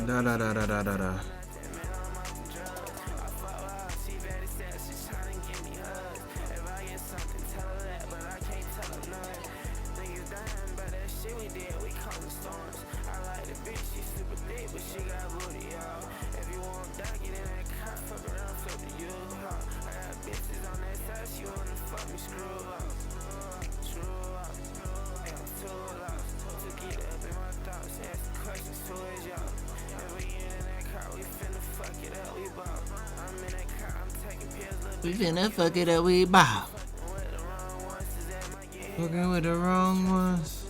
Da da da da da da da. We finna fuck it up, we bow. Fucking with the wrong ones.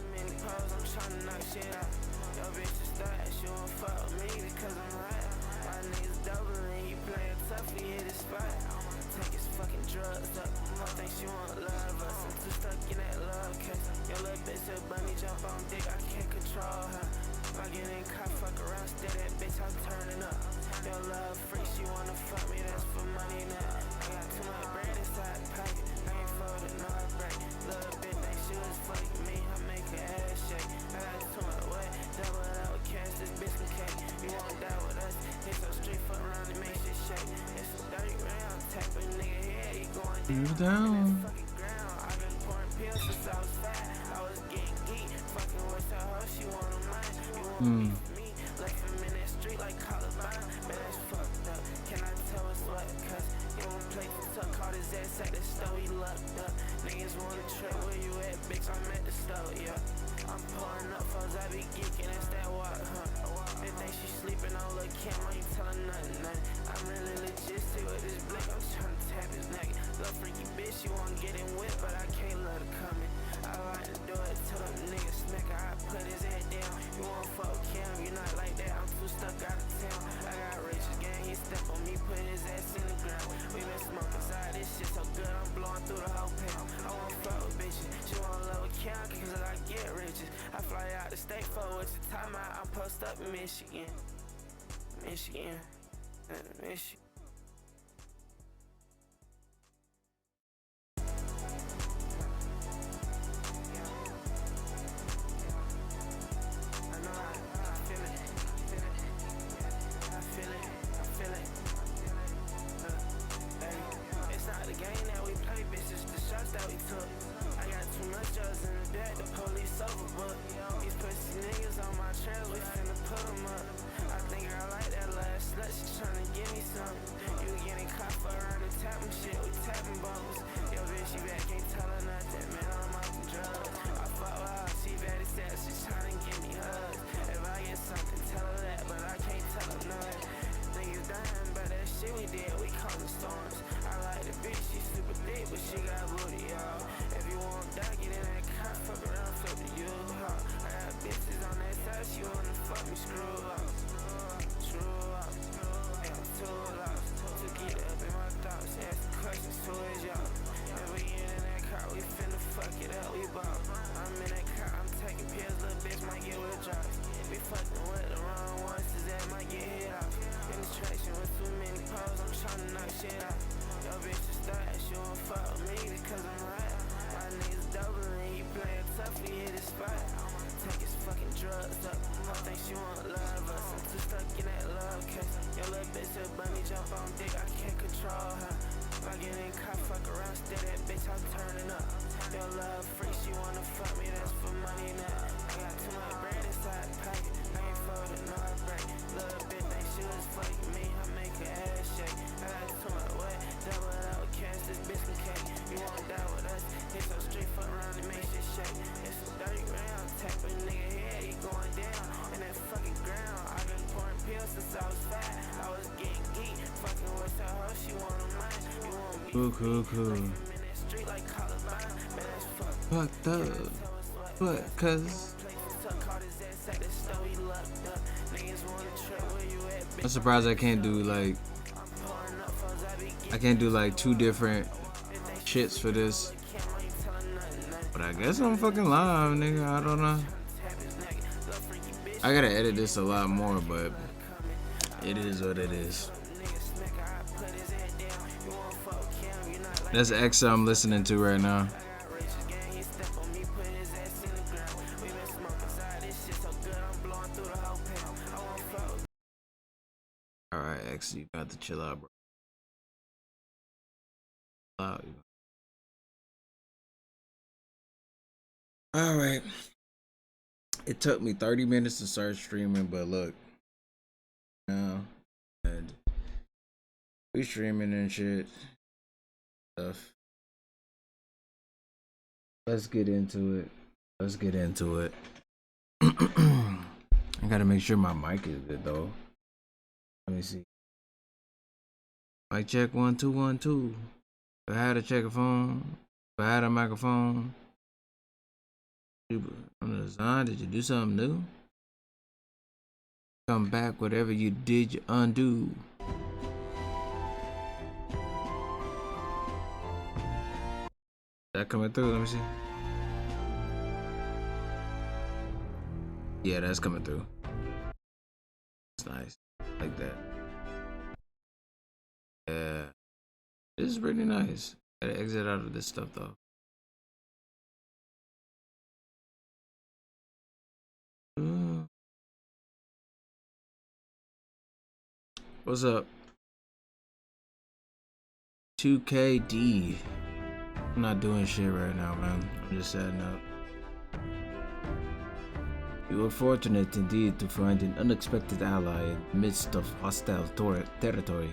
You down. Michigan. Michigan. It's not the game that we play, bitch, it's the shots that we took. I got too much drugs in the bag, the police overbooked. These pussy niggas on my trails, we finna put them up. I think I like that last slut, she tryna give me something. You getting caught for around the tapping shit, we tapping bubbles. Yo, bitch, she back, ain't tell her nothing, man, I'm off the drugs. I fuck with her, she very sad, she tryna give me hugs. If I get something, tell her that, but I can't tell her none. Niggas dying by that shit we did, we causing storms. I like the bitch, she super thick, but she got booty, y'all. If you want that, get in that car, fuck around, flip the U-Haul. I got bitches on that side, she wanna fuck me, screw up. To get up in my thoughts, ask the questions towards y'all. If we in that car, we finna fuck it up, we bought. I'm in that car, I'm taking pills, little bitch might get withdrawals. We fucking with the wrong ones, his ass might get hit off. In the traction with too many poles, I'm tryna knock shit out. Yo, bitch is thought she won't fuck with me because I'm right. My niggas doubling, he playing tough, he hit his spot. Take his fucking drugs up, I think she wanna love us. I'm too stuck in that love case. Yo, little bitch a bunny jump on dick, I can't control her. If I get in caught, fuck around, stay that bitch, I'm turning up. Yo, love free, she wanna fuck me, that's for money now. I got too much bread inside the pocket, I ain't folding no break. Little bitch think she was fucking me, I make her ass shake. I got too much weight, double out with cash, this bitch can cake. You wanna die with us, hit so straight, fuck around and make shit shake. It's a dirty round, tap a nigga head, he going down. In that fucking ground, I been pouring pills since I was 5. I was getting geek, fucking with her hoe, she wanna mine. You want me? Cool. Fucked up. What? Cause I'm surprised I can't do like 2 different shits for this. But I guess I'm fucking live, nigga. I don't know. I gotta edit this a lot more, but it is what it is. That's X I'm listening to right now. Alright, X, you got to chill out, bro. Alright. It took me 30 minutes to start streaming, but look. Now, and we streaming and shit. Stuff. Let's get into it. Let's get into it. I gotta make sure my mic is good though. Let me see. Mic check 1 2 1 2. If I had to check a phone, if I had a microphone. On the design, did you do something new? Come back, whatever you did, you undo. That coming through? Let me see. Yeah, that's coming through. It's nice, like that. Yeah, this is pretty nice. Gotta exit out of this stuff though. What's up? 2KD. I'm not doing shit right now, man. I'm just setting up. You were fortunate indeed to find an unexpected ally in the midst of hostile territory.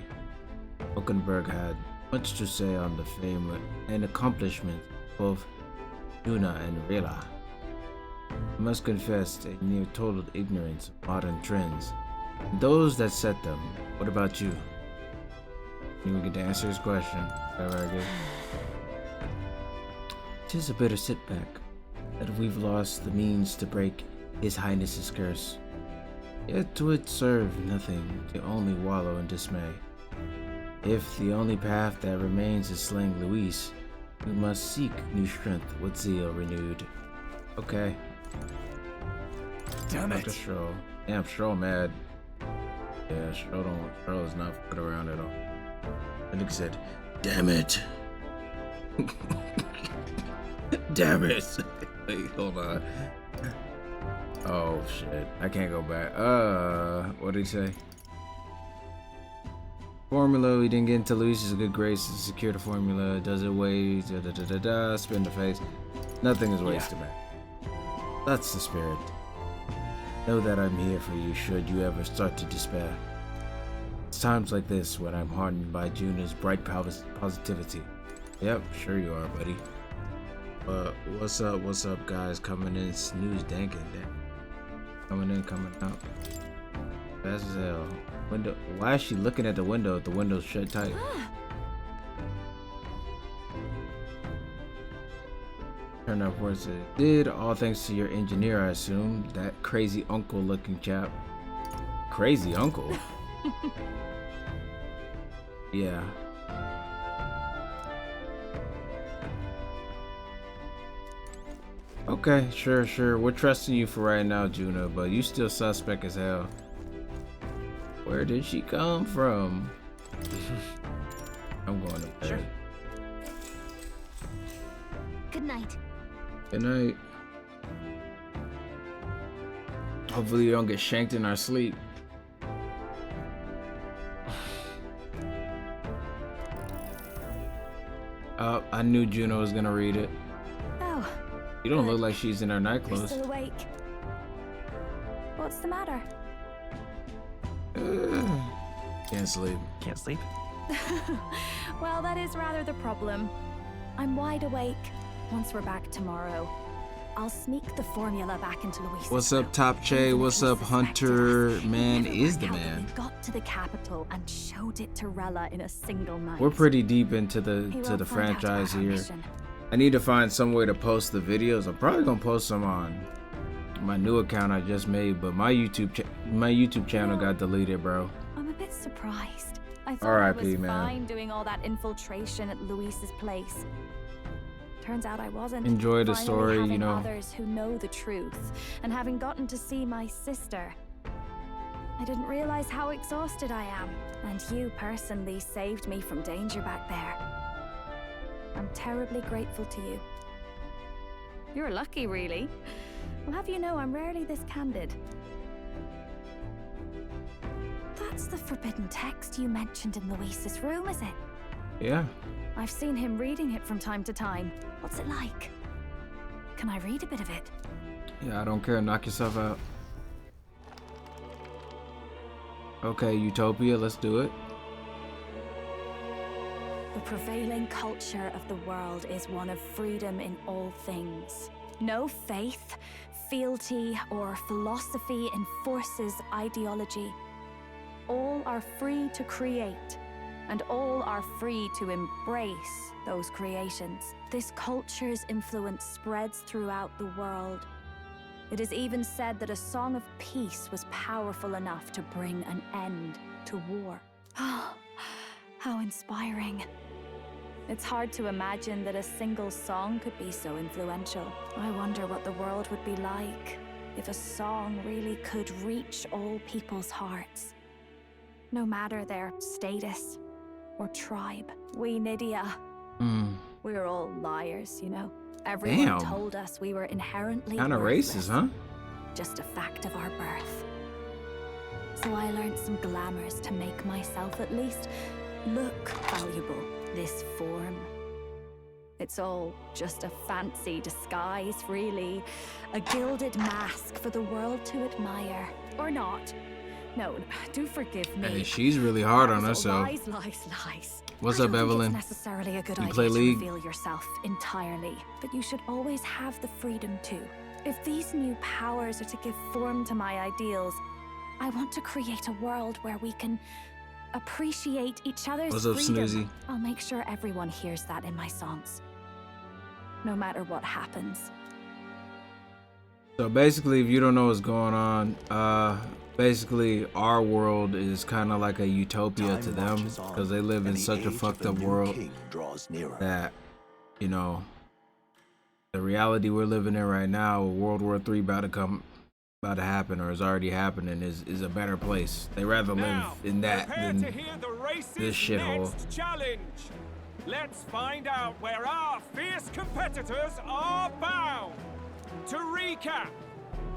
Oakenberg had much to say on the fame and accomplishment of Yuna and Rela. I must confess a near total ignorance of modern trends and those that set them. What about you? You get to answer his question. Whatever I get. Tis a bitter setback that we've lost the means to break His Highness's curse. Yet 'twould serve nothing to only wallow in dismay. If the only path that remains is slaying Luis, we must seek new strength with zeal renewed. Okay. Damn it. Stroll. Damn, Stroll mad. Yeah, Stroll is not fucking around at all. The nigga said, damn it. Damn it. Wait, hold on. Oh shit. I can't go back. What did he say? Formula, we didn't get into Luis is a good grace to secure the formula. Does it weigh? Spin the face. Nothing is wasted, man. That's the spirit. Know that I'm here for you should you ever start to despair. It's times like this when I'm heartened by Juna's bright positivity. Yep, sure you are, buddy. What's up, guys? Coming in, snooze danking. Coming in, coming out. Fast as hell. Window. Why is she looking at the window if the window's shut tight? Turn up words. Did all thanks to your engineer, I assume. That crazy uncle looking chap. Crazy uncle? Yeah. Okay, sure. We're trusting you for right now, Juno, but you still suspect as hell. Where did she come from? I'm going to bed. Sure. Good night. Good night. Hopefully you don't get shanked in our sleep. I knew Juno was gonna read it. Oh. You don't look like she's in her night You're clothes. still awake. What's the matter? Can't sleep. Can't sleep? Well, that is rather the problem. I'm wide awake. Once we're back tomorrow, I'll sneak the formula back into Luis. What's up, Top Che? What's up, Hunter? Man is the man. We got to the capital and showed it to Rella in a single night. We're pretty deep into the franchise here. I need to find some way to post the videos. I'm probably gonna post them on my new account I just made, but my YouTube channel got deleted, bro. I'm a bit surprised. I thought R.I.P., I was man. fine doing all that infiltration at Luis's place. Turns out I wasn't. Enjoy the Finally story, having you know. others who know the truth, and having gotten to see my sister. I didn't realize how exhausted I am, and you personally saved me from danger back there. I'm terribly grateful to you. You're lucky, really. I'll have you know I'm rarely this candid. That's the forbidden text you mentioned in Luis's room, is it? Yeah. I've seen him reading it from time to time. What's it like? Can I read a bit of it? Yeah, I don't care. Knock yourself out. Okay, Utopia, let's do it. The prevailing culture of the world is one of freedom in all things. No faith, fealty, or philosophy enforces ideology. All are free to create, and all are free to embrace those creations. This culture's influence spreads throughout the world. It is even said that a song of peace was powerful enough to bring an end to war. Oh, how inspiring. It's hard to imagine that a single song could be so influential. I wonder what the world would be like if a song really could reach all people's hearts. No matter their status or tribe. We Nydia, we're all liars, you know? Everyone told us we were inherently kind of racist, huh? Just a fact of our birth. So I learned some glamours to make myself at least look valuable. This form. It's all just a fancy disguise, really. A gilded mask for the world to admire. Or not. No, do forgive me. Hey, she's really hard on herself. Lies. What's up, Evelyn? It's necessarily a good You idea play to League? reveal yourself entirely, but you should always have the freedom to. If these new powers are to give form to my ideals, I want to create a world where we can appreciate each other's What's up, freedom. Snoozy? I'll make sure everyone hears that in my songs, no matter what happens. So basically, if you don't know what's going on, basically our world is kind of like a utopia to them because they live in such a fucked up world that, you know, the reality we're living in right now, World War III about to happen or is already happening, is a better place. They rather live in that than this shithole. Challenge. Let's find out where our fierce competitors are bound. To recap,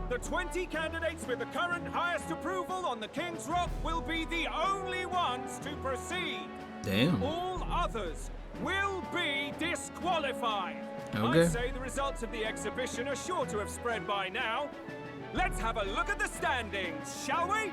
the 20 candidates with the current highest approval on the King's Rock will be the only ones to proceed. Damn. All others will be disqualified. Okay. I'd say the results of the exhibition are sure to have spread by now. Let's have a look at the standings, shall we?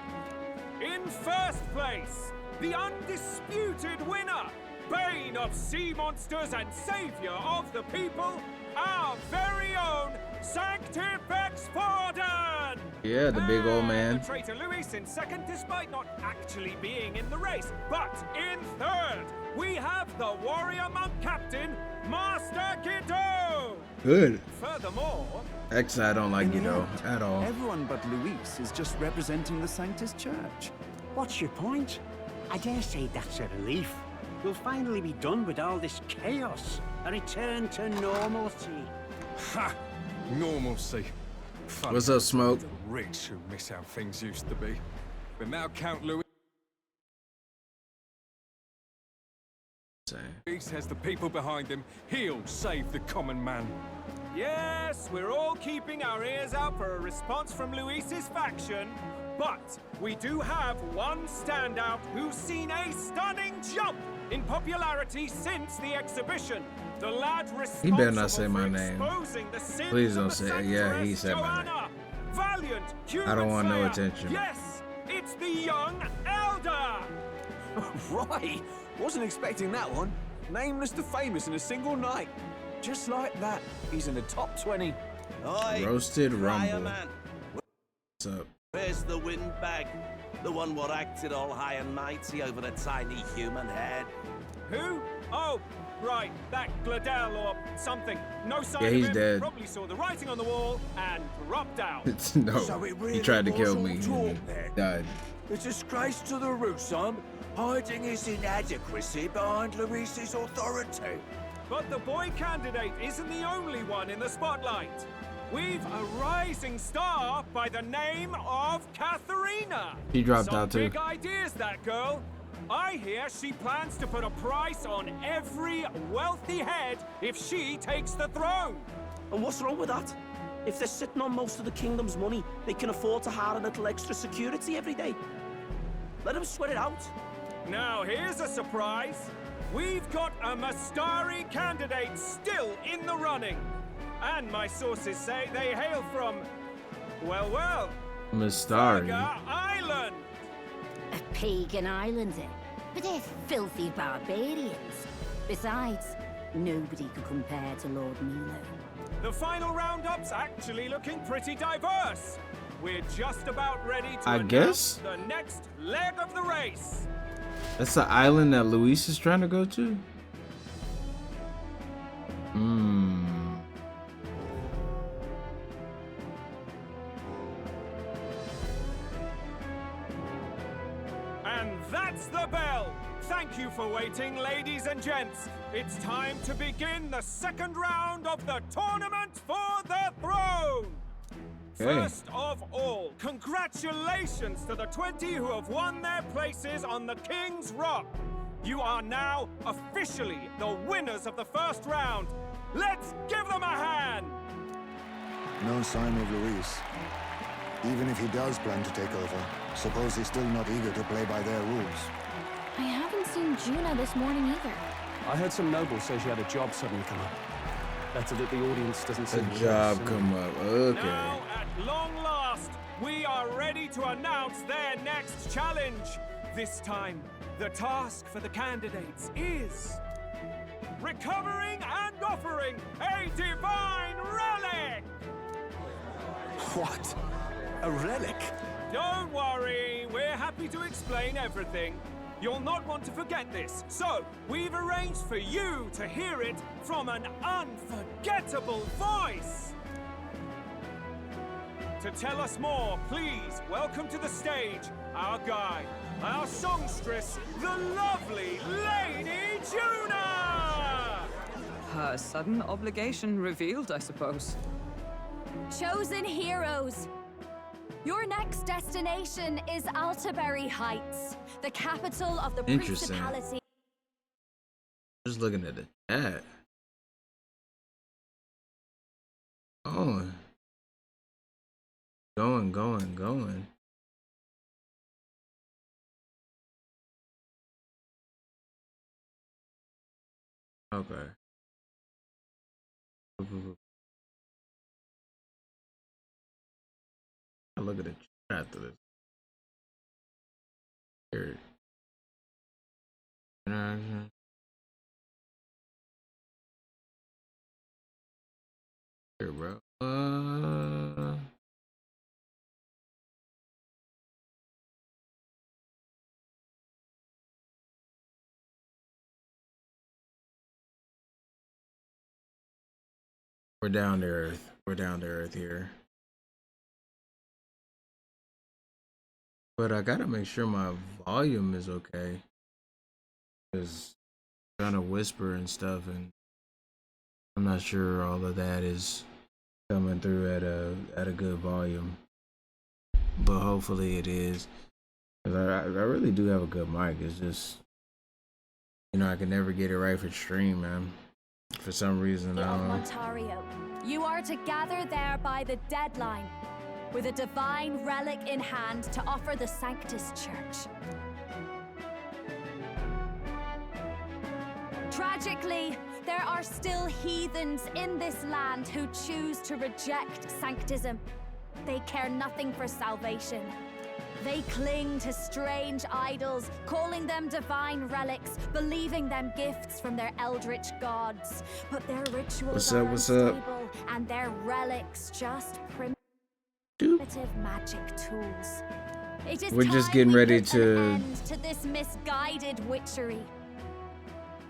In first place, the undisputed winner, bane of sea monsters and savior of the people, our very own Sanctifex Forden! Yeah, the big old man. The traitor Luis in second, despite not actually being in the race. But in third, we have the warrior monk captain, Master Guido! Good. Furthermore, Actually, I don't like Guido at all. Everyone but Luis is just representing the Sanctus Church. What's your point? I dare say that's a relief. We'll finally be done with all this chaos. A return to normalcy. Ha! Normalcy. Fun. What's up, Smoke? The rich who miss how things used to be. But now Count Louis has the people behind him. He'll save the common man. yes, we're all keeping our ears out for a response from Luis's faction. But we do have one standout who's seen a stunning jump in popularity since the exhibition. The lad responsible He better not say my for name. exposing the sins Please don't of the say it. Yeah, he sanctuaress said my name. Joanna. Valiant human I don't want no slayer. attention. Yes, it's the young elder. Right, wasn't expecting that one. Nameless to famous in a single night. Just like that, he's in the top 20. Oi, Roasted Friar Rumble. man, What's up? where's the windbag? The one what acted all high and mighty over a tiny human head. Who? Oh, right, that Gladell or something. No sign Yeah, of he's him. dead. Probably saw the writing on the wall and dropped out. No, So it really he tried to was kill all me. talk and then. died. A disgrace to the Rusum, hiding his inadequacy behind Luis's authority. But the boy candidate isn't the only one in the spotlight. We've a rising star by the name of Katharina. He dropped Some out too. big ideas, that girl. I hear she plans to put a price on every wealthy head if she takes the throne. And what's wrong with that? If they're sitting on most of the kingdom's money, they can afford to hire a little extra security every day. Let him sweat it out. Now here's a surprise. We've got a Mastari candidate still in the running. And my sources say they hail from, well, Mastari Island. A pagan island, eh? But they're filthy barbarians. Besides, nobody could compare to Lord Milo. The final roundup's actually looking pretty diverse. We're just about ready to announce the next leg of the race. That's the island that Luis is trying to go to? And that's the bell. Thank you for waiting, ladies and gents. It's time to begin the second round of the tournament for the throne. First of all, congratulations to the 20 who have won their places on the King's Rock. You are now officially the winners of the first round. Let's give them a hand. No sign of Luis. Even if he does plan to take over, suppose he's still not eager to play by their rules. I haven't seen Juna this morning either. I heard some nobles say she had a job suddenly come up. Better that the audience doesn't see a job come up. Okay. Now, at long last, we are ready to announce their next challenge. This time, the task for the candidates is recovering and offering a divine relic. What? A relic? Don't worry, we're happy to explain everything. You'll not want to forget this, so we've arranged for you to hear it from an unforgettable voice. To tell us more, please welcome to the stage our guide, our songstress, the lovely Lady Juna! Her sudden obligation revealed, I suppose. Chosen heroes, your next destination is Altaberry Heights, the capital of the principality. Just looking at the chat. Going. Okay. I look at the chat after this. Here. Here, bro. We're down to earth. We're down to earth here. But I gotta make sure my volume is okay. Because I'm trying to whisper and stuff, and I'm not sure all of that is coming through at a good volume. But hopefully it is. Because I really do have a good mic. It's just, you know, I can never get it right for stream, man. For some reason, I don't know. Ontario, you are to gather there by the deadline, with a divine relic in hand to offer the Sanctus Church. Tragically, there are still heathens in this land who choose to reject sanctism. They care nothing for salvation. They cling to strange idols, calling them divine relics, believing them gifts from their eldritch gods. But their rituals are unstable, and their relics just primitive magic tools. It is We're just getting ready to end to this misguided witchery.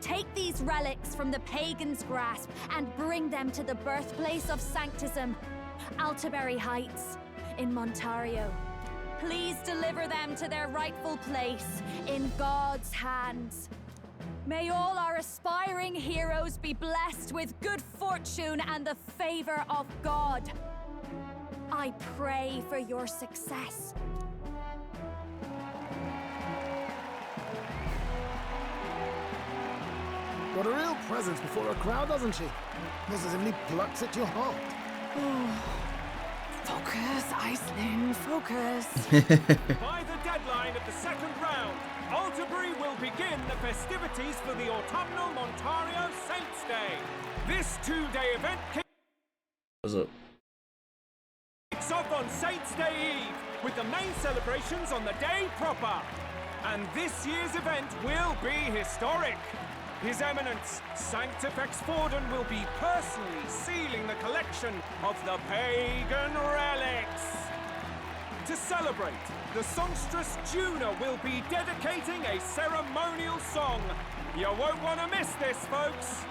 Take these relics from the pagan's grasp and bring them to the birthplace of sanctism, Altaberry Heights in Montario. Please deliver them to their rightful place in God's hands. May all our aspiring heroes be blessed with good fortune and the favor of God. I pray for your success. Got a real presence before a crowd, doesn't she? Positively plucks at your heart. Focus, Iceland, focus. By the deadline of the second round, begin the festivities for the autumnal Montario Saints' Day. This two-day event What's up? kicks off on Saints' Day Eve, with the main celebrations on the day proper. And this year's event will be historic. His Eminence, Sanctifex Forden, will be personally sealing the collection of the pagan relics. To celebrate, the songstress Juna will be dedicating a ceremonial song. You won't want to miss this, folks.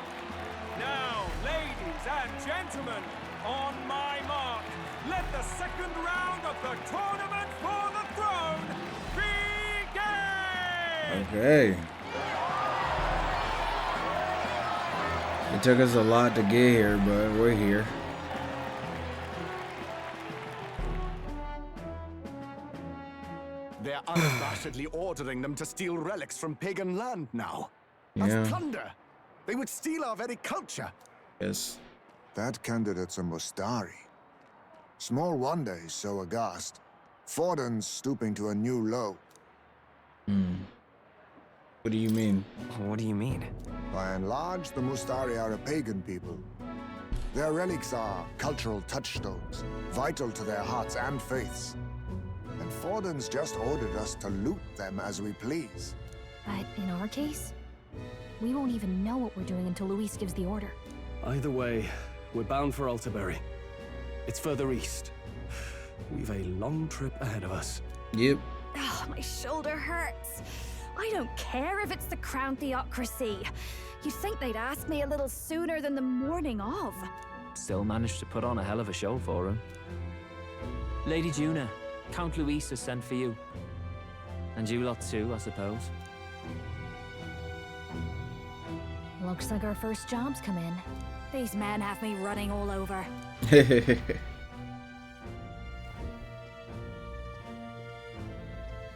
Now, ladies and gentlemen, on my mark, let the second round of the tournament for the throne begin! Okay. It took us a lot to get here, but we're here. They're unabashedly ordering them to steal relics from pagan land now. Yeah. As plunder. They would steal our very culture. Yes. That candidate's a Mustari. Small wonder he's so aghast. Forden's stooping to a new low. What do you mean? What do you mean? By and large, the Mustari are a pagan people. Their relics are cultural touchstones, vital to their hearts and faiths. And Forden's just ordered us to loot them as we please. But in our case, we won't even know what we're doing until Luis gives the order. Either way, we're bound for Altaberry. It's further east. We've a long trip ahead of us. Yep. Oh, my shoulder hurts. I don't care if it's the Crown Theocracy. You'd think they'd ask me a little sooner than the morning of. Still managed to put on a hell of a show for him. Lady Juna, Count Luis has sent for you. And you lot too, I suppose. Looks like our first job's come in. These men have me running all over.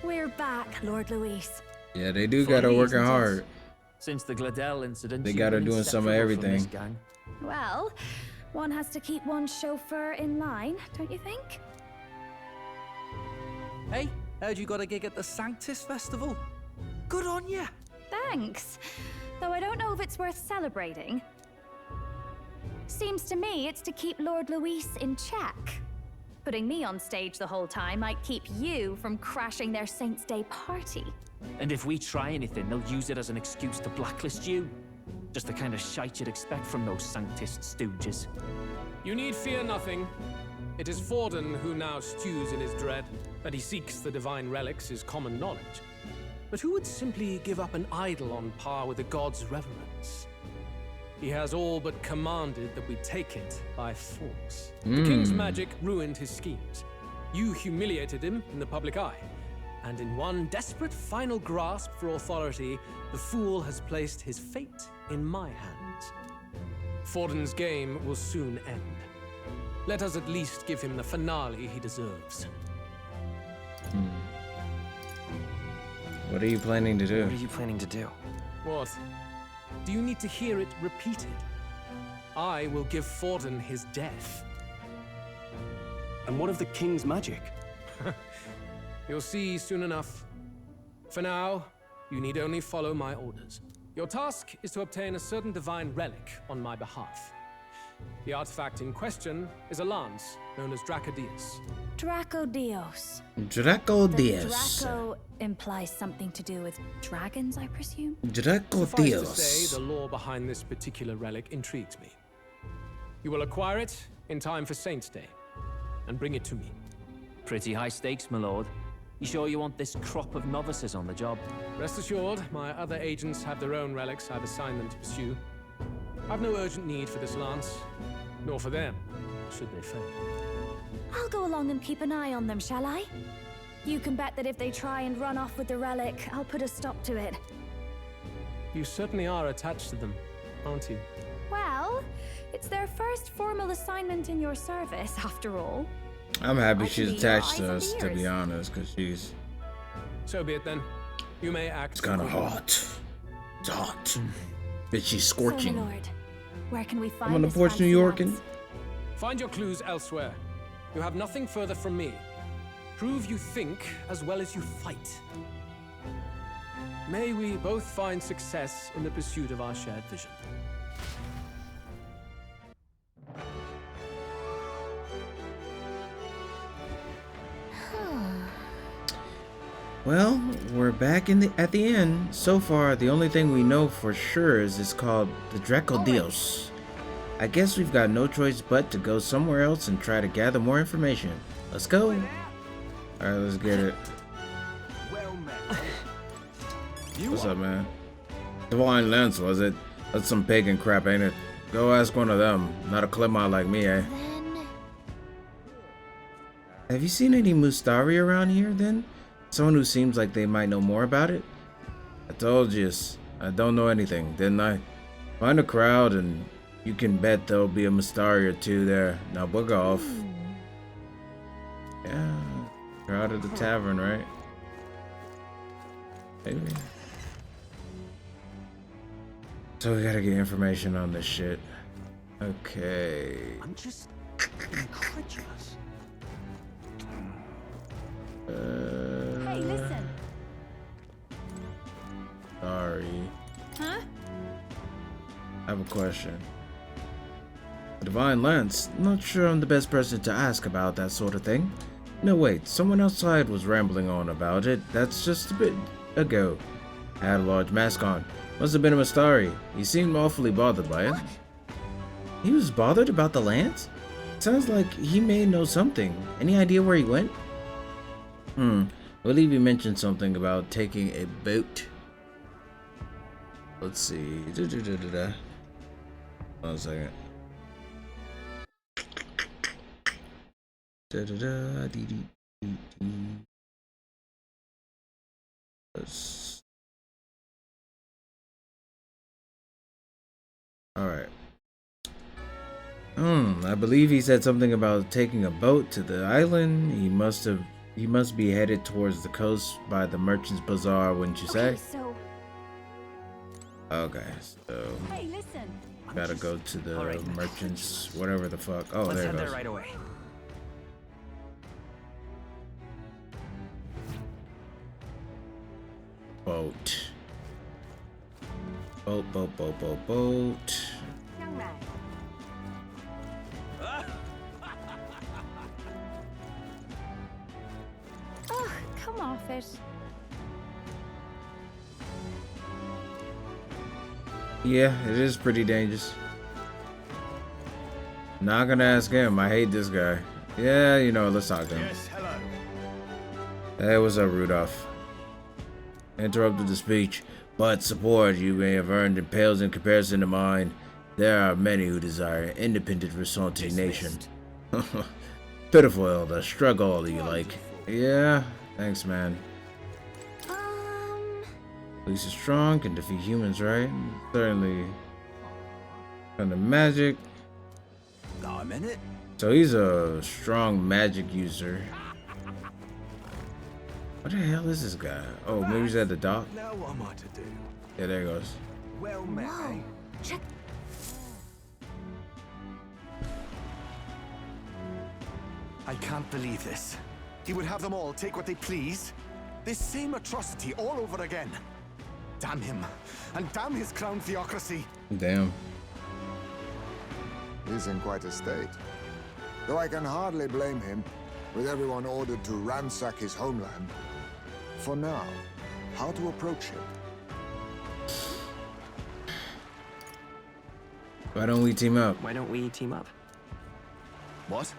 We're back, Lord Luis. Yeah, they do got her working hard. Since the Gladell incident, they got her doing some of everything. Well, one has to keep one's chauffeur in line, don't you think? Hey, heard you got a gig at the Sanctus Festival? Good on ya! Thanks. Though I don't know if it's worth celebrating. Seems to me it's to keep Lord Luis in check. Putting me on stage the whole time might keep you from crashing their Saints' Day party. And if we try anything, they'll use it as an excuse to blacklist you. Just the kind of shite you'd expect from those Sanctist stooges. You need fear nothing. It is Forden who now stews in his dread. That he seeks the divine relics is common knowledge. But who would simply give up an idol on par with the god's reverence? He has all but commanded that we take it by force. The king's magic ruined his schemes. You humiliated him in the public eye. And in one desperate final grasp for authority, the fool has placed his fate in my hands. Forden's game will soon end. Let us at least give him the finale he deserves. What are you planning to do? What are you planning to do? What? Do you need to hear it repeated? I will give Forden his death. And what of the king's magic? You'll see soon enough. For now, you need only follow my orders. Your task is to obtain a certain divine relic on my behalf. The artifact in question is a lance known as Drakodios. Drakodios. Drakodios. Draco implies something to do with dragons, I presume? Drakodios. Suffice to say, the lore behind this particular relic intrigues me. You will acquire it in time for Saints' Day, and bring it to me. Pretty high stakes, my lord. You sure you want this crop of novices on the job? Rest assured, my other agents have their own relics I've assigned them to pursue. I've no urgent need for this lance, nor for them, should they fail. I'll go along and keep an eye on them, shall I? You can bet that if they try and run off with the relic, I'll put a stop to it. You certainly are attached to them, aren't you? Well, it's their first formal assignment in your service, after all. I'm happy she's attached to us, to be honest, because she's... So be it then. You may act... It's kind of hot. It's hot. But she's scorching. So, my lord, where can we find I'm on the porch, New Yorkin'. Find your clues elsewhere. You have nothing further from me. Prove you think as well as you fight. May we both find success in the pursuit of our shared vision. Well, we're back at the end. So far, the only thing we know for sure is it's called the Drakodios. I guess we've got no choice but to go somewhere else and try to gather more information. Let's go. Alright, let's get it. What's up, man? Divine Lens, was it? That's some pagan crap, ain't it? Go ask one of them. Not a Clemont like me, eh? Have you seen any Mustari around here, then? Someone who seems like they might know more about it? I told you, I don't know anything, didn't I? Find a crowd and you can bet there'll be a Mustari or two there. Now book off. Yeah, crowd at the tavern, right? Maybe. So we gotta get information on this shit. Okay. I'm just incredulous. Hey, listen. Sorry. Huh? I have a question. Divine Lance, not sure I'm the best person to ask about that sort of thing. No, wait, someone outside was rambling on about it. That's just a bit ago. Had a large mask on. Must have been a Mustari. He seemed awfully bothered by it. What? He was bothered about the lance? Sounds like he may know something. Any idea where he went? I believe he mentioned something about taking a boat. Let's see. Hold on a second. Alright. I believe he said something about taking a boat to the island. He must be headed towards the coast by the Merchant's Bazaar, wouldn't you say? Okay, so Hey, listen. gotta go to the Merchant's whatever the fuck. Oh, there it goes. Right away. Boat. Boat. Young man. Oh, come off it. Yeah, it is pretty dangerous. Not gonna ask him. I hate this guy. Yeah, you know, let's talk to him. Yes, hello. Hey, what's up, Rudolph? Interrupted the speech, but support you may have earned pales in comparison to mine. There are many who desire an independent Refantazio nation. Pitiful elder, shrug all that you like. Yeah, thanks, man. Police is strong, can defeat humans, right? Certainly. Kind of magic. I'm in it. So he's a strong magic user. What the hell is this guy? Oh, maybe he's at the dock. Now what am I to do? Yeah, there he goes. Well met, eh? Check. I can't believe this. He would have them all take what they please. This same atrocity all over again. Damn him. And damn his crown theocracy. Damn. He's in quite a state. Though I can hardly blame him, with everyone ordered to ransack his homeland. For now, how to approach him? Why don't we team up? Why don't we team up? What?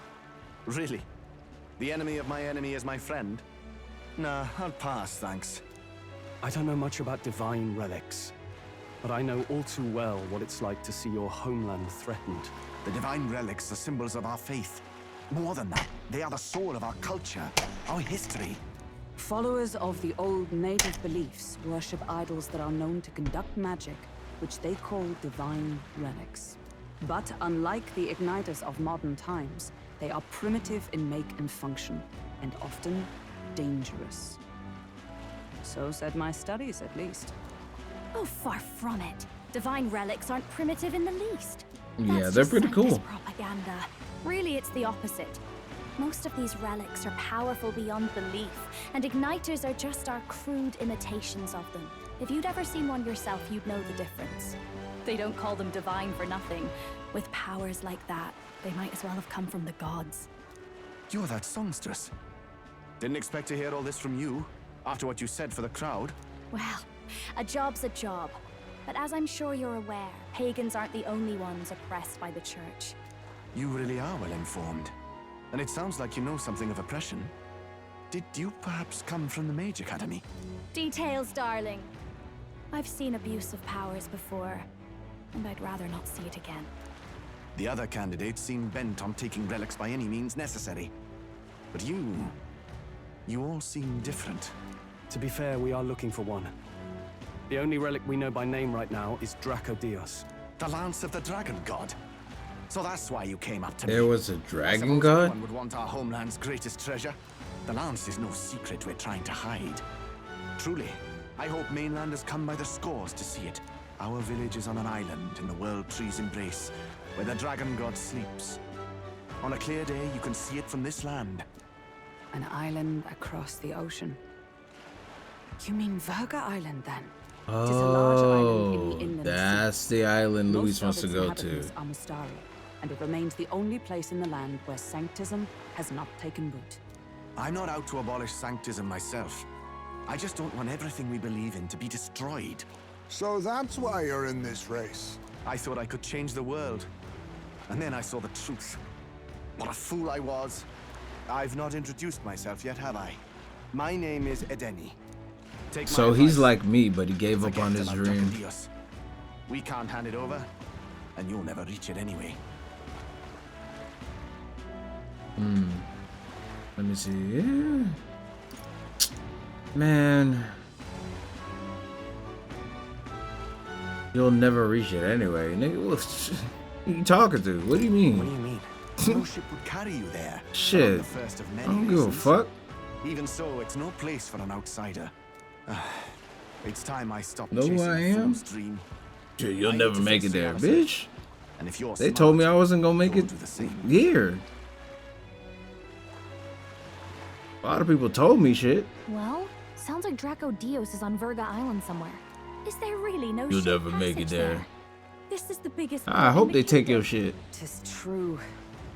Really? The enemy of my enemy is my friend? Nah, I'll pass, thanks. I don't know much about divine relics, but I know all too well what it's like to see your homeland threatened. The divine relics are symbols of our faith. More than that, they are the soul of our culture, our history. Followers of the old native beliefs worship idols that are known to conduct magic, which they call divine relics. But unlike the igniters of modern times, they are primitive in make and function, and often dangerous. So said my studies, at least. Oh, far from it. Divine relics aren't primitive in the least. Yeah, That's they're just pretty cool. propaganda. Really, it's the opposite. Most of these relics are powerful beyond belief, and igniters are just our crude imitations of them. If you'd ever seen one yourself, you'd know the difference. They don't call them divine for nothing. With powers like that, they might as well have come from the gods. You're that songstress. Didn't expect to hear all this from you, after what you said for the crowd. Well, a job's a job. But as I'm sure you're aware, pagans aren't the only ones oppressed by the church. You really are well informed. And it sounds like you know something of oppression. Did you perhaps come from the Mage Academy? Details, darling. I've seen abuse of powers before, and I'd rather not see it again. The other candidates seem bent on taking relics by any means necessary. But you all seem different. To be fair, we are looking for one. The only relic we know by name right now is Drakodios. The Lance of the Dragon God. So that's why you came up to me. There was a dragon I god? No one would want our homeland's greatest treasure. The Lance is no secret we're trying to hide. Truly, I hope mainlanders come by the scores to see it. Our village is on an island in the World Tree's embrace, where the Dragon God sleeps. On a clear day, you can see it from this land. An island across the ocean. You mean Verga Island, then? It is a large island in the inland that's sea. the island Louis Most wants of to its go inhabitants to. are Mustari, and it remains the only place in the land where sanctism has not taken root. I'm not out to abolish sanctism myself. I just don't want everything we believe in to be destroyed. So that's why you're in this race. I thought I could change the world. And then I saw the truth. What a fool I was. I've not introduced myself yet, have I? My name is Edeni. So he's like me, but he gave up on his dream. Drakodios. We can't hand it over, and you'll never reach it anyway. Let me see. Yeah. Man. You'll never reach it anyway. Nigga, what you talking to? What do you mean? What do you mean? No ship would carry you there. Shit. The first of many I don't give a reasons. fuck. Even so, it's no place for an outsider. It's time I stopped Know who chasing I a am? fool's dream. Shit, you'll I need never to make face it there, reality. bitch. And if you're They smart, told me I wasn't gonna make you'll it do the same. here. A lot of people told me shit. Well, sounds like Drakodios is on Verga Island somewhere. Is there really no You'll ship never make it passage there. This is the biggest. I port hope in they the take your kingdom. shit. 'Tis true.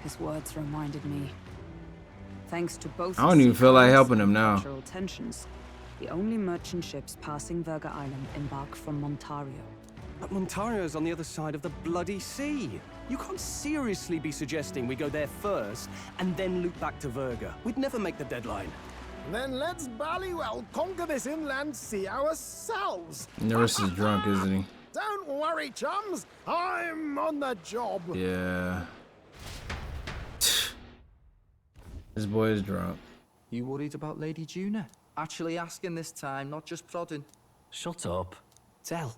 His words reminded me. Thanks to both I don't even feel like sea helping him and now. cultural tensions, the only merchant ships passing Verga Island embark from Montario. But Montario's on the other side of the bloody sea. You can't seriously be suggesting we go there first and then loop back to Verga. We'd never make the deadline. Then let's ballywell conquer this inland sea ourselves. Norris is drunk, isn't he? Don't worry, chums. I'm on the job. Yeah. This boy is drunk. You worried about Lady Juna? Actually asking this time, not just prodding. Shut up. Tell.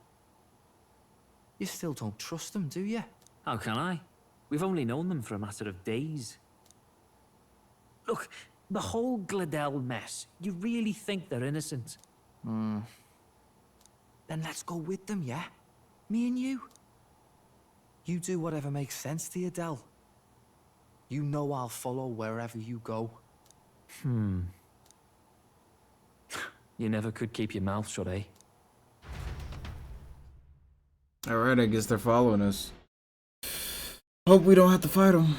You still don't trust them, do you? How can I? We've only known them for a matter of days. Look, the whole Gladell mess, you really think they're innocent? Then let's go with them, yeah? Me and you. You do whatever makes sense to you, Del. You know I'll follow wherever you go. You never could keep your mouth shut, eh? Alright, I guess they're following us. Hope we don't have to fight them.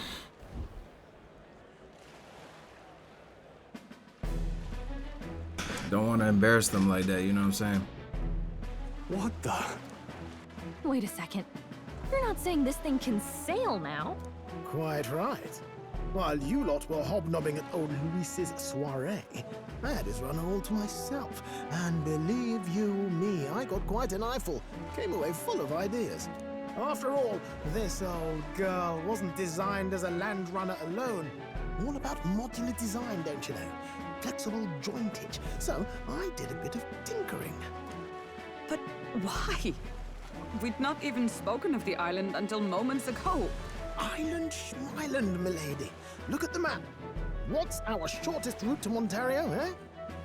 Don't want to embarrass them like that, you know what I'm saying? What the? Wait a second. You're not saying this thing can sail now? Quite right. While you lot were hobnobbing at old Luis's soiree, I had his run all to myself. And believe you me, I got quite an eyeful. Came away full of ideas. After all, this old girl wasn't designed as a land runner alone. All about modular design, don't you know? Flexible jointage. So I did a bit of tinkering. But why? We'd not even spoken of the island until moments ago. Island Schmeiland, milady. Look at the map. What's our shortest route to Montario, eh?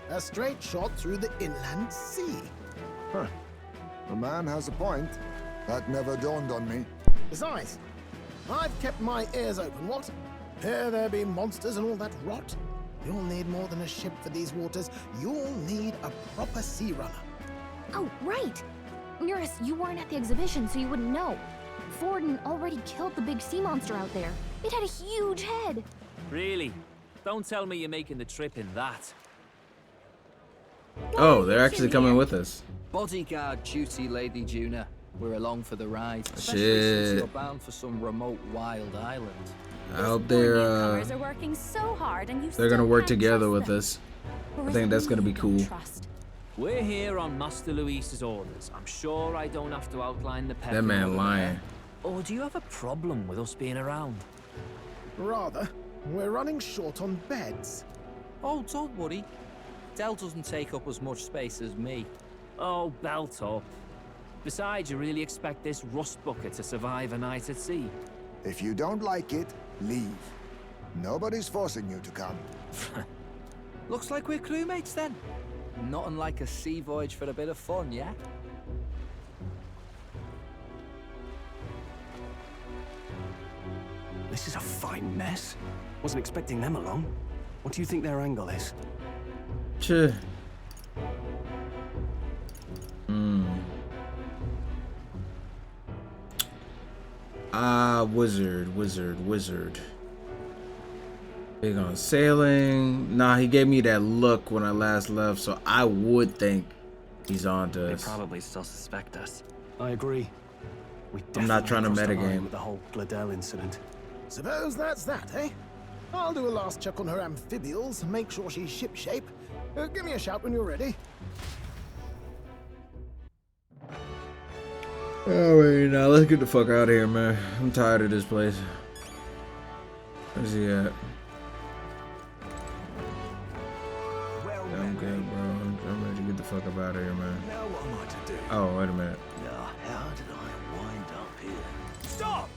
A straight shot through the inland sea. Huh. The man has a point. That never dawned on me. Besides, I've kept my ears open, what? Here there be monsters and all that rot. You'll need more than a ship for these waters. You'll need a proper sea runner. Oh, right! Nearest, you weren't at the exhibition, so you wouldn't know. Forden already killed the big sea monster out there. It had a huge head. Really? Don't tell me you're making the trip in that. Oh, they're actually coming with us. Bodyguard duty, Lady Juna. We're along for the ride. Especially Shit. since you're bound for some remote wild island. I hope they're Newcomers are working so hard and you they're gonna still work can't together trust with them. us. Or I is think it that's me gonna be you don't cool. trust? We're here on Master Luis's orders. I'm sure I don't have to outline the pecking That man order lying. there. Or do you have a problem with us being around? Rather, we're running short on beds. Oh, don't worry. Dell doesn't take up as much space as me. Oh, belt up. Besides, you really expect this rust bucket to survive a night at sea? If you don't like it, leave. Nobody's forcing you to come. Looks like we're crewmates then. Not unlike a sea voyage for a bit of fun, yeah? This is a fine mess. Wasn't expecting them along. What do you think their angle is? Cheh. Wizard. Big on sailing. Nah, he gave me that look when I last left, so I would think he's on to us. They probably still suspect us. I agree. We I'm not trying to definitely crossed the line metagame. with the whole Gladell incident. Suppose that's that, eh? I'll do a last check on her amphibials, make sure she's shipshape. Give me a shout when you're ready. Alright, now let's get the fuck out of here, man. I'm tired of this place. Where's he at? I'm good, bro. I'm ready to get the fuck up out of here, man. Now what am I to do? Oh, wait a minute. Now, how did I wind up here? Stop!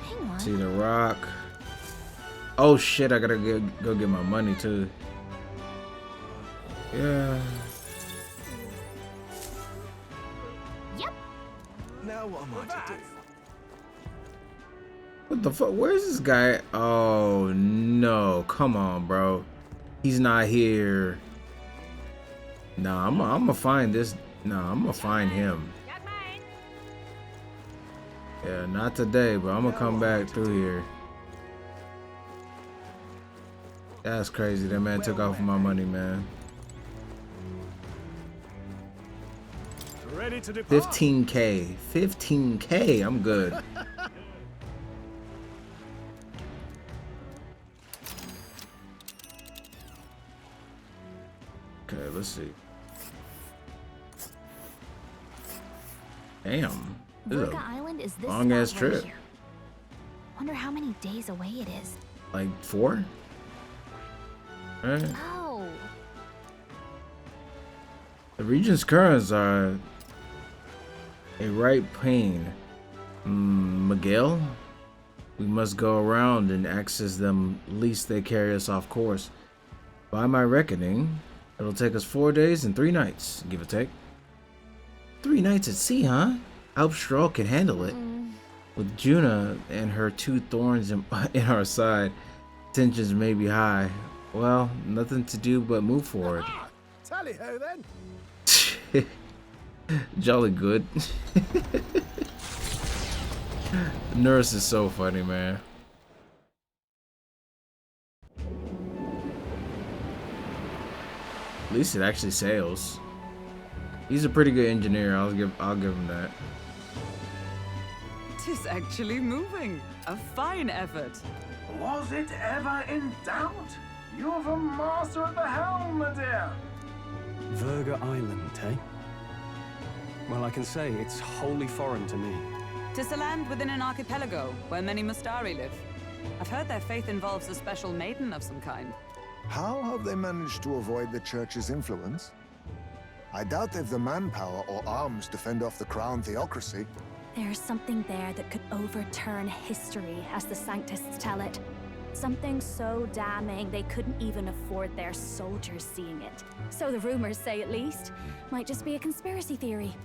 Hang on. See the rock. Oh shit, I gotta go get my money too. Yeah. Yep. Now what am I to do? What the fuck? Where's this guy? Oh no, come on, bro. He's not here. Nah, I'm gonna find this. Nah, I'm gonna find him. Yeah, not today, but I'm gonna come back through here. That's crazy. That man took off my money, man. Ready to depart. 15K. 15K. I'm good. Okay, let's see. Damn. This is Verga Island is this long ass spot right trip. here. Wonder how many days away it is. Like 4? Alright. Oh. The region's currents are a right pain. Miguel? We must go around and access them lest they carry us off course. By my reckoning, it'll take us 4 days and 3 nights, give or take. 3 nights at sea, huh? I hope Stroll can handle it. With Juna and her 2 thorns in our side, tensions may be high. Well, nothing to do but move forward. Tally-ho then. Jolly good. Nurse is so funny, man. At least it actually sails. He's a pretty good engineer. I'll give him that. Tis actually moving. A fine effort. Was it ever in doubt? You're the master at the helm, my dear. Verga Island, eh? Well, I can say it's wholly foreign to me. Tis a land within an archipelago where many Mustari live. I've heard their faith involves a special maiden of some kind. How have they managed to avoid the church's influence? I doubt they've the manpower or arms to fend off the crown theocracy. There's something there that could overturn history, as the Sanctists tell it. Something so damning they couldn't even afford their soldiers seeing it. So the rumors say, at least. Might just be a conspiracy theory.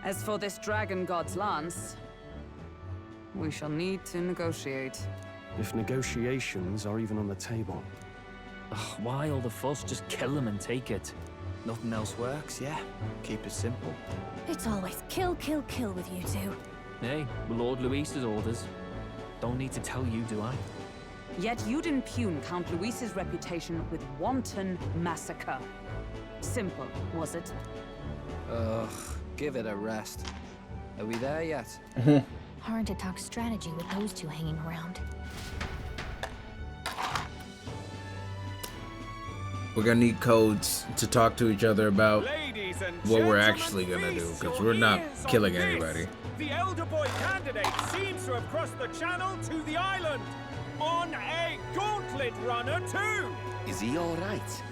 As for this dragon god's lance, we shall need to negotiate. If negotiations are even on the table. Ugh, why all the fuss? Just kill them and take it. Nothing else works, yeah. Keep it simple. It's always kill, kill, kill with you two. Hey, Lord Luis's orders. Don't need to tell you, do I? Yet you'd impugn Count Luis's reputation with wanton massacre. Simple, was it? Ugh, give it a rest. Are we there yet? Hard to talk strategy with those two hanging around. We're gonna need codes to talk to each other about what we're actually gonna do, because we're not killing anybody. The elder boy candidate seems to have crossed the channel to the island on a gauntlet runner too. Is he all right?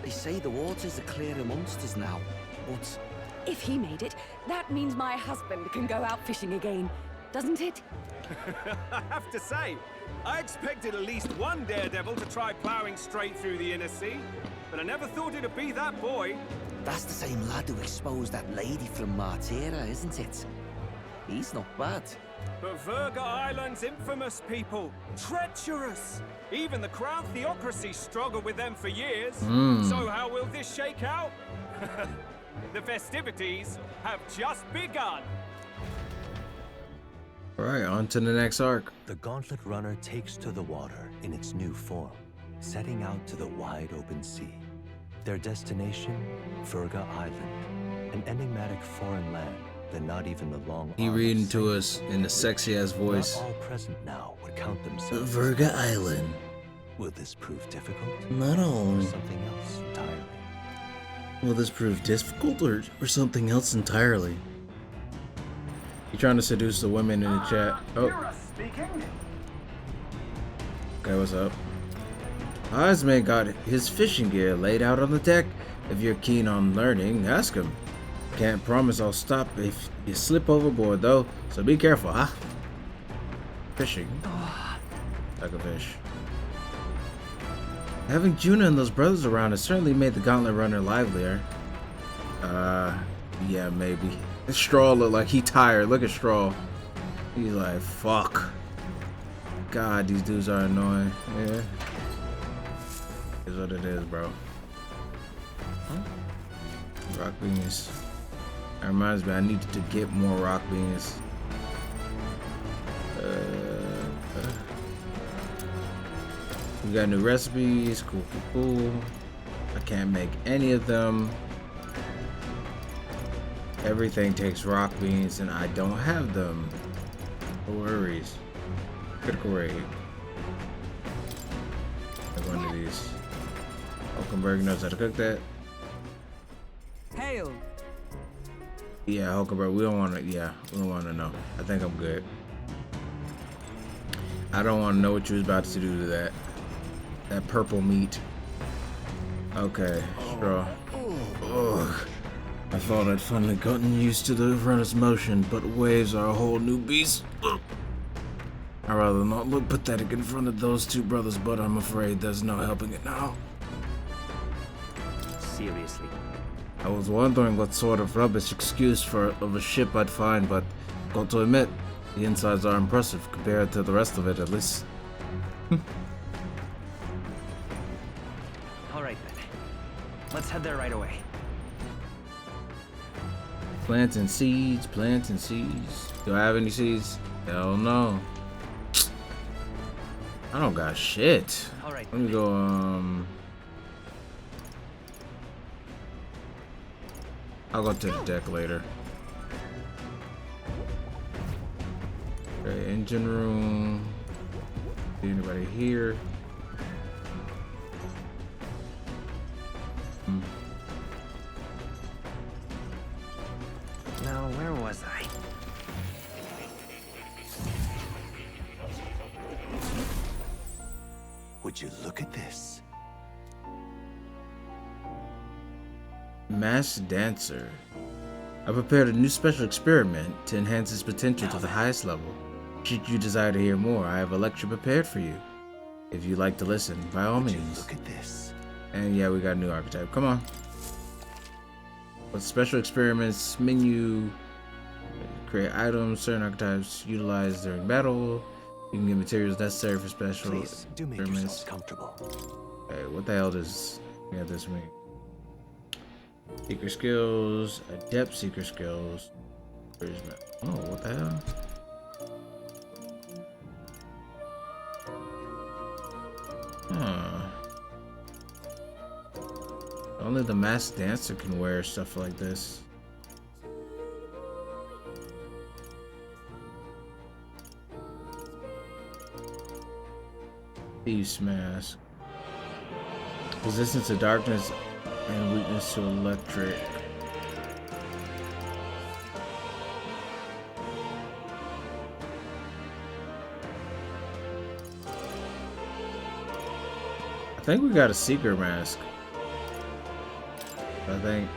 They say the waters are clear of monsters now, but... If he made it, that means my husband can go out fishing again, doesn't it? I have to say, I expected at least one daredevil to try plowing straight through the inner sea, but I never thought it'd be that boy. That's the same lad who exposed that lady from Martira, isn't it? He's not bad. But Verga Island's infamous people. Treacherous. Even the Crown Theocracy struggled with them for years. So how will this shake out? The festivities have just begun. Alright, on to the next arc. The Gauntlet Runner takes to the water in its new form, setting out to the wide open sea. Their destination, Verga Island, an enigmatic foreign land that not even the long He reading to us in a sexy ass voice. Not all present now would count themselves. Verga Island. Will this prove difficult? Not all. Or something else entirely? Will this prove difficult or something else entirely? You trying to seduce the women in the chat? Oh. Okay, what's up? Ozman got his fishing gear laid out on the deck. If you're keen on learning, ask him. Can't promise I'll stop if you slip overboard though, so be careful, huh? Fishing. Like a fish. Having Juna and those brothers around has certainly made the Gauntlet Runner livelier. Yeah, maybe. Straw look like he tired. Look at Straw. He's like, fuck. God, these dudes are annoying. Yeah. Is what it is, bro. Rock beans. That reminds me, I needed to get more rock beans. We got new recipes. Cool, cool, cool. I can't make any of them. Everything takes rock beans and I don't have them. No worries. Critical rate. Like one of these. Hulkenberg knows how to cook that. Hail. Yeah, Hulkenberg, we don't want to, we don't want to know. I think I'm good. I don't want to know what you was about to do to that. That purple meat. Okay, Straw. Ugh. I thought I'd finally gotten used to the runner's motion, but waves are a whole new beast. Ugh. I'd rather not look pathetic in front of those two brothers, but I'm afraid there's no helping it now. Seriously. I was wondering what sort of rubbish excuse of a ship I'd find, but got to admit, the insides are impressive compared to the rest of it, at least. All right then. Let's head there right away. Planting seeds, planting seeds. Do I have any seeds? Hell no. I don't got shit. All right. Let me go, I'll go to the deck later. Okay, engine room. See anybody here? Now, where was I? Would you look at this? Mass Dancer. I prepared a new special experiment to enhance its potential to the highest level. Should you desire to hear more, I have a lecture prepared for you. If you'd like to listen, by all means. Look at this. And yeah, we got a new archetype. Come on. With special experiments, menu, create items, certain archetypes utilized during battle. You can get materials necessary for special Please, do make yourselves comfortable. Okay, what the hell does this mean? Secret skills, adept secret skills. Where's my... Oh, what the hell? Huh. Only the masked dancer can wear stuff like this. Thieves mask. Resistance to darkness and weakness to electric. I think we got a secret mask. I think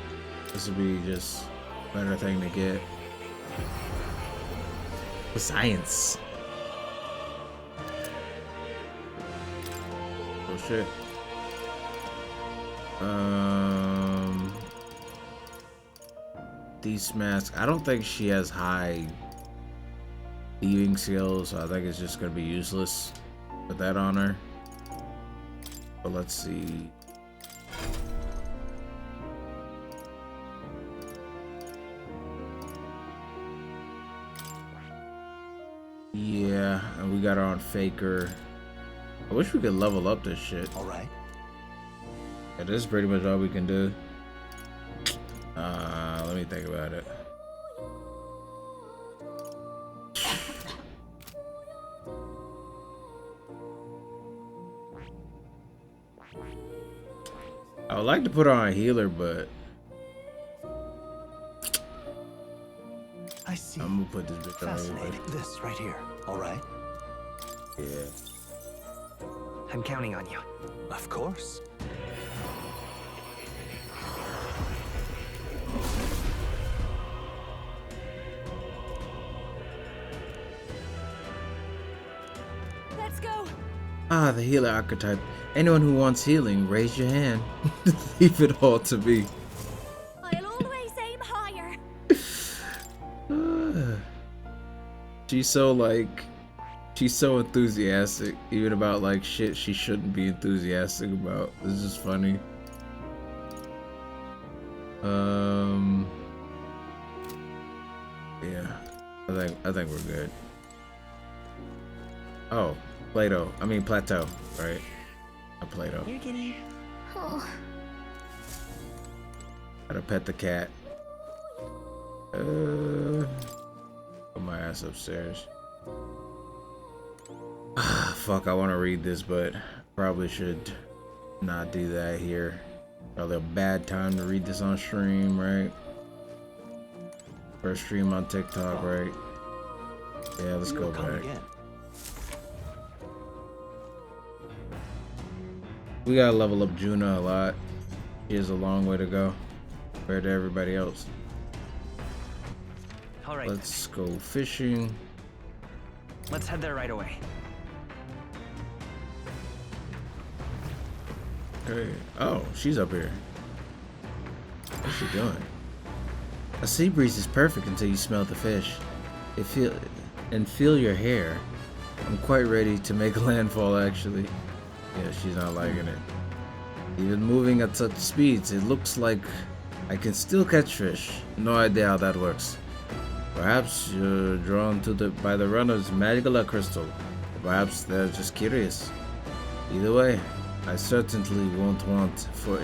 this would be just a better thing to get. Science. Oh shit. These masks. I don't think she has high thieving skills, so I think it's just gonna be useless. Put that on her. But let's see. Yeah, and we got her on Faker. I wish we could level up this shit. All right. Yeah, this is pretty much all we can do. Let me think about it. I would like to put her on a healer, but I see. I'm gonna put this bitch on Fascinating. This right here. All right. Yeah. I'm counting on you. Of course. Let's go. Ah, the healer archetype. Anyone who wants healing, raise your hand. Leave it all to me. I'll always aim higher. She's so enthusiastic, even about like shit she shouldn't be enthusiastic about. This is funny. Yeah, I think we're good. Oh, Plateau, right? A Plateau. You're getting... Oh. Gotta pet the cat. Put my ass upstairs. Fuck, I want to read this, but probably should not do that here. Probably a bad time to read this on stream, right? First stream on TikTok, right? Yeah, let's go back. We gotta level up Juna a lot. She has a long way to go compared to everybody else. All right. Let's go fishing. Let's head there right away. Okay. Oh, she's up here. What's she doing? A sea breeze is perfect until you smell the fish. Feel your hair. I'm quite ready to make landfall, actually. Yeah, she's not liking it. Even moving at such speeds, it looks like I can still catch fish. No idea how that works. Perhaps you're drawn to by the runner's magical crystal. Perhaps they're just curious. Either way, I certainly won't want for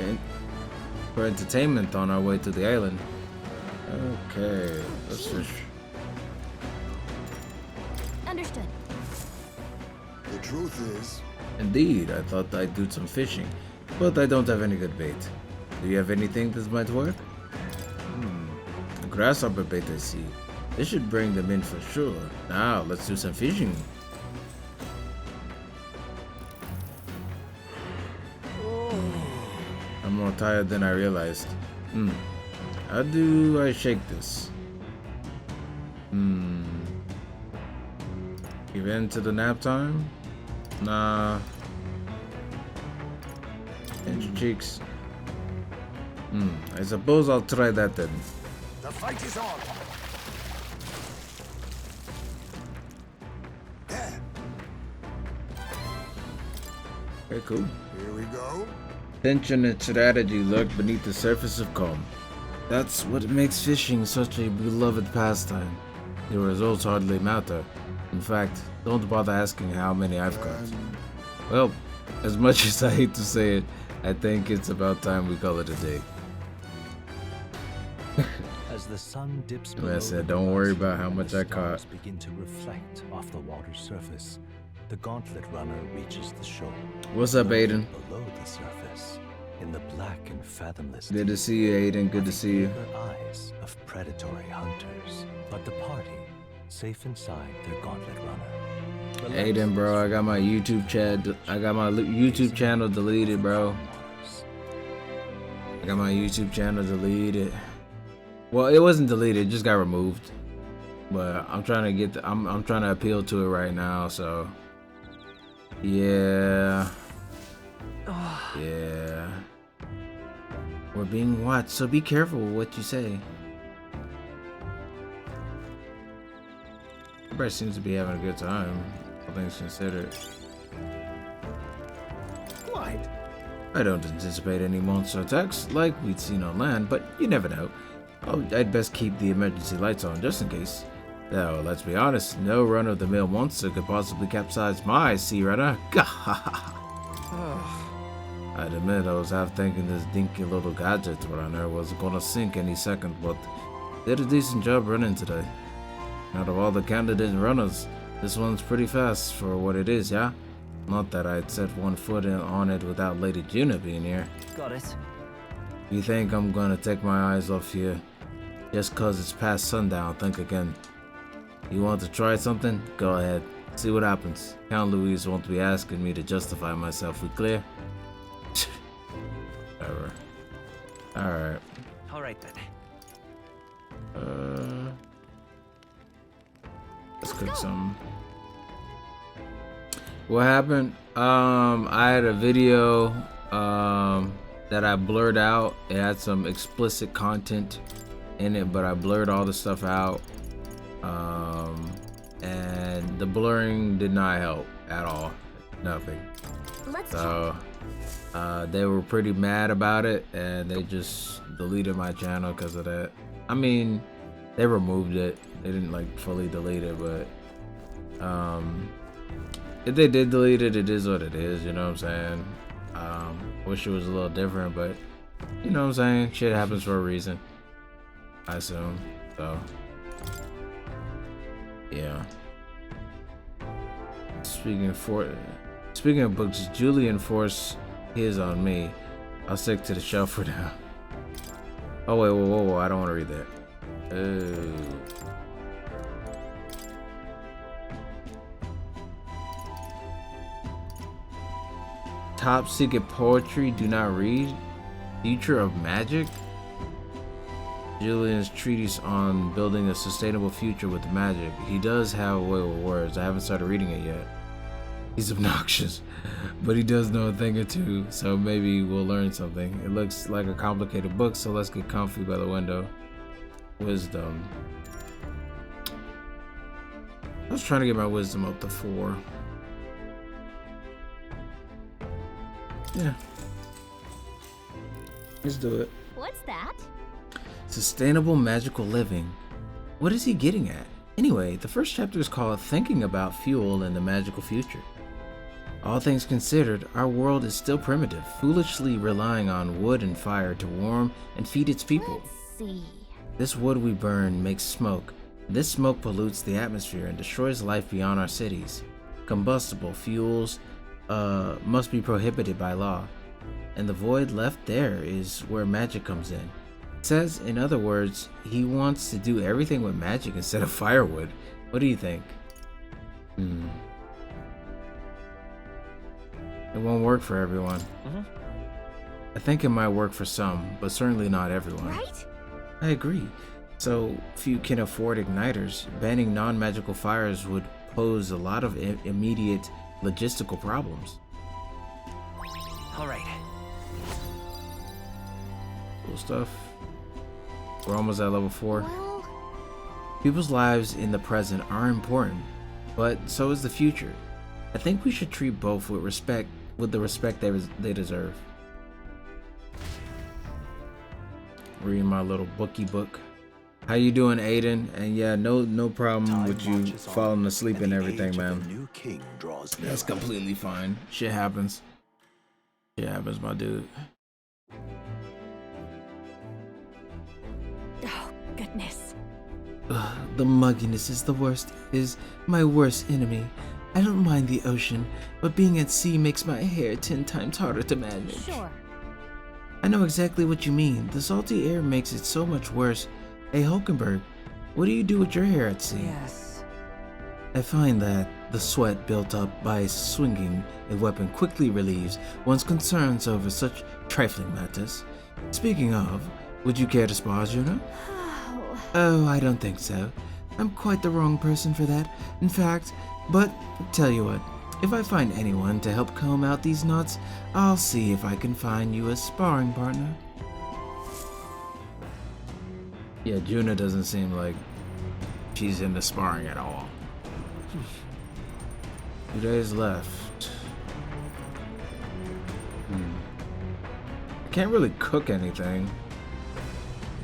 entertainment on our way to the island. Okay, let's fish. Understood. The truth is... Indeed, I thought I'd do some fishing, but I don't have any good bait. Do you have anything that might work? A grasshopper bait, I see. This should bring them in for sure. Now, let's do some fishing. I'm more tired than I realized. How do I shake this? Give in to the nap time? Nah. Pinch your cheeks. I suppose I'll try that then. The fight is on. There. Okay, cool. Here we go. Tension and strategy lurk beneath the surface of calm. That's what makes fishing such a beloved pastime. The results hardly matter. In fact, don't bother asking how many I've caught. Well, as much as I hate to say it, I think it's about time we call it a day. As the sun dips And below, I said, don't worry about how much I the caught. stars begin to reflect off the water's surface. The gauntlet runner reaches the shore. What's up, Aiden? Below the surface, in the black and fathomless Good to see you, Aiden. Good to see you. eager eyes of predatory hunters. But the party, safe inside their gauntlet runner. Aiden, bro, I got my YouTube chat. I got my YouTube channel deleted, bro. I got my YouTube channel deleted. Well, it wasn't deleted, it just got removed. But I'm trying to get I'm trying to appeal to it right now, so yeah. Yeah. We're being watched, so be careful with what you say. Everybody seems to be having a good time, all things considered. Quite. I don't anticipate any monster attacks like we'd seen on land, but you never know. Oh, I'd best keep the emergency lights on just in case. Though, let's be honest, no run-of-the-mill monster could possibly capsize my sea runner. I'd admit I was half thinking this dinky little gadget runner was gonna sink any second, but did a decent job running today. Out of all the candidate runners, this one's pretty fast for what it is, yeah? Not that I'd set one foot on it without Lady Juna being here. Got it. You think I'm gonna take my eyes off you just cause it's past sundown? Think again. You want to try something? Go ahead. See what happens. Count Louise won't be asking me to justify myself. We clear? Whatever. Alright. Alright then. Let's cook some. What happened? I had a video that I blurred out. It had some explicit content in it, but I blurred all the stuff out. And the blurring did not help at all. Nothing. So they were pretty mad about it, and they just deleted my channel because of that. I mean, they removed it. They didn't like fully delete it, but if they did delete it, it is what it is, you know what I'm saying? Wish it was a little different, but you know what I'm saying? Shit happens for a reason, I assume. So yeah. Speaking of books, Julian forced his on me. I'll stick to the shelf for now. Oh wait, whoa, I don't want to read that. Top secret poetry, do not read. Future of magic? Julian's treatise on building a sustainable future with magic. He does have a way with words. I haven't started reading it yet. He's obnoxious, but he does know a thing or two, so maybe we'll learn something. It looks like a complicated book, so let's get comfy by the window. Wisdom. I was trying to get my wisdom up to 4. Yeah. Let's do it. What's that? Sustainable magical living. What is he getting at? Anyway, the first chapter is called Thinking About Fuel in the Magical Future. All things considered, our world is still primitive, foolishly relying on wood and fire to warm and feed its people. Let's see. This wood we burn makes smoke. This smoke pollutes the atmosphere and destroys life beyond our cities. Combustible fuels must be prohibited by law. And the void left there is where magic comes in. It says, in other words, he wants to do everything with magic instead of firewood. What do you think? It won't work for everyone. I think it might work for some, but certainly not everyone. Right? I agree. So few can afford igniters. Banning non-magical fires would pose a lot of immediate logistical problems. Alright. Cool stuff. We're almost at level 4. People's lives in the present are important, but so is the future. I think we should treat both with respect with the respect they deserve. Reading my little bookie book. How you doing, Aiden? And yeah, no problem with you falling asleep and everything, man. That's completely fine. Shit happens. Shit happens, my dude. Oh, goodness. The mugginess is my worst enemy. I don't mind the ocean, but being at sea makes my hair 10 times harder to manage. Sure. I know exactly what you mean. The salty air makes it so much worse. Hey, Hulkenberg, what do you do with your hair at sea? Yes. I find that the sweat built up by swinging a weapon quickly relieves one's concerns over such trifling matters. Speaking of, would you care to spar, Juno? Oh, I don't think so. I'm quite the wrong person for that. In fact, but tell you what, if I find anyone to help comb out these knots, I'll see if I can find you a sparring partner. Yeah, Juna doesn't seem like she's into sparring at all. 2 days left. I can't really cook anything.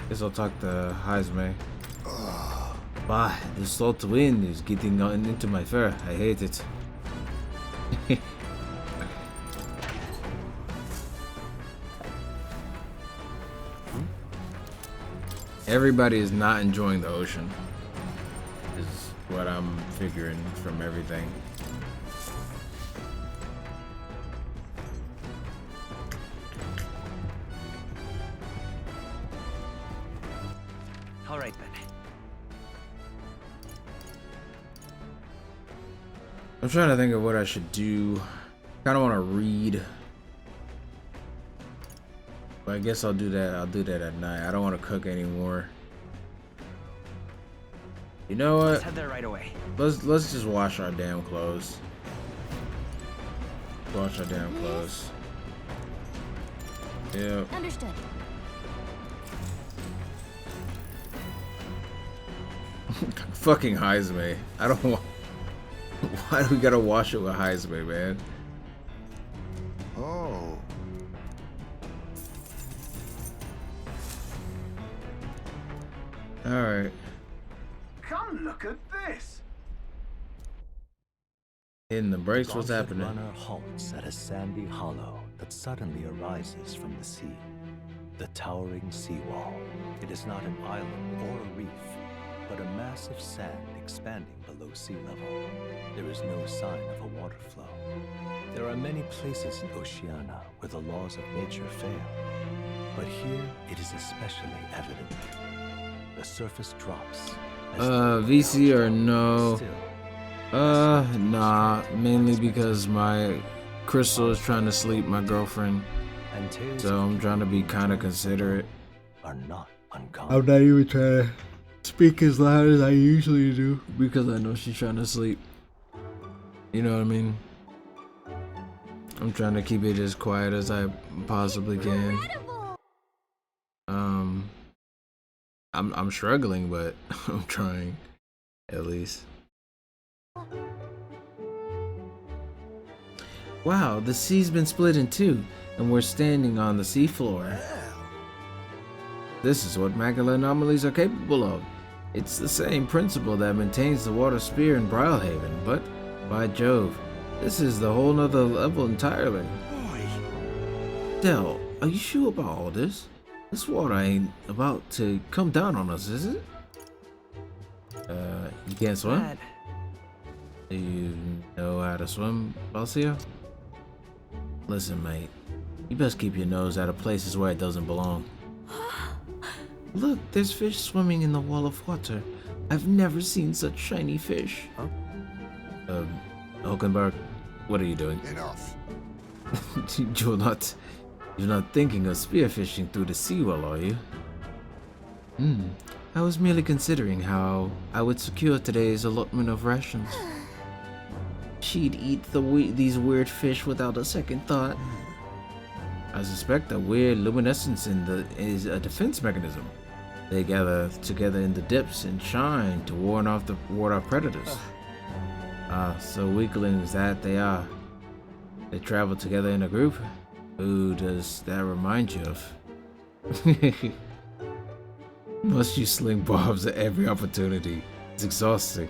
Guess I'll talk to Heisme. Bah, the salt wind is getting into my fur. I hate it. Everybody is not enjoying the ocean, is what I'm figuring from everything. All right then. I'm trying to think of what I should do. Kind of want to read, but I guess I'll do that. I'll do that at night. I don't want to cook anymore. You know what? Let's head there right away. Let's just wash our damn clothes. Wash our damn clothes. Yep. Understood. Fucking Heisme. I don't want. Why do we gotta wash it with Heisme, man? Oh. Alright. Come look at this. In the brakes, what's happening? Runner halts at a sandy hollow that suddenly arises from the sea. The towering seawall. It is not an island or a reef, but a mass of sand expanding below sea level. There is no sign of a water flow. There are many places in Oceania where the laws of nature fail, but here it is especially evident. The surface drops. VC or no? Nah, mainly because my Crystal is trying to sleep, my girlfriend. So I'm trying to be kind of considerate. Are not uncommon. I'm not even trying to speak as loud as I usually do because I know she's trying to sleep. You know what I mean? I'm trying to keep it as quiet as I possibly can. I'm struggling, but I'm trying, at least. Wow, the sea's been split in two, and we're standing on the seafloor. This is what Magella anomalies are capable of. It's the same principle that maintains the water spear in Brylehaven, but by Jove, this is the whole nother level entirely. Del, are you sure about all this? This water ain't about to come down on us, is it? You can't swim? Do you know how to swim, Balsia? Listen, mate, you best keep your nose out of places where it doesn't belong. Look, there's fish swimming in the wall of water. I've never seen such shiny fish. Huh? Hulkenberg, what are you doing? Enough. You're not thinking of spearfishing through the seawall, are you? I was merely considering how I would secure today's allotment of rations. She'd eat these weird fish without a second thought. I suspect the weird luminescence is a defense mechanism. They gather together in the dips and shine to ward off predators. So weaklings that they are. They travel together in a group? Who does that remind you of? Must you sling bombs at every opportunity? It's exhausting.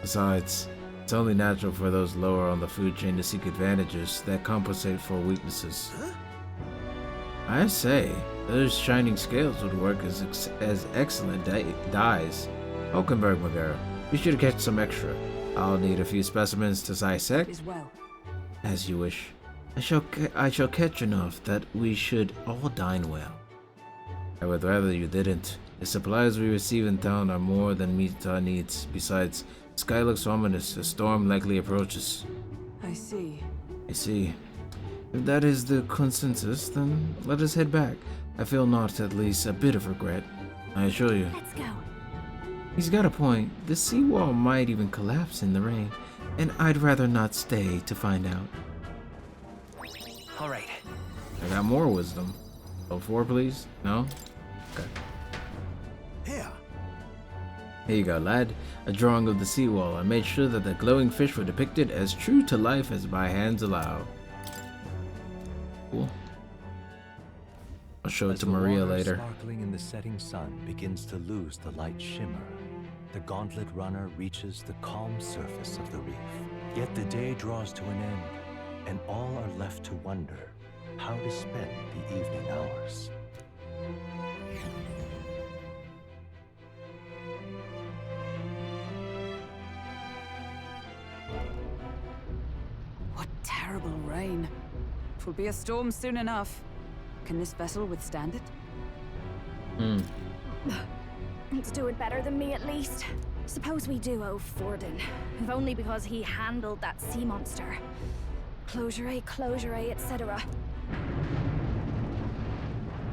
Besides, it's only natural for those lower on the food chain to seek advantages that compensate for weaknesses. I say, those shining scales would work as excellent dyes. Hulkenberg, Magara, be sure to catch some extra. I'll need a few specimens to dissect. As well. As you wish. I shall catch enough that we should all dine well. I would rather you didn't. The supplies we receive in town are more than meet our needs. Besides, the sky looks ominous. A storm likely approaches. I see. I see. If that is the consensus, then let us head back. I feel not at least a bit of regret. I assure you. Let's go. He's got a point. The seawall might even collapse in the rain, and I'd rather not stay to find out. All right. I got more wisdom. So 4, please? No? Okay. Here. Here you go, lad. A drawing of the seawall. I made sure that the glowing fish were depicted as true to life as my hands allow. Cool. I'll show it to Maria later. Sparkling in the setting sun begins to lose the light shimmer. The gauntlet runner reaches the calm surface of the reef. Yet the day draws to an end, and all are left to wonder how to spend the evening hours. What terrible rain. Twill be a storm soon enough. Can this vessel withstand it? It's doing better than me, at least. Suppose we do owe Forden, if only because he handled that sea monster. Closure, etc.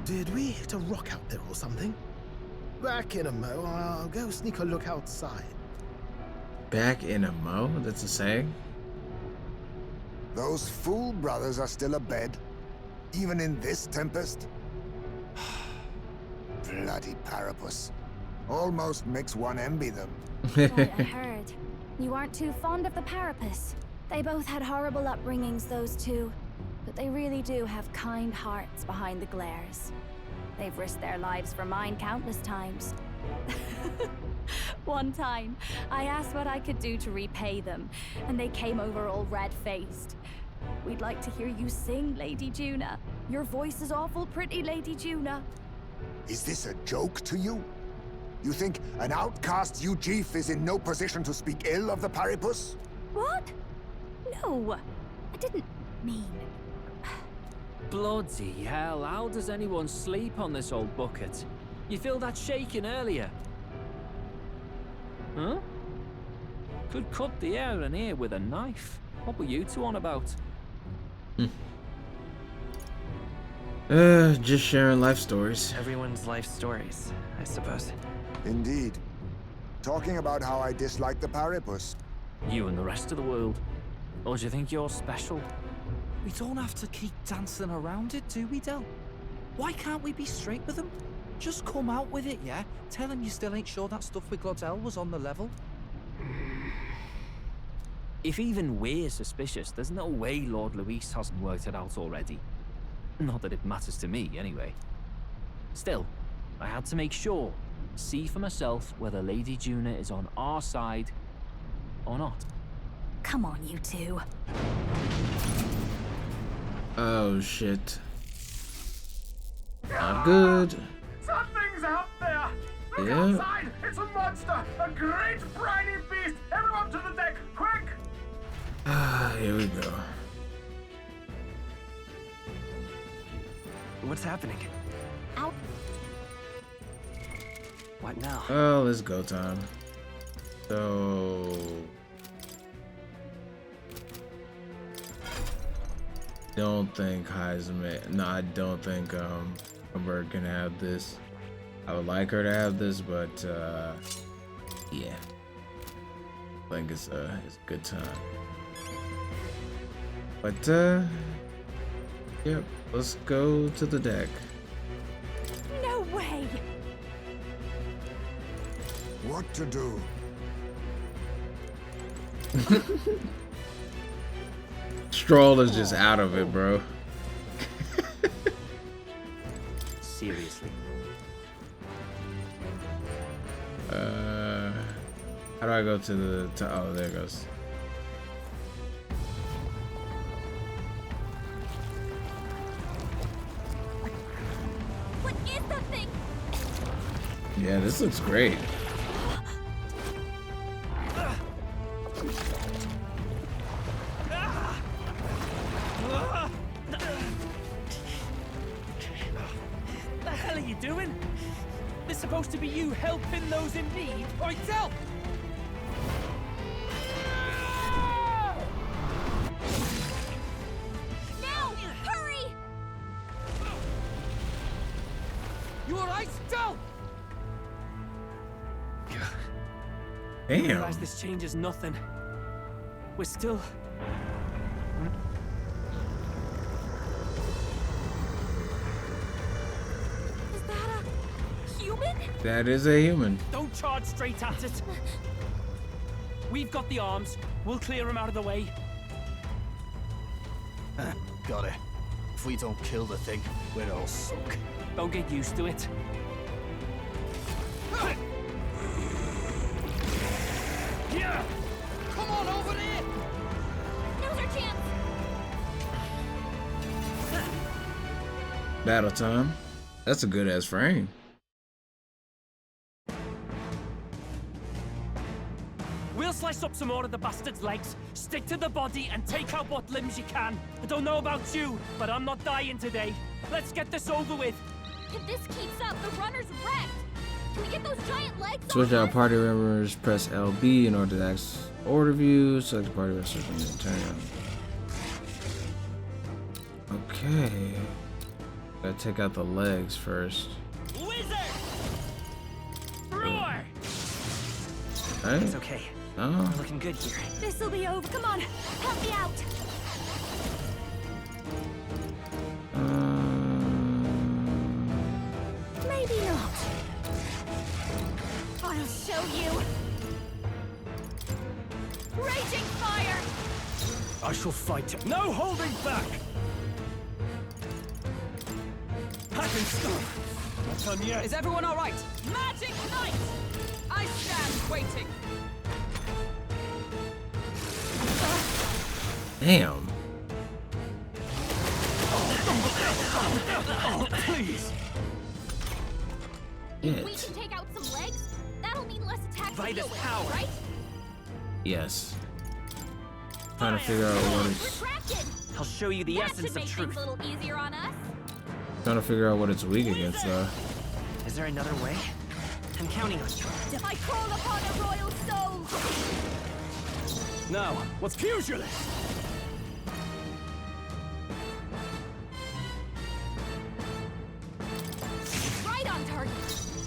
Did we hit a rock out there or something? Back in a mo, I'll go sneak a look outside. Back in a mo? That's a saying? Those fool brothers are still abed, even in this tempest. Bloody Parapus. Almost makes one envy them. Right, I heard. You aren't too fond of the Parapus. They both had horrible upbringings, those two. But they really do have kind hearts behind the glares. They've risked their lives for mine countless times. One time, I asked what I could do to repay them, and they came over all red-faced. We'd like to hear you sing, Lady Juna. Your voice is awful pretty, Lady Juna. Is this a joke to you? You think an outcast Ujeef is in no position to speak ill of the Paripus? What? No, I didn't mean... Bloody hell, how does anyone sleep on this old bucket? You feel that shaking earlier? Huh? Could cut the air in here with a knife. What were you two on about? Just sharing life stories. Everyone's life stories, I suppose. Indeed. Talking about how I dislike the Paripus. You and the rest of the world. Or do you think you're special? We don't have to keep dancing around it, do we, Del? Why can't we be straight with them? Just come out with it, yeah? Tell him you still ain't sure that stuff with Glodell was on the level. If even we're suspicious, there's no way Lord Luis hasn't worked it out already. Not that it matters to me, anyway. Still, I had to make sure. See for myself whether Lady Juna is on our side or not. Come on, you two. Oh, shit. Not good. Something's out there! Look outside! It's a monster! A great briny beast! Everyone to the deck, quick! Here we go. What's happening? Out. What now? Oh, it's go time. So... Don't think Heisman... No, I don't think Amber can have this. I would like her to have this, but yeah. I think it's a good time. But yep, let's go to the deck. No way! What to do? Stroll is just out of it, bro. Seriously. How do I go to the oh, there it goes. What is that thing? Yeah, this looks great. The hell are you doing? This supposed to be you helping those in need, or help? Now, hurry! You alright, Del? I Damn. realize this changes nothing. We're still. Is that a human? That is a human. Don't charge straight at it. We've got the arms. We'll clear him out of the way. Got it. If we don't kill the thing, we're all sunk. Don't get used to it. Yeah! Come on over there! Now's our chance! Battle time. That's a good ass frame. We'll slice up some more of the bastard's legs, stick to the body, and take out what limbs you can. I don't know about you, but I'm not dying today. Let's get this over with. If this keeps up, the runner's wrecked. Can we get those giant legs Switch off out party members, press LB in order to access order view, select the party members from the turn. Okay. Gotta take out the legs first. Wizard! Roar! Right? It's okay. Oh. We're looking good here. This'll be over. Come on, help me out. Maybe not. I'll show you. Raging fire! I shall fight it. No holding back! Hack and stuff! Not done yet. Is everyone all right? Magic Knight! I stand waiting. Damn. Please. If we can take out some legs, that'll mean less attacks to deal with, power. right? Yes. Trying to figure out what it's. Retracted! I'll show you the That essence should of make truth. things a little easier on us. Trying to figure out what it's weak against though. Is there another way? I'm counting on you. I call upon a royal soul! Now, what's pugilist? Right on target.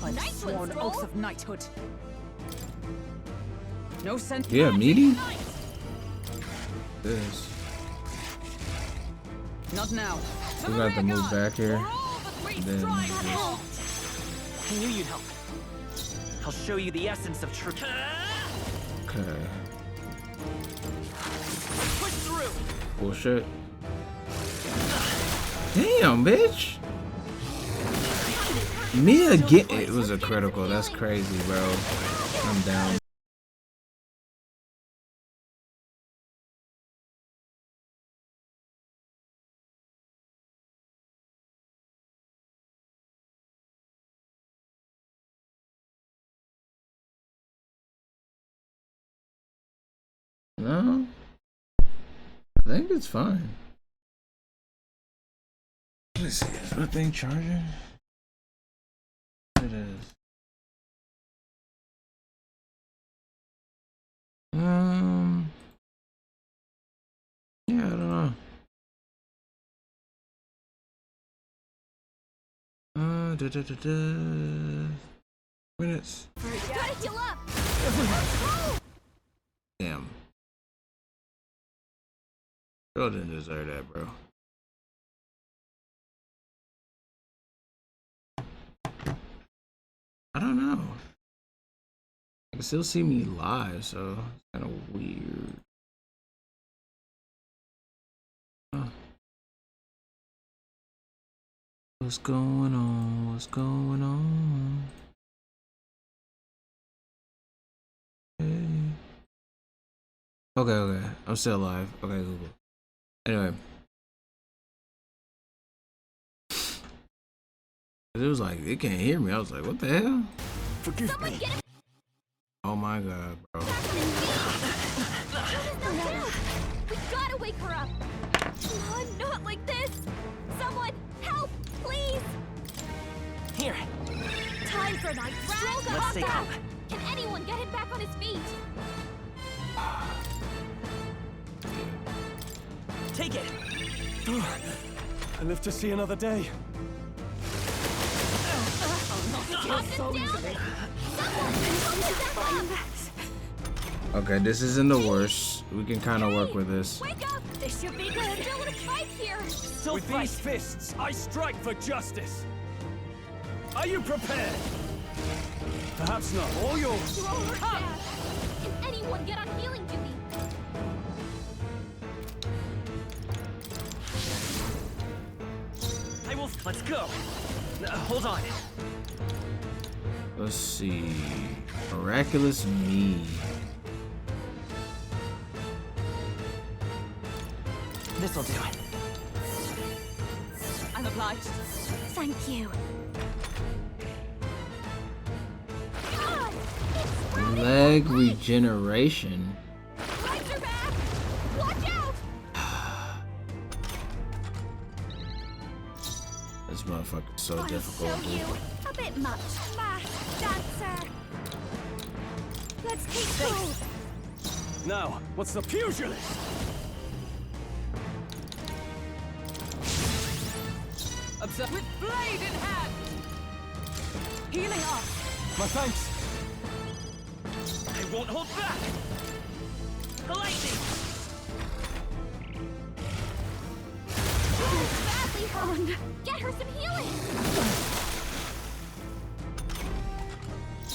I've Nice sworn one, Stroll. oath of knighthood. No sense. Yeah, meaty? This. Not now. We got to move back here. Then I knew you'd help. I'll show you the essence of truth. okay. Push through. Bullshit. Damn, bitch. Me again. It was a critical. That's crazy, bro. I'm down. No, I think it's fine. Let's see, is that thing charging? It is. Yeah, I don't know. Minutes. Gotta heal up! Damn. Girl didn't deserve that, bro. I don't know. I can still see me live, so it's kind of weird. What's going on? What's going on? Hey. Okay. I'm still alive. Okay, Google. Anyway. It was like, it can't hear me. I was like, what the hell? Forgive me. Oh my god, bro. We gotta wake her up. No, not like this. Someone, help, please. Here. Time for my drag. Let's take up. Can anyone get him back on his feet? Take it. I live to see another day. Okay, this isn't the worst. We can kind of work with this. Wake up! This should be good. Still in a fight here. With these fists, I strike for justice. Are you prepared? Perhaps not. All yours. Come! Can anyone get on healing duty? I will. Let's go. Hold on. Let's see. Miraculous Me. This'll do it. I'm obliged. Thank you. God, Leg regeneration. legs are back. Watch out! This motherfucker's so I'll difficult, show dude. you. A bit much. Masked dancer. Let's keep going. Now, what's the pugilist? Observe with blade in hand. Healing up. My thanks. I won't hold back. Lightning. Badly harmed. Get her some healing.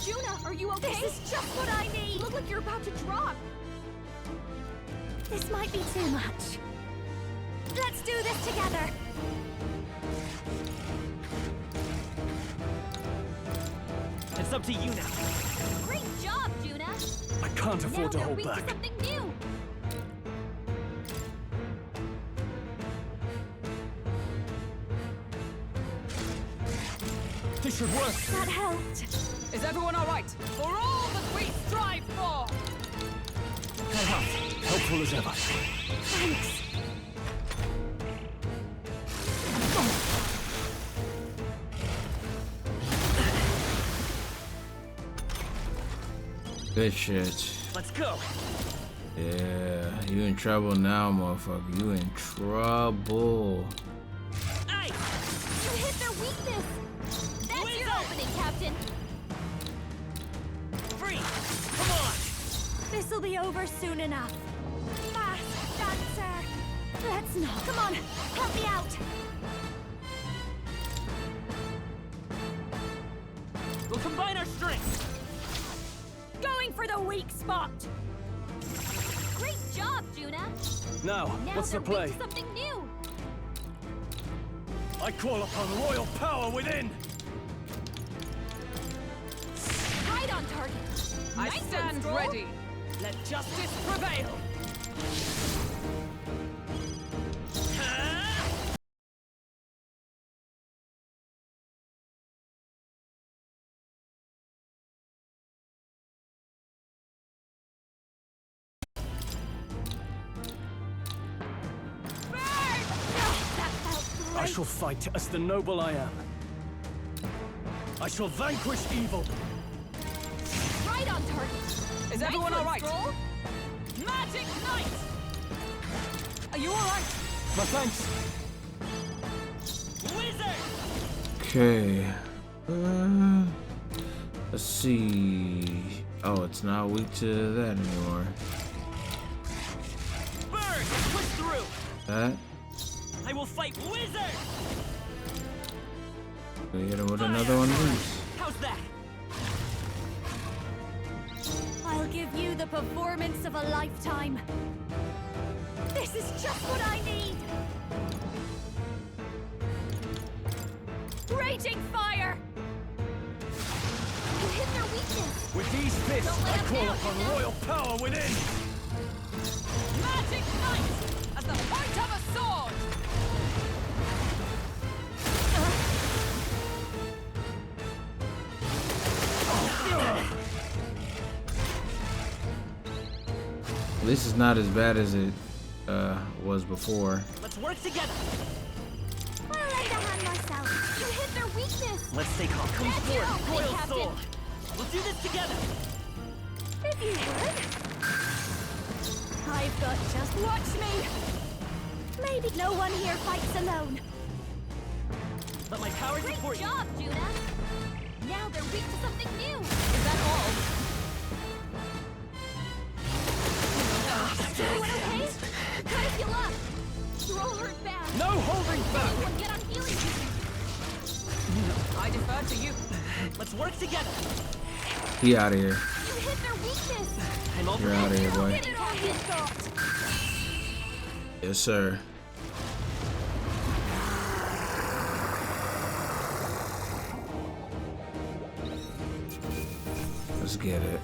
Juna, are you okay? This is just what I need. Look like you're about to drop. This might be too much. Let's do this together. It's up to you now. Great job, Juna. I can't afford to Now hold we're weak back. to something new. This should work. That helped. Is everyone all right? For all that we strive for. Helpful as ever. Thanks. Good shit. Let's go. Yeah, you in trouble now, motherfucker. You in trouble. You hit their weakness. That's your opening, Captain. Free. Come on. This'll be over soon enough. Masked dancer. Let's not. Come on, help me out. We'll combine our strengths. Going for the weak spot. Great job, Juna. Now, what's the they're play? weak to something new. I call upon royal power within. Right on target. I Nice one, stand Stroll. ready. Let justice prevail. I shall fight as the noble I am. I shall vanquish evil. Right on target. Is Nice everyone one, all right? Stroll. Magic Knight. Are you all right? My thanks. Wizard. Okay. Let's see. Oh, it's not weak to that anymore. Burn. Push through. That. I will fight wizard. We hit him with another one of these. How's that? I'll give you the performance of a lifetime. This is just what I need. Raging fire! You hit their weakness! With these fists, I call upon royal power within! Magic knight! At the point of a sword! At least it's not as bad as it was before. Let's work together. I'll lend a hand myself. You hit their weakness! Let's take off. Come That's forward, it, royal Captain. sword. We'll do this together. If you would. I've got just watch me! Maybe no one here fights alone. Let my power Great support you. job, Judah! Now they're weak to something new! Is that all? Everyone okay? Try to heal up! You're all hurt bad! No holding back! Everyone get on healing duty! I defer to you. Let's work together. He out of here. You hit their weakness! I'm over You're out of here, boy. Hit it all you thought! Yes, sir. Let's get it.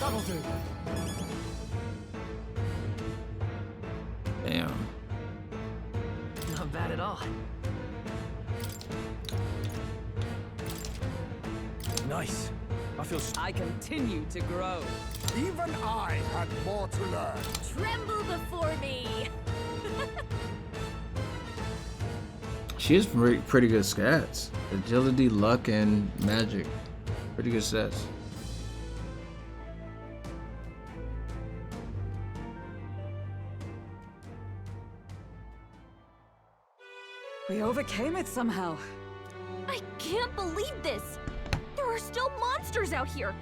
That'll do. Damn. Not bad at all. Nice. I feel I continue to grow. Even I had more to learn. Tremble before me! She has pretty good stats. Agility, luck, and magic. Pretty good stats. We overcame it somehow. I can't believe this! There are still monsters out here!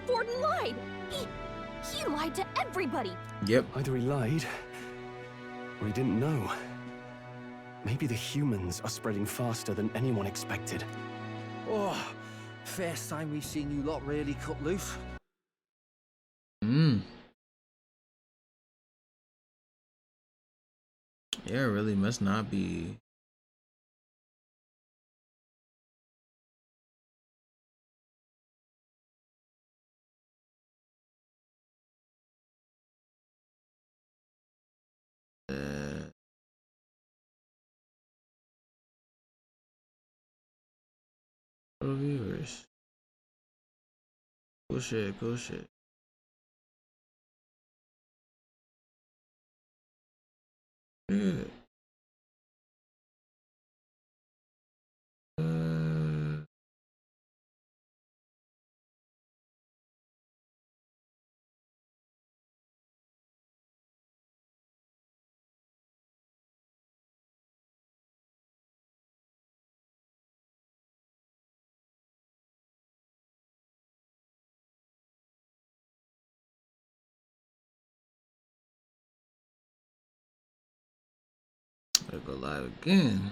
Forden lied! He lied to everybody! Yep. Either he lied, or he didn't know. Maybe the humans are spreading faster than anyone expected. Oh, first time we've seen you lot really cut loose. Yeah, it really must not be. Viewers. Cool shit, cool shit. Good. I'll go live again.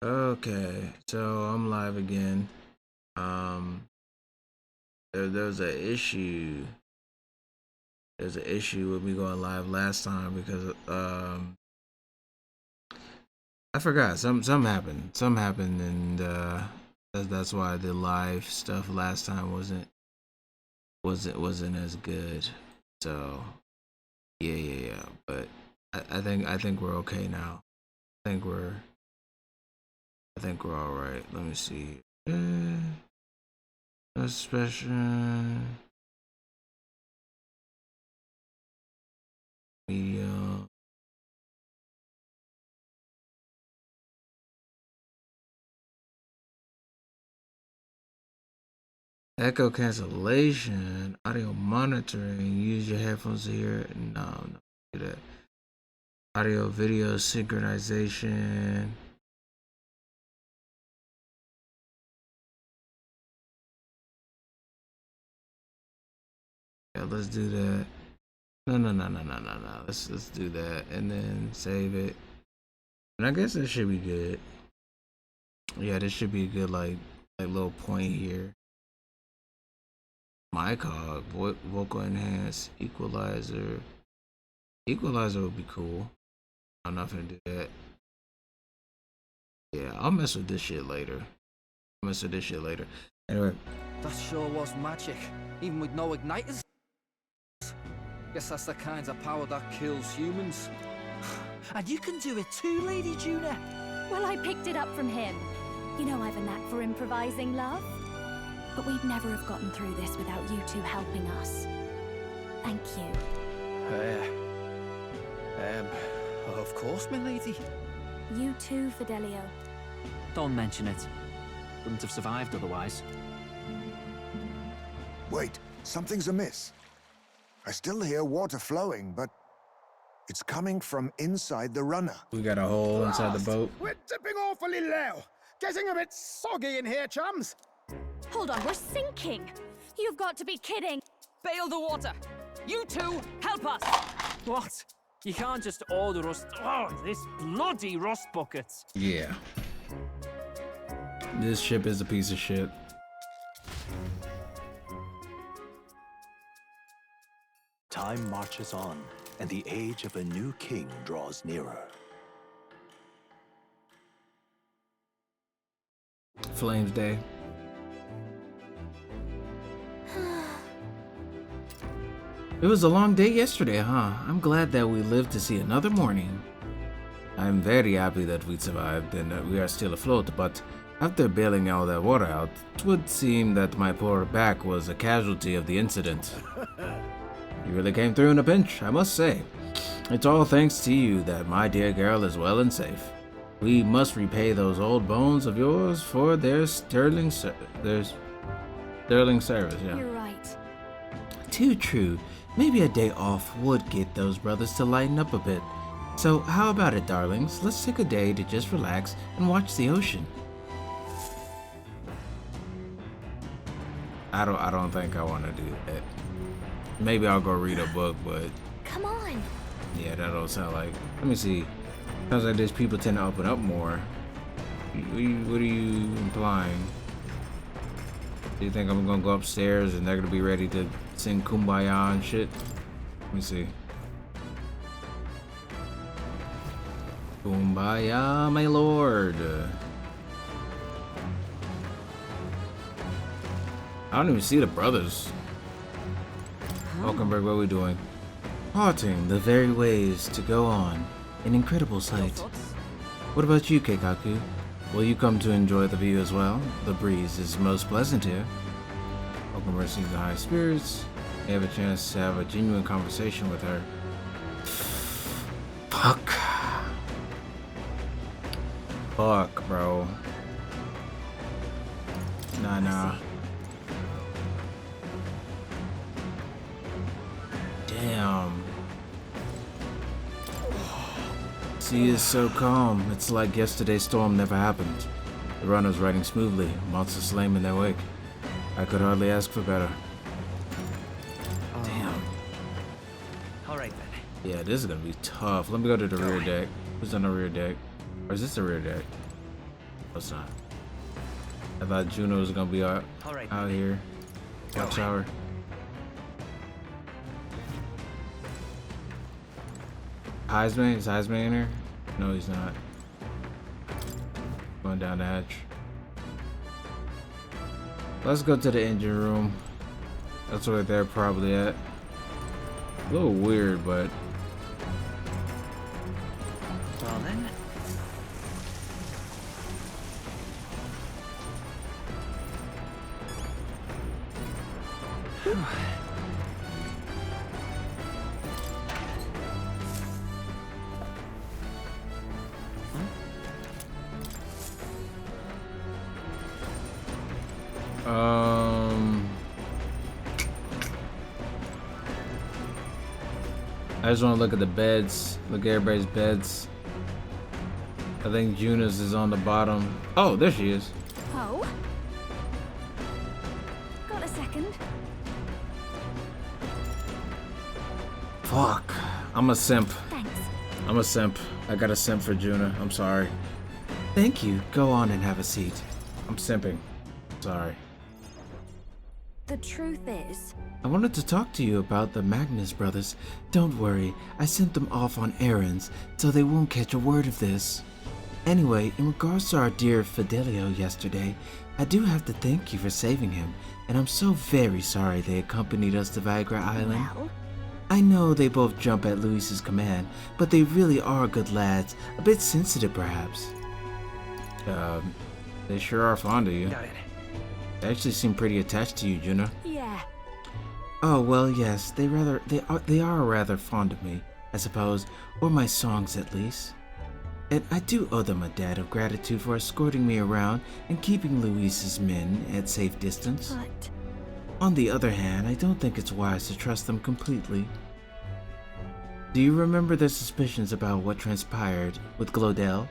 Okay, so I'm live again. There's an issue. There's an issue with me going live last time because I forgot something happened. Something happened, and that's why the live stuff last time wasn't as good. So yeah. But I think we're okay now. I think we're all right. Let me see. A special medium. Echo cancellation, audio monitoring. Use your headphones to hear it. No, do that. Audio video synchronization. Yeah, let's do that. No. Let's do that and then save it. And I guess that should be good. Yeah, this should be a good like little point here. My cog, vocal enhance, equalizer. Equalizer would be cool. I'm not gonna do that. Yeah, I'll mess with this shit later. Anyway. That sure was magic, even with no igniters. Guess that's the kind of power that kills humans. And you can do it too, Lady Juna. Well, I picked it up from him. You know I've a knack for improvising, love. But we'd never have gotten through this without you two helping us. Thank you. Of course, my lady. You too, Fidelio. Don't mention it. Wouldn't have survived otherwise. Wait, something's amiss. I still hear water flowing, but it's coming from inside the runner. We got a hole inside the boat. We're tipping awfully low. Getting a bit soggy in here, chums. Hold on, we're sinking. You've got to be kidding. Bail the water. You two, help us. What? You can't just order us. Oh, this bloody rust buckets. Yeah. This ship is a piece of shit. Time marches on, and the age of a new king draws nearer. Flames Day. It was a long day yesterday, huh? I'm glad that we lived to see another morning. I'm very happy that we survived and that we are still afloat, but after bailing all that water out, it would seem that my poor back was a casualty of the incident. You really came through in a pinch, I must say. It's all thanks to you that my dear girl is well and safe. We must repay those old bones of yours for their sterling service, yeah. You're right. Too true. Maybe a day off would get those brothers to lighten up a bit. So how about it, darlings? Let's take a day to just relax and watch the ocean. I don't think I want to do that. Maybe I'll go read a book, but Come on. yeah, that don't sound like. Let me see. Sounds like these people tend to open up more. What are you implying? Do you think I'm gonna go upstairs and they're gonna be ready to sing Kumbaya and shit? Let me see. Kumbaya, my lord. I don't even see the brothers. Hulkenberg, what are we doing? Haunting the very ways to go on. An incredible sight. What about you, Keikaku? Will you come to enjoy the view as well? The breeze is most pleasant here. Hulkenberg seems in high spirits. You have a chance to have a genuine conversation with her. Fuck. Fuck, bro. Nah. Damn. Sea is so calm. It's like yesterday's storm never happened. The runner's riding smoothly, monsters slain in their wake. I could hardly ask for better. Damn. Alright then. Yeah, this is gonna be tough. Let me go to the rear deck. Who's on the rear deck? Or is this the rear deck? No, it's not. I thought Juno was gonna be out here. Watch tower. Heisman? Is Heisman in here? No, he's not. Going down the hatch. Let's go to the engine room. That's where they're probably at. A little weird, but. Well then. I just want to look at the beds. Look at everybody's beds. I think Juna's is on the bottom. Oh, there she is. Oh? Got a second? Fuck. I'm a simp. Thanks. I'm a simp. I got a simp for Juna. I'm sorry. Thank you. Go on and have a seat. I'm simping. Sorry. The truth is, I wanted to talk to you about the Magnus brothers. Don't worry, I sent them off on errands, so they won't catch a word of this. Anyway, in regards to our dear Fidelio yesterday, I do have to thank you for saving him, and I'm so very sorry they accompanied us to Viagra Island. well, I know they both jump at Luis's command, but they really are good lads, a bit sensitive perhaps. They sure are fond of you. Got it. They actually seem pretty attached to you, Juna. yeah. Oh, well, yes, they are rather fond of me, I suppose, or my songs at least. And I do owe them a debt of gratitude for escorting me around and keeping Luis's men at safe distance. But On the other hand, I don't think it's wise to trust them completely. Do you remember their suspicions about what transpired with Glodell?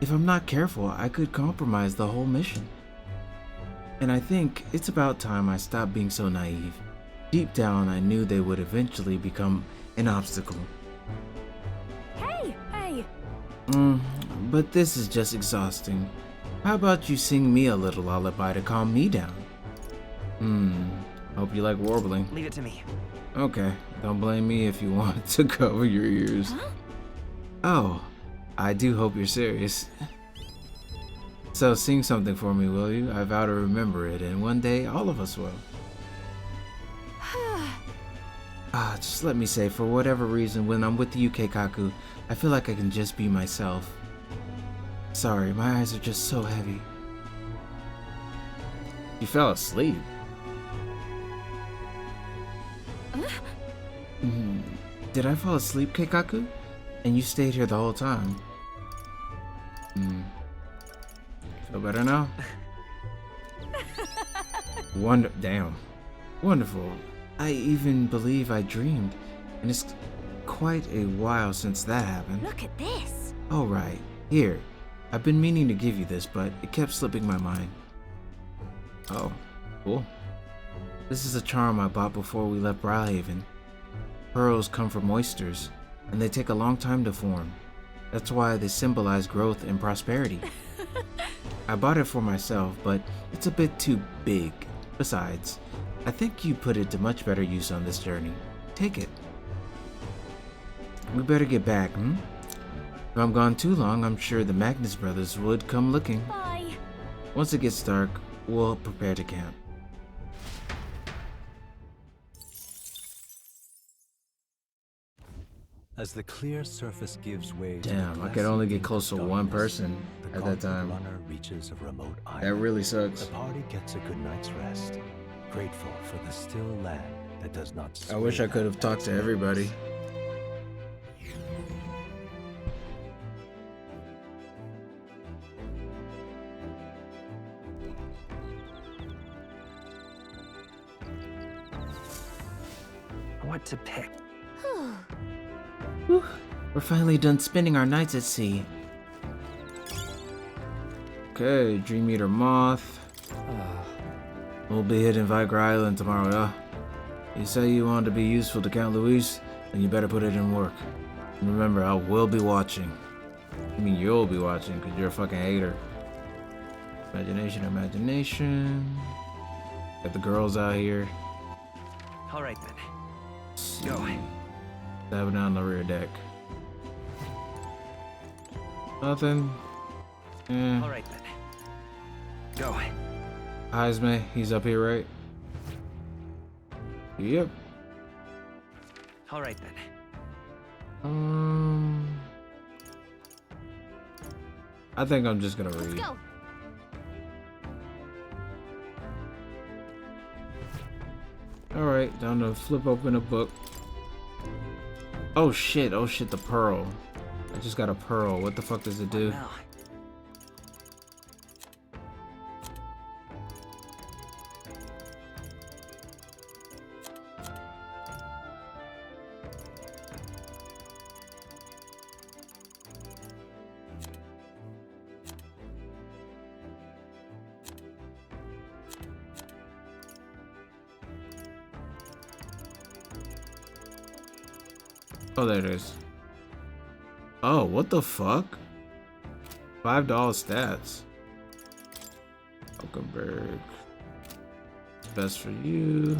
If I'm not careful, I could compromise the whole mission. And I think it's about time I stopped being so naive. Deep down, I knew they would eventually become an obstacle. hey. But this is just exhausting. How about you sing me a little lullaby to calm me down? Hope you like warbling. Leave it to me. Okay, don't blame me if you want to cover your ears. Huh? Oh, I do hope you're serious. So sing something for me, will you? I vow to remember it, and one day all of us will. Just let me say, for whatever reason, when I'm with you, Keikaku, I feel like I can just be myself. Sorry, my eyes are just so heavy. You fell asleep. Did I fall asleep, Keikaku? And you stayed here the whole time? Feel better now? Damn. Wonderful. I even believe I dreamed, and it's quite a while since that happened. Look at this. Oh, right. Here. I've been meaning to give you this, but it kept slipping my mind. Oh, cool. This is a charm I bought before we left Brylehaven. Pearls come from oysters, and they take a long time to form. That's why they symbolize growth and prosperity. I bought it for myself, but it's a bit too big. Besides, I think you put it to much better use on this journey. Take it. We better get back, If I'm gone too long, I'm sure the Magnus brothers would come looking. Bye. Once it gets dark, we'll prepare to camp. As the clear surface gives way Damn, I could only get close to one person at that time. runner reaches a remote island. That really sucks. The party gets a good night's rest, grateful for the still land that does not. I wish I could have talked to everybody. What to pick? Whew. We're finally done spending our nights at sea. Okay, Dream Eater Moth. We'll be hitting Viagra Island tomorrow, yeah? You say you want to be useful to Count Luis, then you better put it in work. And remember, I will be watching. I mean, you'll be watching, because you're a fucking hater. Imagination. Got the girls out here. Alright then. Go. Stabbing down the rear deck. Nothing. Alright then. Go. Heisman, he's up here, right? Yep. Alright then. I think I'm just gonna read. Let's go. Alright, down to flip open a book. Oh shit, the pearl. I just got a pearl. What the fuck does it do? Now. Oh, there it is. Oh, what the fuck? $5 stats. Hulkenberg. Best for you.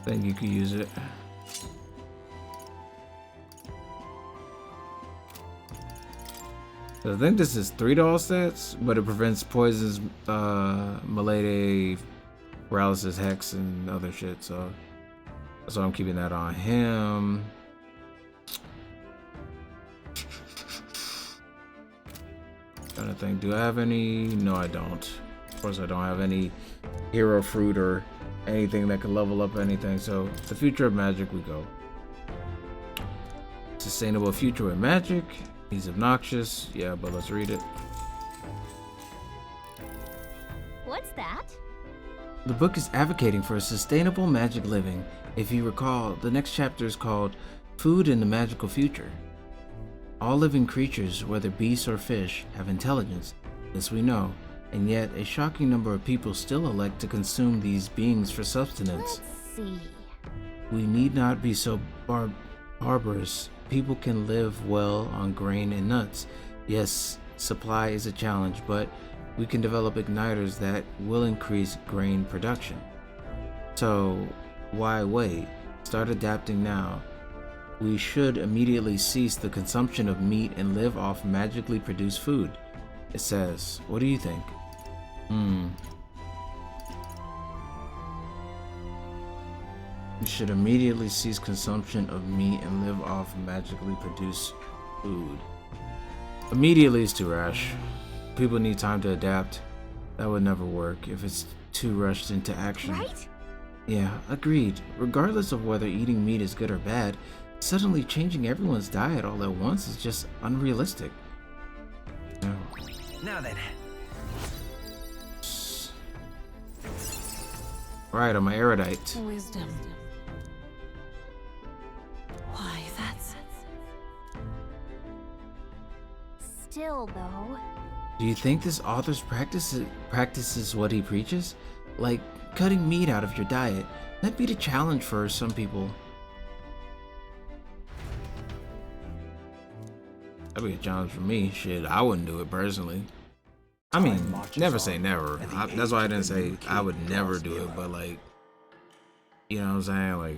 I think you could use it. I think this is $3 stats, but it prevents poisons, malady, paralysis, hex, and other shit. So I'm keeping that on him. Trying to think, do I have any? No, I don't. Of course, I don't have any hero fruit or anything that can level up anything. So the future of magic, we go. Sustainable future with magic. He's obnoxious. Yeah, but let's read it. What's that? The book is advocating for a sustainable magic living. If you recall, the next chapter is called Food in the Magical Future. All living creatures, whether beasts or fish, have intelligence. This we know. And yet, a shocking number of people still elect to consume these beings for sustenance. Let's see. We need not be so barbarous. People can live well on grain and nuts. Yes, supply is a challenge, but we can develop igniters that will increase grain production. So, why wait? Start adapting now. We should immediately cease the consumption of meat and live off magically produced food. It says, what do you think? We should immediately cease consumption of meat and live off magically produced food. Immediately is too rash. People need time to adapt. That would never work if it's too rushed into action. Right? Yeah, agreed. Regardless of whether eating meat is good or bad, suddenly changing everyone's diet all at once is just unrealistic. No. Now then. Right, I'm an erudite. Wisdom. Why, that's... Still, though. Do you think this author's practices what he preaches? Like cutting meat out of your diet? That'd be the challenge for some people. That'd be a challenge for me. Shit, I wouldn't do it personally. I mean, never say never. That's why I didn't say I would never do it, but like, you know what I'm saying? Like,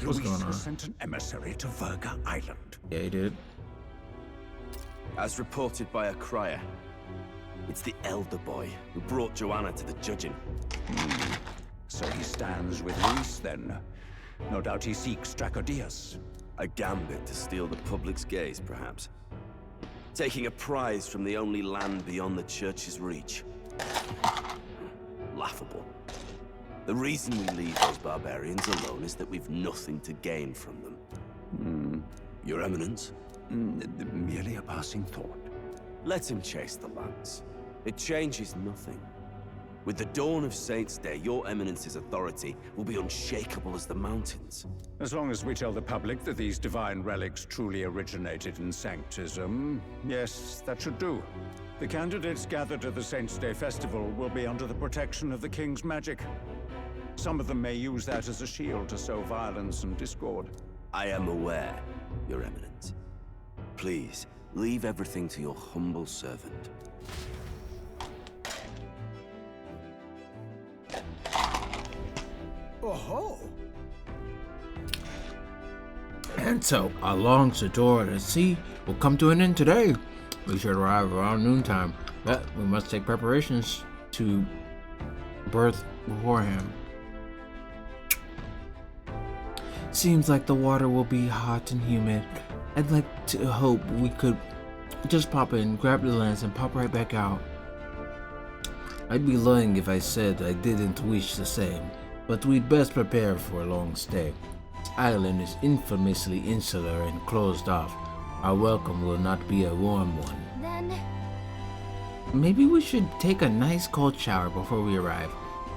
what's going on? Sent an emissary to Verga Island. Yeah, he did. As reported by a crier, it's the elder boy who brought Joanna to the judging. So he stands with Luis then. No doubt he seeks Drakodios. A gambit to steal the public's gaze, perhaps. Taking a prize from the only land beyond the church's reach. Laughable. The reason we leave those barbarians alone is that we've nothing to gain from them. Your Eminence? Merely a passing thought. Let him chase the lance. It changes nothing. With the dawn of Saints' Day, your Eminence's authority will be unshakable as the mountains. As long as we tell the public that these divine relics truly originated in Sanctism, yes, that should do. The candidates gathered at the Saints' Day festival will be under the protection of the King's magic. Some of them may use that as a shield to sow violence and discord. I am aware, Your Eminence. Please, leave everything to your humble servant. Oh-ho! And so, our long sojourn at sea will come to an end today. We should arrive around noontime, but we must take preparations to berth beforehand. Seems like the water will be hot and humid. I'd like to hope we could just pop in, grab the lens, and pop right back out. I'd be lying if I said I didn't wish the same, but we'd best prepare for a long stay. This island is infamously insular and closed off. Our welcome will not be a warm one. Then... maybe we should take a nice cold shower before we arrive.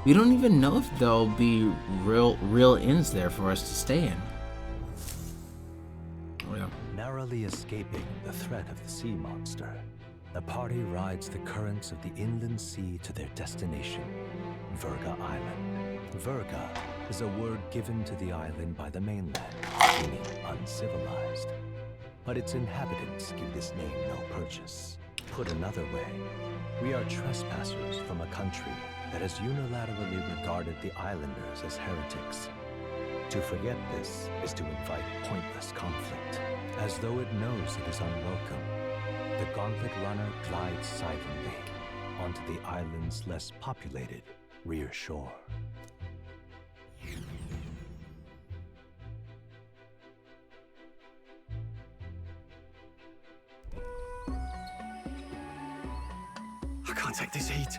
We don't even know if there'll be real inns there for us to stay in. Oh, yeah. Narrowly escaping the threat of the sea monster, the party rides the currents of the inland sea to their destination, Verga Island. Verga is a word given to the island by the mainland, meaning uncivilized. But its inhabitants give this name no purchase. Put another way, we are trespassers from a country that has unilaterally regarded the islanders as heretics. To forget this is to invite pointless conflict. As though it knows it is unwelcome, the gauntlet runner glides silently onto the island's less populated rear shore. I can't take this heat.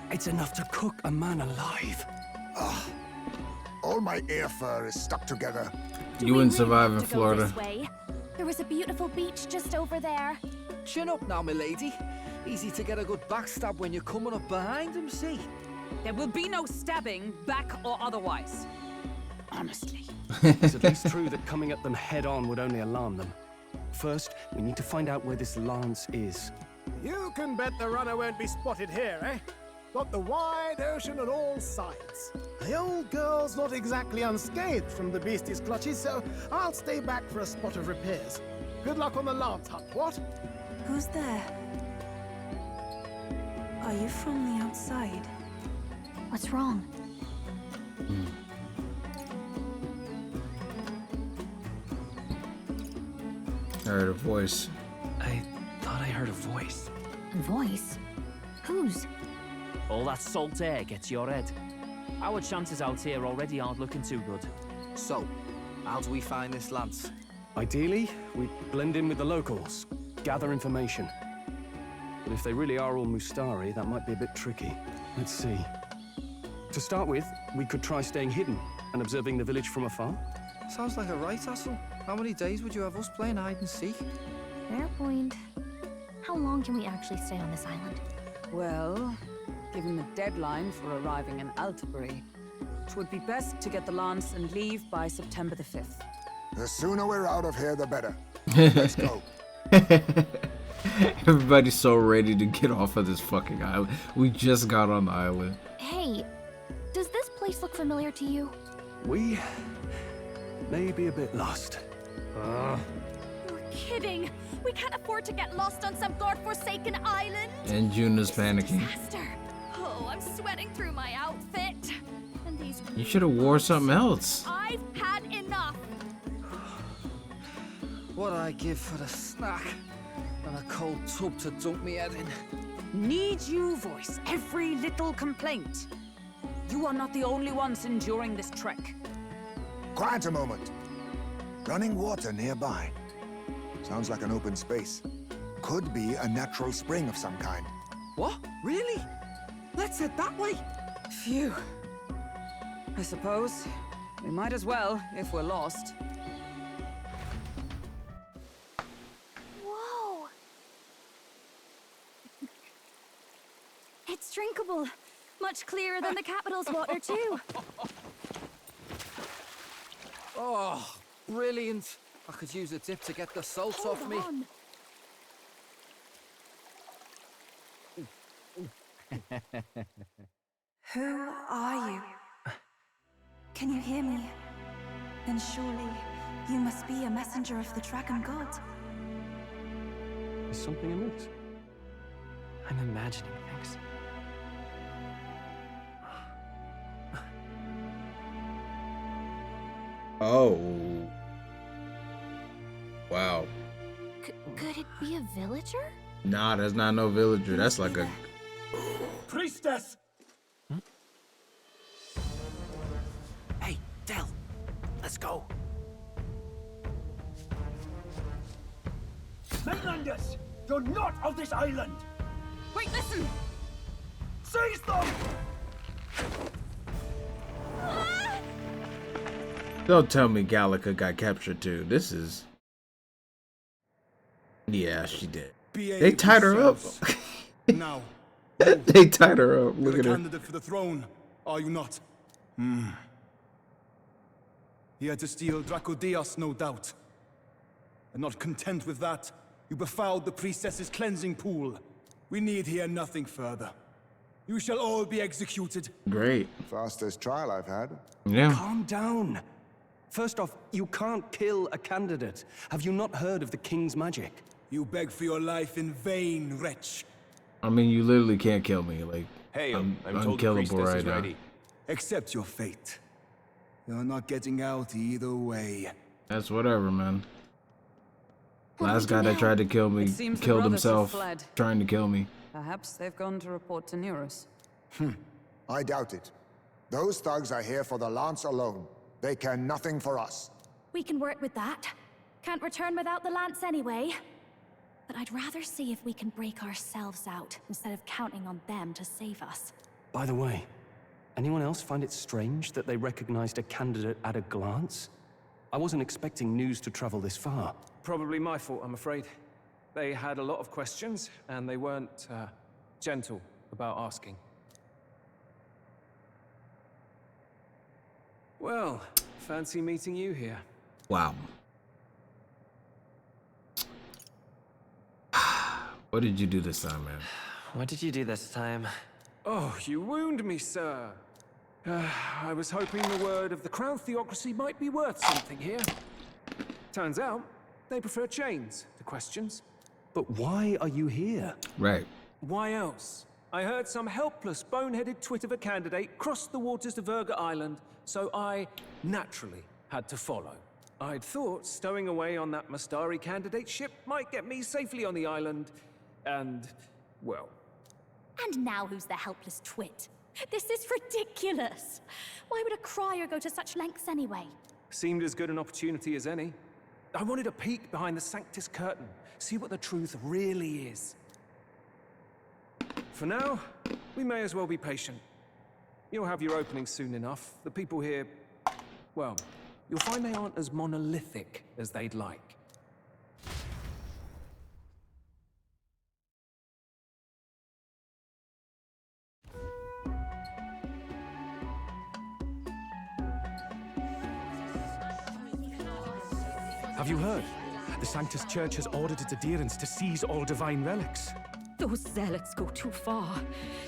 It's enough to cook a man alive. Ugh. All my air fur is stuck together. You wouldn't survive in Florida. There was a beautiful beach just over there. Chin up now, milady. Easy to get a good backstab when you're coming up behind him, see? There will be no stabbing, back or otherwise. Honestly. It's at least true that coming at them head-on would only alarm them. First, we need to find out where this lance is. You can bet the runner won't be spotted here, eh? Got the wide ocean on all sides. The old girl's not exactly unscathed from the beastie's clutches, so I'll stay back for a spot of repairs. Good luck on the lance hunt, what? Who's there? Are you from the outside? What's wrong? I heard a voice. I thought I heard a voice. A voice? Whose? All that salt air gets your head. Our chances out here already aren't looking too good. So, how do we find this lance? Ideally, we blend in with the locals, gather information. But if they really are all Mustari, that might be a bit tricky. Let's see. To start with, we could try staying hidden and observing the village from afar. Sounds like a right hassle. How many days would you have us playing hide and seek? Fair point. How long can we actually stay on this island? Well, given the deadline for arriving in Altabury, it would be best to get the lance and leave by September the 5th. The sooner we're out of here, the better. Let's go. Everybody's so ready to get off of this fucking island. We just got on the island. Hey, does this place look familiar to you? We may be a bit lost. You're kidding! We can't afford to get lost on some godforsaken island! And Juna's panicking. Disaster! Oh, I'm sweating through my outfit. And these... You should have wore something else. I've had enough! What I give for the snack and a cold tub to dunk me head in. Need you voice every little complaint? You are not the only ones enduring this trek. Quiet a moment. Running water nearby. Sounds like an open space. Could be a natural spring of some kind. What? Really? Let's head that way. Phew. I suppose we might as well if we're lost. Whoa! It's drinkable. Much clearer than the capital's water, too. Oh, brilliant. I could use a dip to get the salt off me. Who are you? Can you hear me? Then surely you must be a messenger of the dragon god. Is something amiss? I'm imagining things. Oh. Wow. Could it be a villager? Nah, that's not no villager. That's like a... Priestess! Hey, Del. Let's go. Mainlanders! You're not of this island! Wait, listen! Seize them! Don't tell me Gallica got captured too. This is... Yeah, she did. They tied her up. Now, They tied her up. Look you're at a her. candidate for the throne, are you not? Here to steal Drakodios, no doubt. And not content with that, you befouled the priestess's cleansing pool. We need hear nothing further. You shall all be executed. Great. Fastest trial I've had. Yeah. Calm down. First off, you can't kill a candidate. Have you not heard of the king's magic? You beg for your life in vain, wretch. I mean, you literally can't kill me. Like, Hail, I'm I'm told the unkillable priestess right is now. ready. Accept your fate. You're not getting out either way. That's whatever, man. What do Last we do guy that now? tried to kill me It seems the killed brothers have himself fled. trying to kill me. Perhaps they've gone to report to Nearus. I doubt it. Those thugs are here for the lance alone. They care nothing for us. We can work with that. Can't return without the lance anyway. But I'd rather see if we can break ourselves out instead of counting on them to save us. By the way, anyone else find it strange that they recognized a candidate at a glance? I wasn't expecting news to travel this far. Probably my fault, I'm afraid. They had a lot of questions, and they weren't gentle about asking. Well, fancy meeting you here. Wow. What did you do this time, man? What did you do this time? Oh, you wound me, sir. I was hoping the word of the Crown Theocracy might be worth something here. Turns out, they prefer chains to questions. But why are you here? Right. Why else? I heard some helpless, boneheaded twit of a candidate crossed the waters to Verga Island, so I naturally had to follow. I'd thought stowing away on that Mastari candidate ship might get me safely on the island, and, well... And now who's the helpless twit? This is ridiculous. Why would a crier go to such lengths anyway? Seemed as good an opportunity as any. I wanted a peek behind the Sanctus curtain, see what the truth really is. For now, we may as well be patient. You'll have your opening soon enough. The people here, well, you'll find they aren't as monolithic as they'd like. Have you heard? The Sanctus Church has ordered its adherents to seize all divine relics. Those zealots go too far.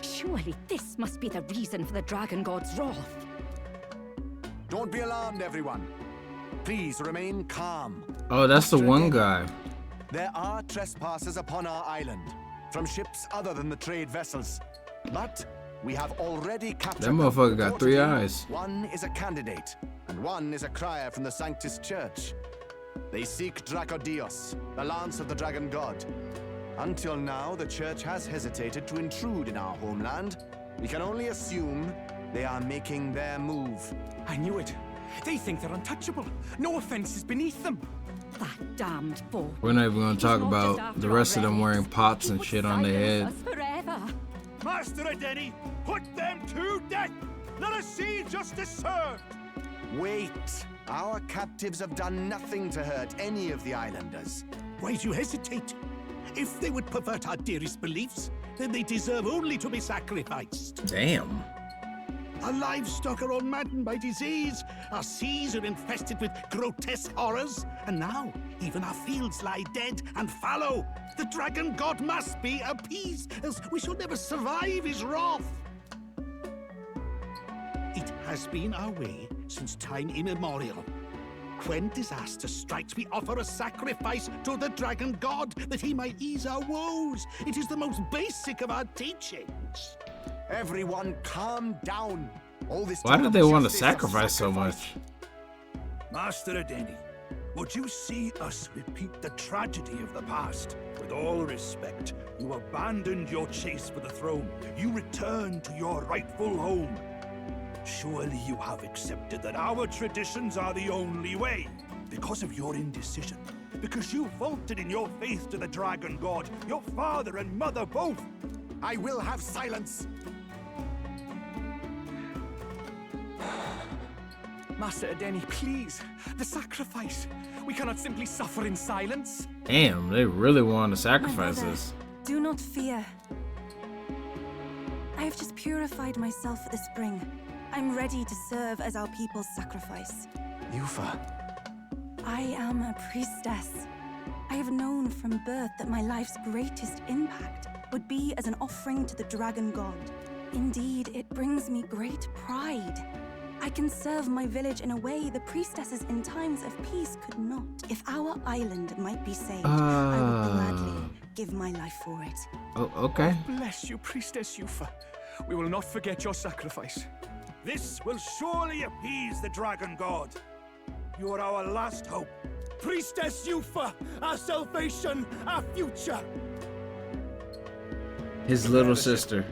Surely this must be the reason for the Dragon God's wrath. Don't be alarmed, everyone. Please remain calm. Oh, that's the one guy. There are trespassers upon our island, from ships other than the trade vessels. But we have already captured That motherfucker got 3 eyes. One is a candidate, and one is a crier from the Sanctus Church. They seek Drakodios, the lance of the Dragon God. Until now, the Church has hesitated to intrude in our homeland. We can only assume they are making their move. I knew it. They think they're untouchable. No offense is beneath them. That damned fool. We're not even gonna talk about the rest of them wearing pots and shit on their head. Forever. Master Adeni, put them to death! Let us see justice served! Wait! Our captives have done nothing to hurt any of the islanders. Why do you hesitate? If they would pervert our dearest beliefs, then they deserve only to be sacrificed. Damn. Our livestock are all maddened by disease, our seas are infested with grotesque horrors, and now even our fields lie dead and fallow. The Dragon God must be appeased, else we shall never survive his wrath. It has been our way since time immemorial. When disaster strikes, we offer a sacrifice to the Dragon God that he might ease our woes. It is the most basic of our teachings. Everyone, calm down. All this Why did they want to sacrifice so much? Master Adeni, would you see us repeat the tragedy of the past? With all respect, you abandoned your chase for the throne. You returned to your rightful home. Surely you have accepted that our traditions are the only way. Because of your indecision. Because you faltered in your faith to the Dragon God. Your father and mother both. I will have silence. Master Adeni, please. The sacrifice. We cannot simply suffer in silence. Damn, they really want to sacrifice us. Do not fear. I've just purified myself for the spring. I'm ready to serve as our people's sacrifice. Yufa. I am a priestess. I have known from birth that my life's greatest impact would be as an offering to the dragon god. Indeed, it brings me great pride. I can serve my village in a way the priestesses in times of peace could not. If our island might be saved, I would gladly give my life for it. Oh, okay. Bless you, Priestess Yufa. We will not forget your sacrifice. This will surely appease the dragon god. You are our last hope. Priestess Yufa, our salvation, our future. His little sister.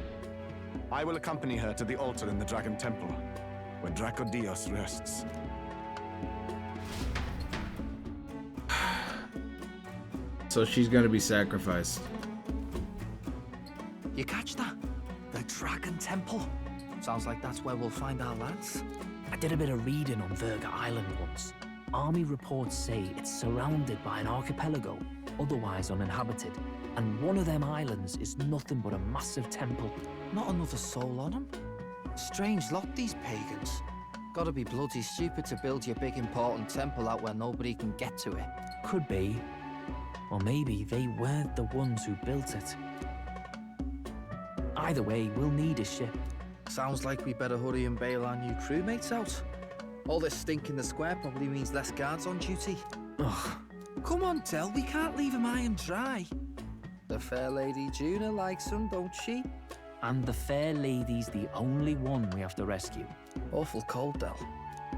I will accompany her to the altar in the Dragon Temple, where Drakodios rests. So she's gonna be sacrificed. You catch that? The Dragon Temple. Sounds like that's where we'll find our lads. I did a bit of reading on Verga Island once. Army reports say it's surrounded by an archipelago, otherwise uninhabited. And one of them islands is nothing but a massive temple. Not another soul on them. Strange lot, these pagans. Gotta be bloody stupid to build your big important temple out where nobody can get to it. Could be. Or maybe they weren't the ones who built it. Either way, we'll need a ship. Sounds like we better hurry and bail our new crewmates out. All this stink in the square probably means less guards on duty. Ugh. Come on, Del, we can't leave 'em high and dry. The fair lady Juna likes 'em, don't she? And the fair lady's the only one we have to rescue. Awful cold, Del.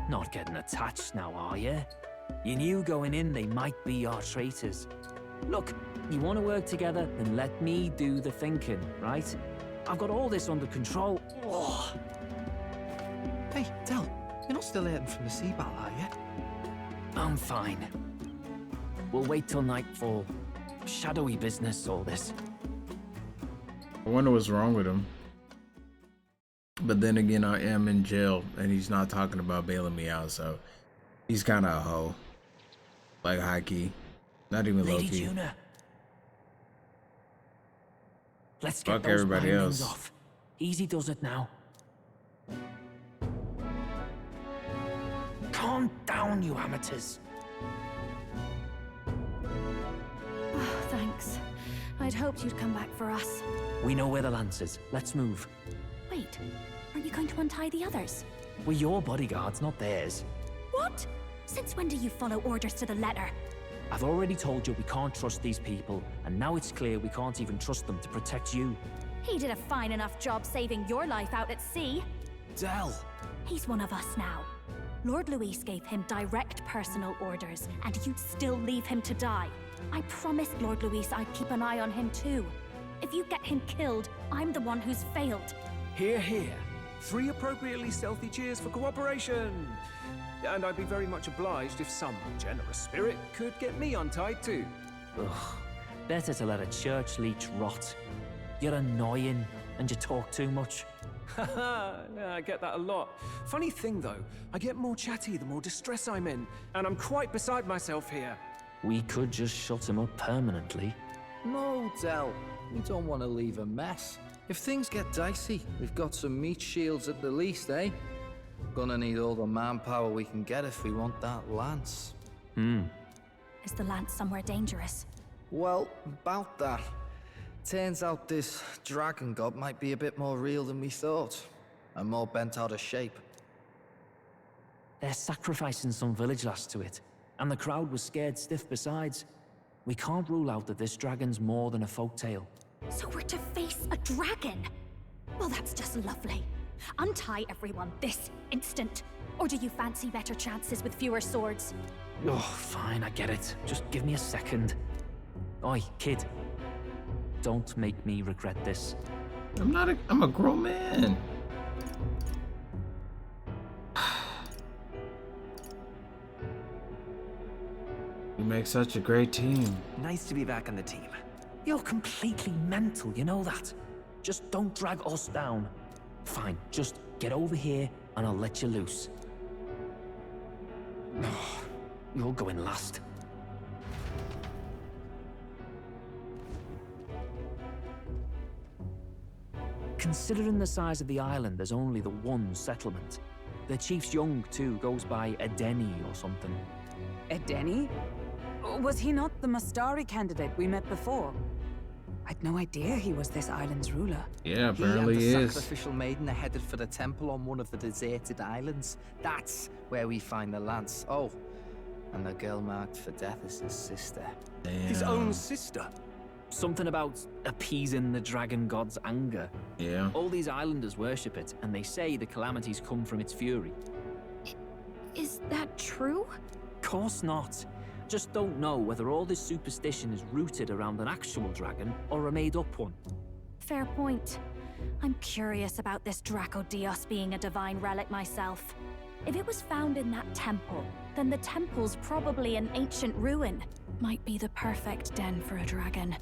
Not getting attached now, are you? You knew going in they might be our traitors. Look, you want to work together, then let me do the thinking, right? I've got all this under control. Ugh. Hey, Del, you're not still hurting from the sea battle, are you? I'm fine. We'll wait till nightfall. Shadowy business, all this. I wonder what's wrong with him. But then again, I am in jail, and he's not talking about bailing me out, so he's kind of a hoe. Like high key, not even low Lady key. Juna. Let's get Fuck those everybody bindings else. off. Easy does it now. Calm down, you amateurs. Oh, thanks. I'd hoped you'd come back for us. We know where the lance is. Let's move. Wait, aren't you going to untie the others? We're your bodyguards, not theirs. What? Since when do you follow orders to the letter? I've already told you we can't trust these people, and now it's clear we can't even trust them to protect you. He did a fine enough job saving your life out at sea. Del! He's one of us now. Lord Luis gave him direct personal orders, and you'd still leave him to die. I promised Lord Luis I'd keep an eye on him too. If you get him killed, I'm the one who's failed. Hear, hear. 3 appropriately stealthy cheers for cooperation. And I'd be very much obliged if some generous spirit could get me untied too. Ugh. Better to let a church leech rot. You're annoying, and you talk too much. Haha, yeah, I get that a lot. Funny thing though, I get more chatty the more distress I'm in, and I'm quite beside myself here. We could just shut him up permanently. No, Del. We don't want to leave a mess. If things get dicey, we've got some meat shields at the least, eh? Gonna need all the manpower we can get if we want that lance. Is the lance somewhere dangerous? Well, about that. Turns out this dragon god might be a bit more real than we thought, and more bent out of shape. They're sacrificing some village lass to it, and the crowd was scared stiff besides. We can't rule out that this dragon's more than a folktale. So we're to face a dragon? Well, that's just lovely. Untie everyone this instant. Or do you fancy better chances with fewer swords? Oh, fine, I get it. Just give me a second. Oi, kid. Don't make me regret this. I'm a grown man. You make such a great team. Nice to be back on the team. You're completely mental, you know that? Just don't drag us down. Fine, just get over here and I'll let you loose. You're going last. Considering the size of the island, there's only the one settlement. The chief's young, too, goes by Edeni or something. Edeni? Was he not the Mustari candidate we met before? I'd no idea he was this island's ruler. Yeah, apparently he and the is. sacrificial maiden are headed for the temple on one of the deserted islands. That's where we find the lance. Oh, and the girl marked for death is his sister. Damn. His own sister? Something about appeasing the dragon god's anger. Yeah. All these islanders worship it, and they say the calamities come from its fury. Is that true? Course not. Just don't know whether all this superstition is rooted around an actual dragon or a made-up one. Fair point. I'm curious about this Drakodios being a divine relic myself. If it was found in that temple, then the temple's probably an ancient ruin. Might be the perfect den for a dragon.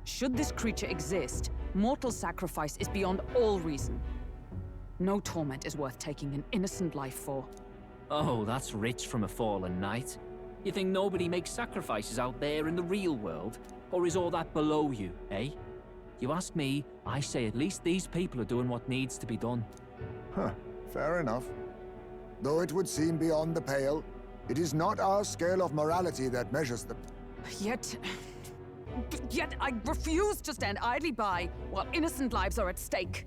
Should this creature exist, mortal sacrifice is beyond all reason. No torment is worth taking an innocent life for. Oh, that's rich from a fallen knight. You think nobody makes sacrifices out there in the real world? Or is all that below you, eh? You ask me, I say at least these people are doing what needs to be done. Huh, fair enough. Though it would seem beyond the pale, it is not our scale of morality that measures them. Yet I refuse to stand idly by while innocent lives are at stake.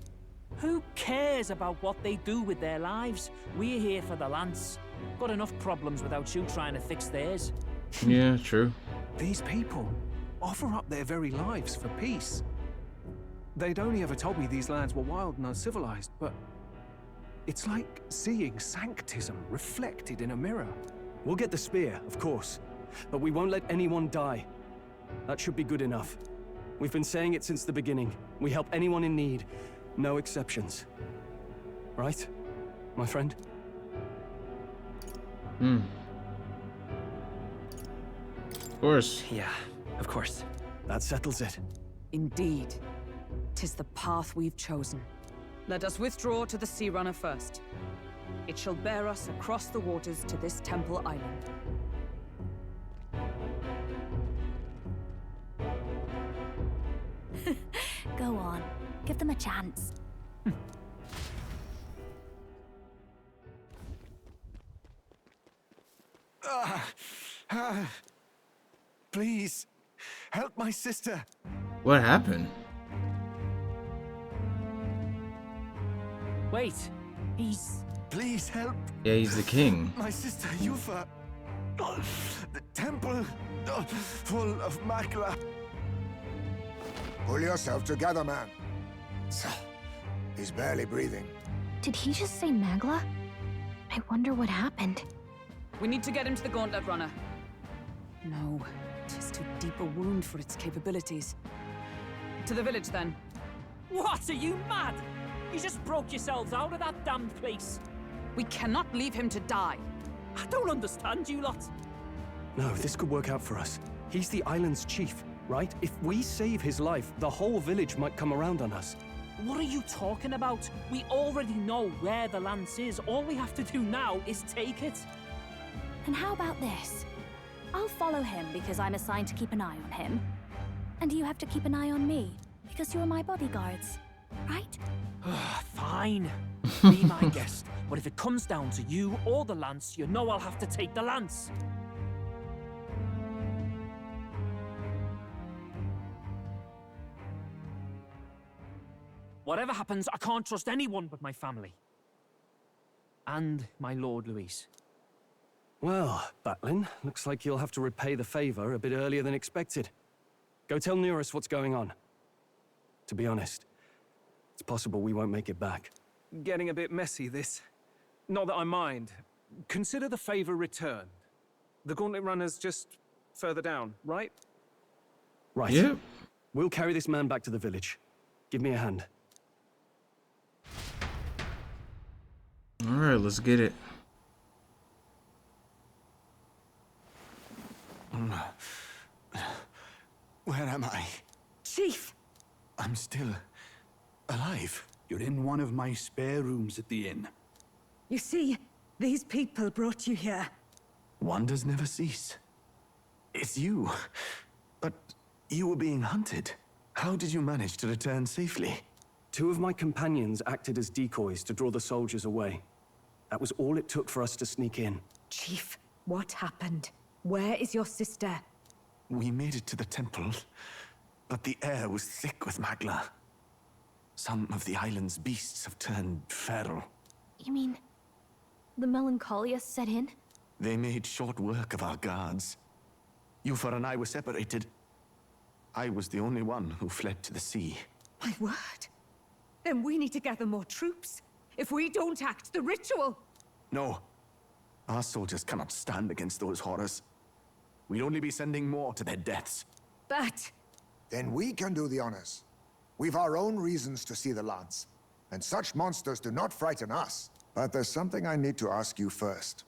Who cares about what they do with their lives? We're here for the lance. Got enough problems without you trying to fix theirs. Yeah, true. These people offer up their very lives for peace. They'd only ever told me these lands were wild and uncivilized, but it's like seeing sanctism reflected in a mirror. We'll get the spear, of course, but we won't let anyone die. That should be good enough. We've been saying it since the beginning. We help anyone in need, no exceptions. Right, my friend? Of course. Yeah, of course. That settles it. Indeed. 'Tis the path we've chosen. Let us withdraw to the Sea Runner first. It shall bear us across the waters to this temple island. Go on. Give them a chance. Please, help my sister. What happened? Wait, he's... Please help. Yeah, he's the king. My sister Yufa. The temple full of Makla. Pull yourself together, man. He's barely breathing. Did he just say Magla? I wonder what happened. We need to get him to the Gauntlet Runner. No, 'tis too deep a wound for its capabilities. To the village, then. What? Are you mad? You just broke yourselves out of that damned place. We cannot leave him to die. I don't understand you lot. No, this could work out for us. He's the island's chief, right? If we save his life, the whole village might come around on us. What are you talking about? We already know where the lance is. All we have to do now is take it. And how about this? I'll follow him because I'm assigned to keep an eye on him. And you have to keep an eye on me because you're my bodyguards, right? Fine. Be my guest. But if it comes down to you or the lance, you know I'll have to take the lance. Whatever happens, I can't trust anyone but my family. And my Lord Luis. Well, Batlin, looks like you'll have to repay the favor a bit earlier than expected. Go tell Neurus what's going on. To be honest, it's possible we won't make it back. Getting a bit messy, this. Not that I mind. Consider the favor returned. The Gauntlet Runner's just further down, right? Right. Yeah. We'll carry this man back to the village. Give me a hand. Alright, let's get it. Where am I? Chief! I'm still alive. You're in one of my spare rooms at the inn. You see, these people brought you here. Wonders never cease. It's you. But you were being hunted. How did you manage to return safely? 2 of my companions acted as decoys to draw the soldiers away. That was all it took for us to sneak in. Chief, what happened? Where is your sister? We made it to the temple, but the air was thick with magla. Some of the island's beasts have turned feral. You mean the melancholia set in? They made short work of our guards. Yufa and I were separated. I was the only one who fled to the sea. My word. Then we need to gather more troops. If we don't act, the ritual... No. Our soldiers cannot stand against those horrors. We'd only be sending more to their deaths. But... Then we can do the honors. We've our own reasons to see the lance. And such monsters do not frighten us. But there's something I need to ask you first.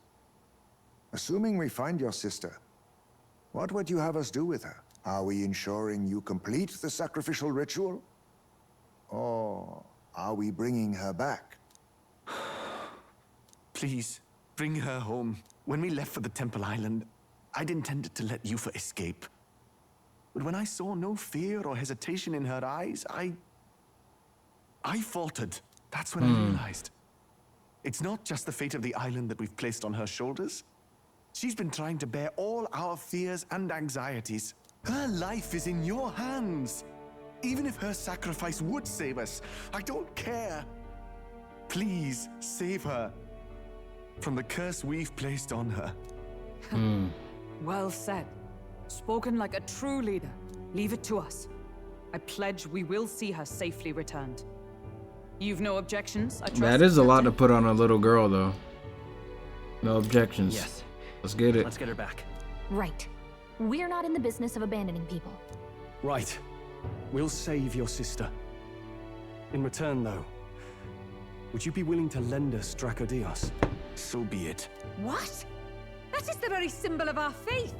Assuming we find your sister, what would you have us do with her? Are we ensuring you complete the sacrificial ritual? Or are we bringing her back? Please, bring her home. When we left for the Temple Island, I'd intended to let Yufa escape. But when I saw no fear or hesitation in her eyes, I faltered. That's when I realized. It's not just the fate of the island that we've placed on her shoulders. She's been trying to bear all our fears and anxieties. Her life is in your hands. Even if her sacrifice would save us, I don't care. Please, save her from the curse we've placed on her. Well said. Spoken like a true leader. Leave it to us. I pledge we will see her safely returned. You've no objections, I trust? That is a lot to put on a little girl, though. No objections. Yes. Let's get it. Let's get her back. Right. We're not in the business of abandoning people. Right. We'll save your sister. In return, though, would you be willing to lend us Drakodios? So be it. What? That is the very symbol of our faith.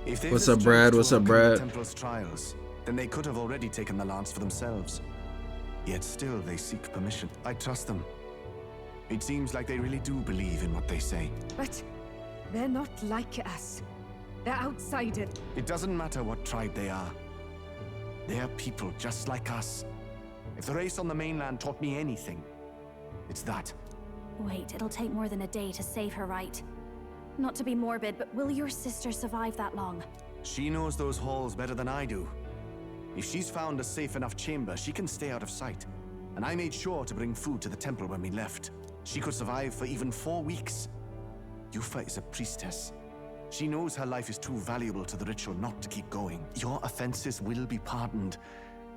If What's up, Brad? What's up, Brad? The Templar's trials, then they could have already taken the lance for themselves. Yet still, they seek permission. I trust them. It seems like they really do believe in what they say. But they're not like us. They're outsiders. It doesn't matter what tribe they are. They're people just like us. If the race on the mainland taught me anything, it's that. Wait, it'll take more than a day to save her, right? Not to be morbid, but will your sister survive that long? She knows those halls better than I do. If she's found a safe enough chamber, she can stay out of sight. And I made sure to bring food to the temple when we left. She could survive for even 4 weeks. Yufa is a priestess. She knows her life is too valuable to the ritual not to keep going. Your offenses will be pardoned.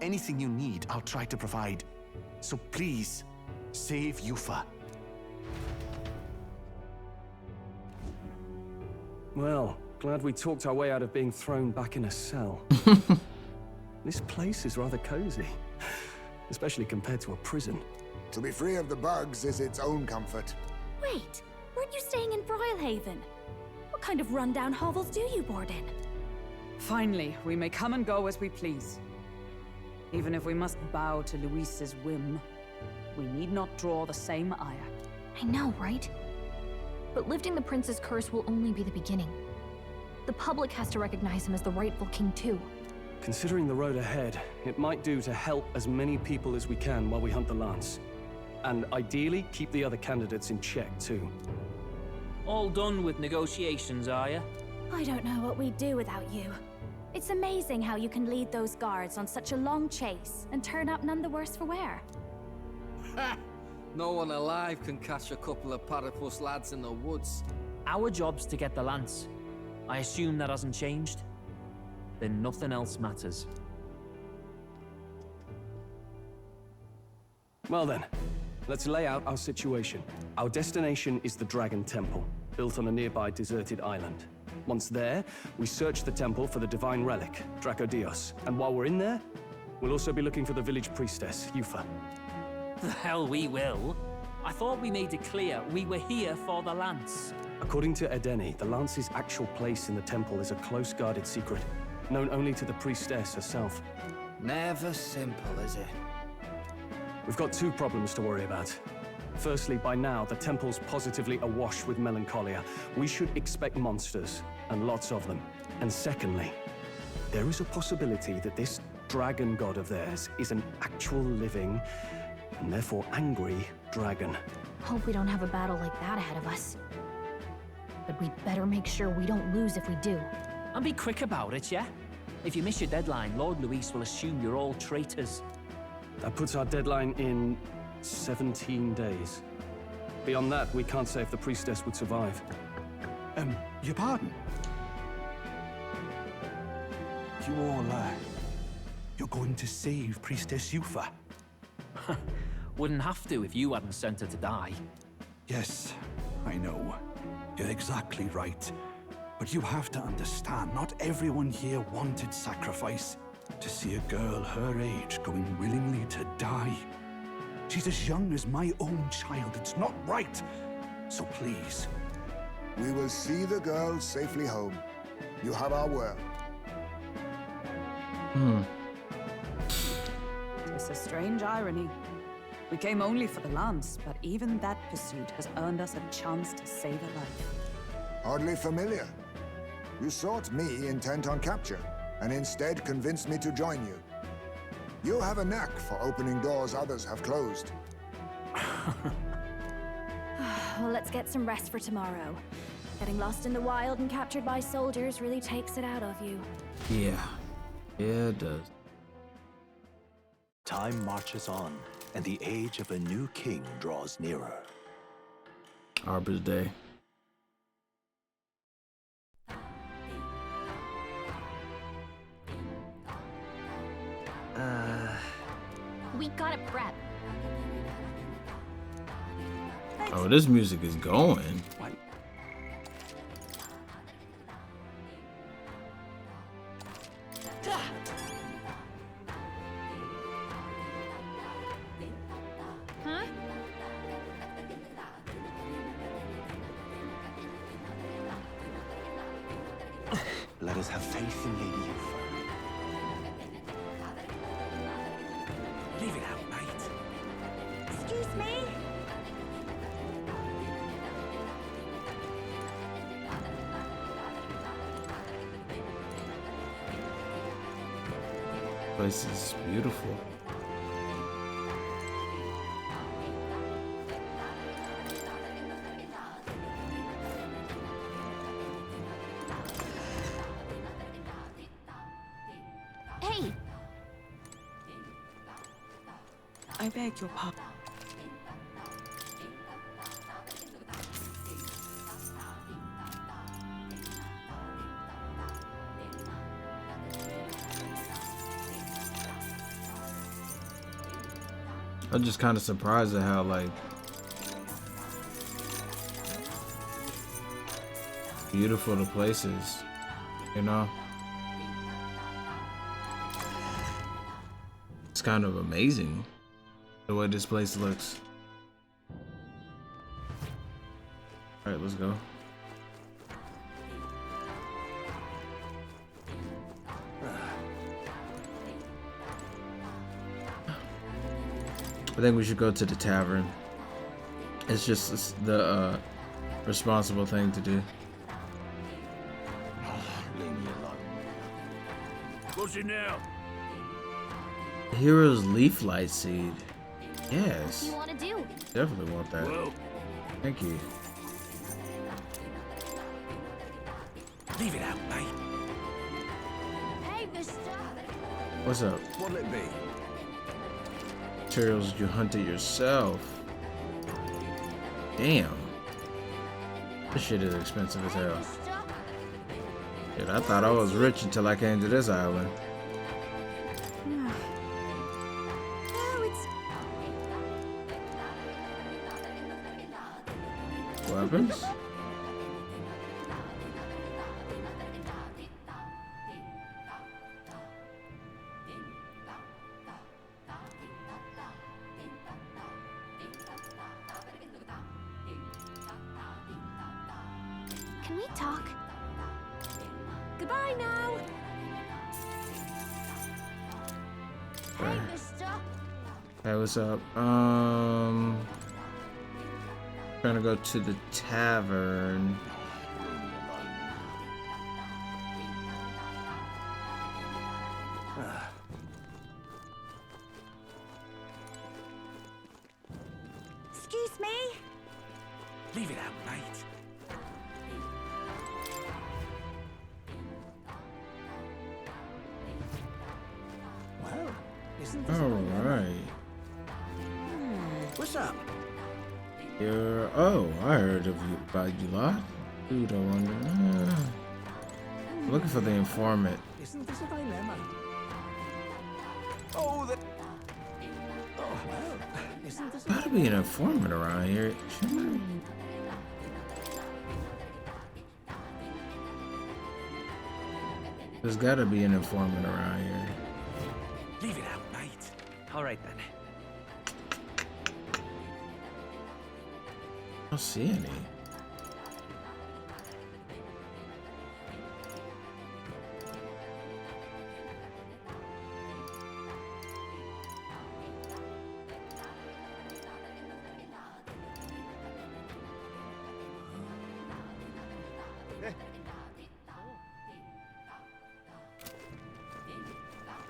Anything you need, I'll try to provide. So please, save Yufa. Well, glad we talked our way out of being thrown back in a cell. This place is rather cozy, especially compared to a prison. To be free of the bugs is its own comfort. Wait, weren't you staying in Broilhaven? What kind of rundown hovels do you board in? Finally, we may come and go as we please. Even if we must bow to Luis's whim, we need not draw the same ire. I know, right? But lifting the prince's curse will only be the beginning. The public has to recognize him as the rightful king too. Considering the road ahead, it might do to help as many people as we can while we hunt the lance. And ideally, keep the other candidates in check too. All done with negotiations, are you? I don't know what we'd do without you. It's amazing how you can lead those guards on such a long chase and turn up none the worse for wear. Ha! No one alive can catch a couple of platypus lads in the woods. Our job's to get the lance. I assume that hasn't changed? Then nothing else matters. Well then, let's lay out our situation. Our destination is the Dragon Temple, built on a nearby deserted island. Once there, we search the temple for the divine relic, Drakodios. And while we're in there, we'll also be looking for the village priestess, Yufa. The hell we will. I thought we made it clear we were here for the lance. According to Edeni, the lance's actual place in the temple is a close guarded secret, known only to the priestess herself. Never simple, is it? We've got 2 problems to worry about. Firstly, by now, the temple's positively awash with melancholia. We should expect monsters, and lots of them. And secondly, there is a possibility that this dragon god of theirs is an actual living, and therefore angry, dragon. Hope we don't have a battle like that ahead of us. But we'd better make sure we don't lose if we do. And be quick about it, yeah? If you miss your deadline, Lord Luis will assume you're all traitors. That puts our deadline in 17 days. Beyond that, we can't say if the priestess would survive. Your pardon? You all, you're going to save Priestess Yufa? Wouldn't have to if you hadn't sent her to die. Yes, I know. You're exactly right. But you have to understand, not everyone here wanted sacrifice. To see a girl her age going willingly to die. She's as young as my own child. It's not right. So please. We will see the girl safely home. You have our word. It's a strange irony. We came only for the lance, but even that pursuit has earned us a chance to save a life. Hardly familiar. You sought me intent on capture, and instead convinced me to join you. You have a knack for opening doors others have closed. Well, let's get some rest for tomorrow. Getting lost in the wild and captured by soldiers really takes it out of you. Yeah. Yeah, it does. Time marches on, and the age of a new king draws nearer. Arbor's Day. We gotta prep. Oh, this music is going. Huh? Let us have faith in Lady Yufa. Leave it out, mate. Excuse me? Place is beautiful. Hey! I beg your pardon. I'm just kind of surprised at how, like, beautiful the place is, you know? It's kind of amazing the way this place looks. All right, let's go. I think we should go to the tavern. It's just the responsible thing to do. Leave me alone. What's it now? Hero's Leaf Light Seed. Yes. What do you want to do? Definitely want that. Whoa. Thank you. Leave it out, mate. Hey, mister! What's up? What'll it be? Materials you hunted yourself. Damn. This shit is expensive as hell. Dude, I thought I was rich until I came to this island. Weapons? Can we talk? Goodbye now. Hey, mister! Hey, what's up? Trying to go to the tavern. Leave it out, mate. Well, isn't this Alright. What's up? You're. Oh, I heard of you about you lot. Dude, I wonder. Looking for the informant. Isn't this a dilemma? Oh, the... Oh, well, isn't this Gotta be an informant around here. Shouldn't there? There's gotta be an informant around here. Leave it out, mate. All right then. I don't see any.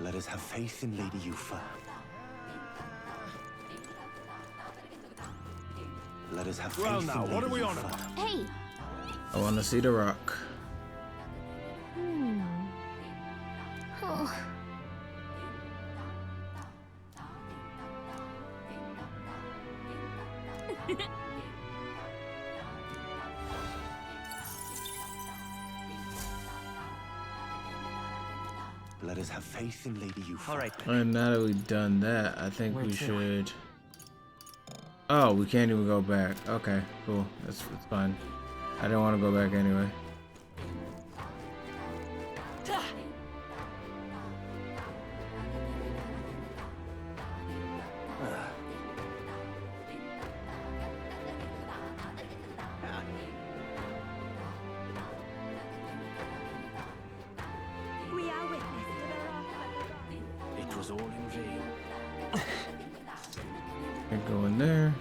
Let us have faith in Lady Yufa. Let us have faith Well in now, what Lady are we on Yufa. about? Hey! I want to see the rock. Oh. Let us have faith in Lady Yufa. All right. And now that we've done that, I think we should. Oh, we can't even go back. Okay, cool. That's fine. I didn't want to go back anyway. We are witness to the wrath of It was all in vain. Can't go in there.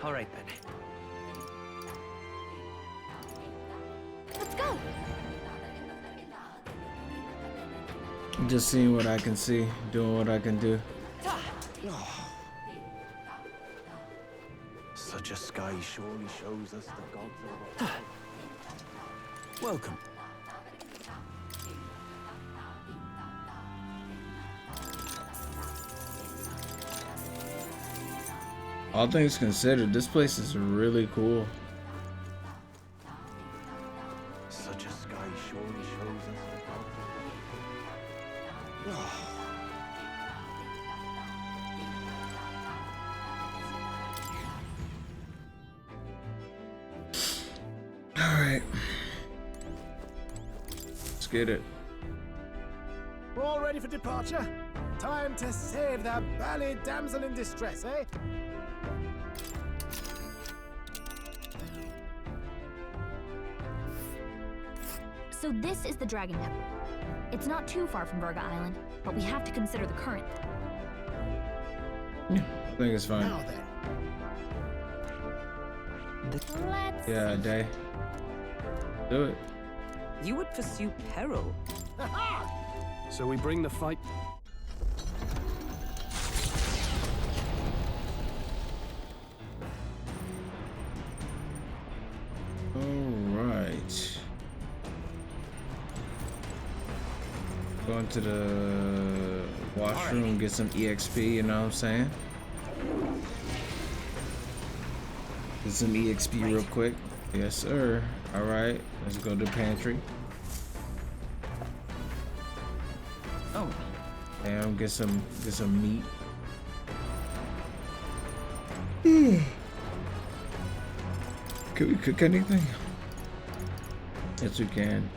All right then. Let's go! I'm just seeing what I can see, doing what I can do. Such a sky surely shows us the gods of our... Welcome. All things considered, this place is really cool. Such a sky surely shows us the gods of our... Alright. Let's get it. We're all ready for departure? Time to save the bally damsel in distress, eh? So this is the Dragon Temple. It's not too far from Virga Island, but we have to consider the current. I think it's fine. Now then. Let's Yeah, Day. Do it. You would pursue peril. So we bring the fight. Alright. Going to the washroom, get some EXP, you know what I'm saying? Get some EXP real quick. Yes, sir. Alright, let's go to the pantry. Oh. And get some meat. Can we cook anything? Yes, we can.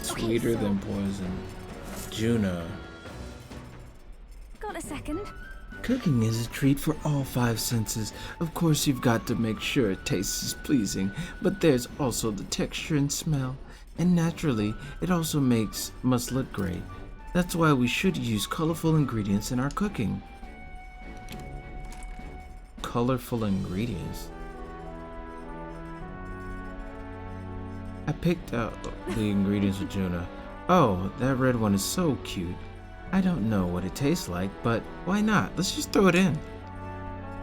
Sweeter than poison. Juna. Gotta second. Cooking is a treat for all 5 senses. Of course, you've got to make sure it tastes pleasing, but there's also the texture and smell. And naturally, it also must look great. That's why we should use colorful ingredients in our cooking. Colorful ingredients? I picked out the ingredients with Juna. Oh, that red one is so cute. I don't know what it tastes like, but why not? Let's just throw it in.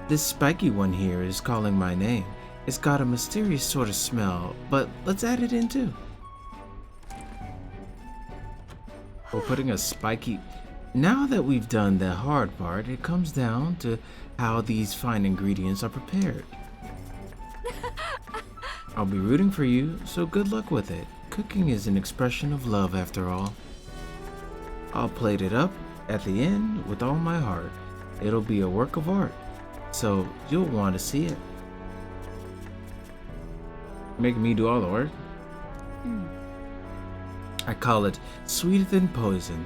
This spiky one here is calling my name. It's got a mysterious sort of smell, but let's add it in too. We're putting a spiky... Now that we've done the hard part, it comes down to how these fine ingredients are prepared. I'll be rooting for you, so good luck with it. Cooking is an expression of love after all. I'll plate it up at the end with all my heart. It'll be a work of art, so you'll want to see it. Making me do all the work? I call it sweeter than poison.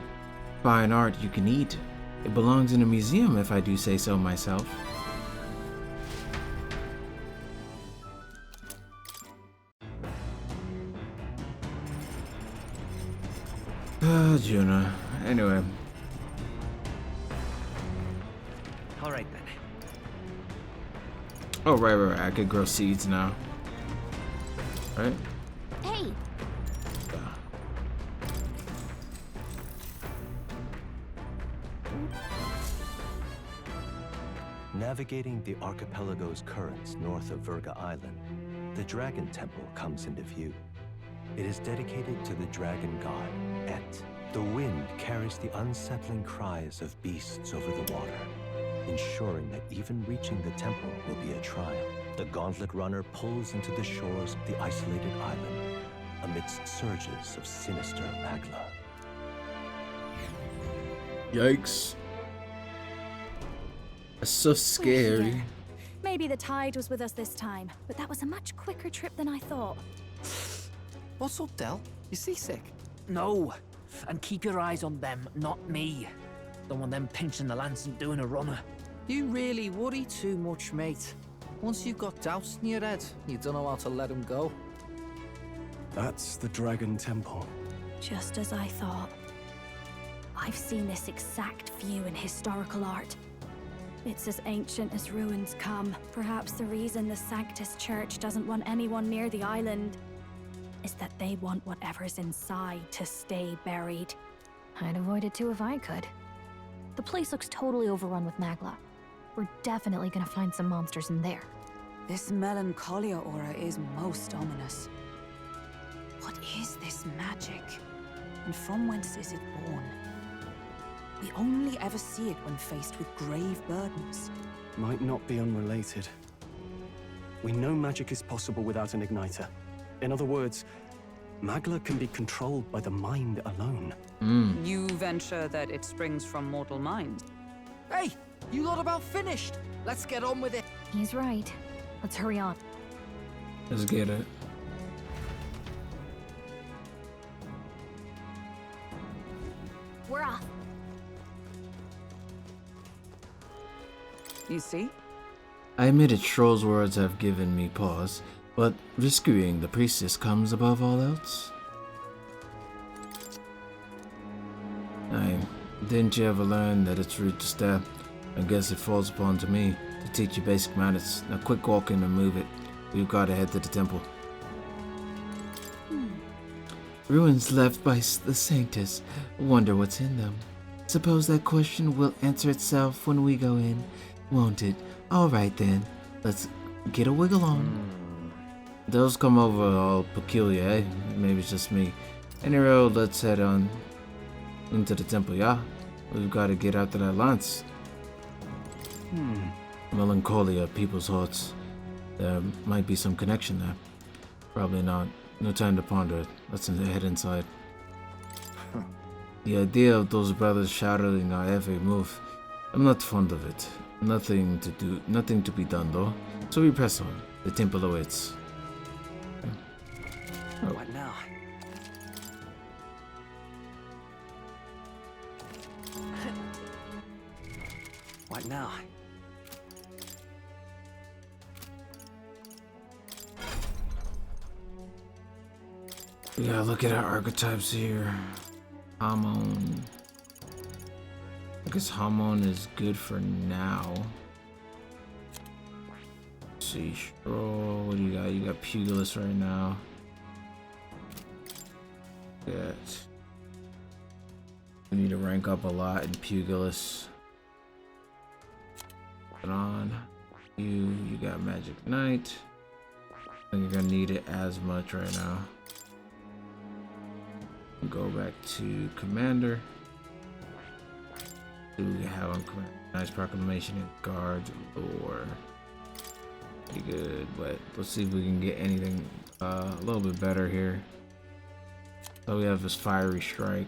Fine art you can eat. It belongs in a museum if I do say so myself. Juna. Anyway. Alright then. Oh, right. I could grow seeds now. Right? Hey! Navigating the archipelago's currents north of Virga Island, the Dragon Temple comes into view. It is dedicated to the dragon god, Et. The wind carries the unsettling cries of beasts over the water, ensuring that even reaching the temple will be a trial. The gauntlet runner pulls into the shores of the isolated island, amidst surges of sinister magla. Yikes. That's so scary. Maybe the tide was with us this time, but that was a much quicker trip than I thought. What's up, Del? You seasick? No. And keep your eyes on them, not me. Don't want them pinching the lance and doing a runner. You really worry too much, mate. Once you've got doubts in your head, you don't know how to let them go. That's the Dragon Temple. Just as I thought. I've seen this exact view in historical art. It's as ancient as ruins come. Perhaps the reason the Sanctus Church doesn't want anyone near the island is that they want whatever's inside to stay buried. I'd avoid it too if I could. The place looks totally overrun with magla. We're definitely gonna find some monsters in there. This melancholia aura is most ominous. What is this magic? And from whence is it born? We only ever see it when faced with grave burdens. Might not be unrelated. We know magic is possible without an igniter. In other words, magla can be controlled by the mind alone. You venture that it springs from mortal minds? Hey, you lot about finished. Let's get on with it. He's right. Let's hurry on. Let's get it. We're off. You see? I admit Troll's words have given me pause, but rescuing the priestess comes above all else. Didn't you ever learn that it's rude to stare? I guess it falls upon to me to teach you basic manners. Now quick walk in and move it. We've got to head to the temple. Ruins left by the Sanctus. Wonder what's in them. Suppose that question will answer itself when we go in, won't it? Alright then, let's get a wiggle on. Those come over all peculiar, eh? Maybe it's just me. Anyway, let's head on into the temple, yeah? We've got to get after that lance. Melancholia, people's hearts. There might be some connection there. Probably not. No time to ponder it. Let's head inside. The idea of those brothers shadowing our every move, I'm not fond of it. Nothing to be done though. So we press on. The temple awaits. What now? Right now. Yeah, look at our archetypes here. Hamon. I guess Hamon is good for now. Let's see, Stroll, what do you got? You got Pugilist right now. Good. We need to rank up a lot in Pugilist. Put on. You got Magic Knight. I think you're gonna need it as much right now. Go back to Commander. What do we have on Commander? Nice Proclamation and Guard Lore. Pretty good, but let's see if we can get anything a little bit better here. So we have this Fiery Strike.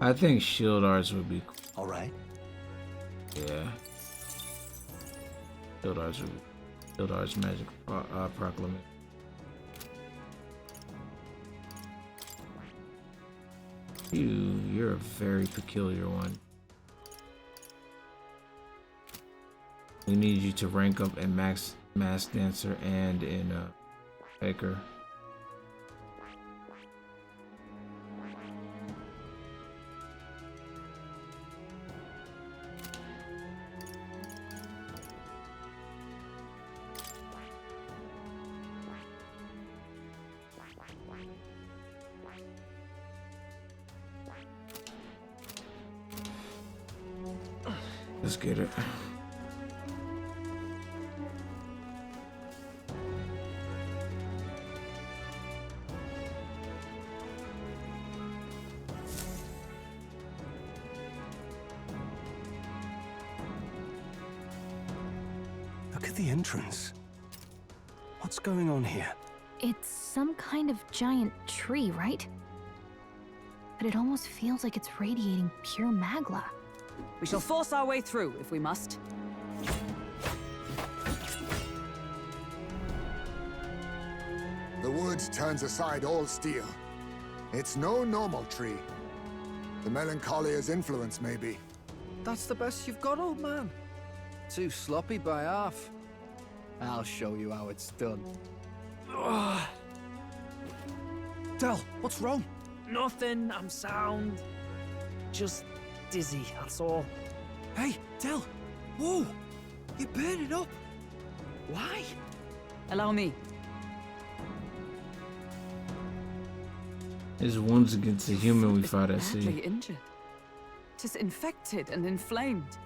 I think Shield Arts would be cool. Alright. Yeah. Shield Arts would be Shield Arts Magic Proclamation. You're a very peculiar one. We need you to rank up in Mass Dancer and in Faker. Let's get it. Look at the entrance. What's going on here? It's some kind of giant tree, right? But it almost feels like it's radiating pure magla. We shall force our way through if we must. The woods turns aside all steel. It's no normal tree. The Melancholia's influence, maybe. That's the best you've got, old man. Too sloppy by half. I'll show you how it's done. Del, what's wrong? Nothing, I'm sound. Just dizzy, that's all. Hey, Del! Whoa! You're burning up! Why? Allow me. His wounds against the human we fought at sea. Badly injured. Just infected and inflamed.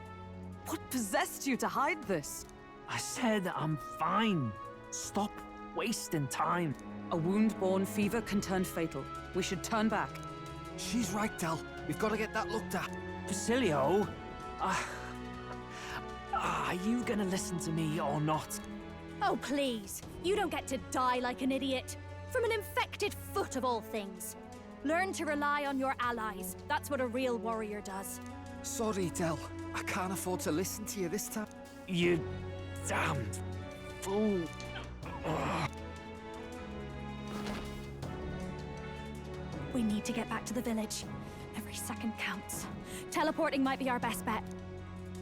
What possessed you to hide this? I said I'm fine. Stop wasting time. A wound-borne fever can turn fatal. We should turn back. She's right, Del. We've got to get that looked at. Basilio? Are you gonna listen to me or not? Oh, please. You don't get to die like an idiot. From an infected foot of all things. Learn to rely on your allies. That's what a real warrior does. Sorry, Del. I can't afford to listen to you this time. You damned fool. We need to get back to the village. Every second counts. Teleporting might be our best bet.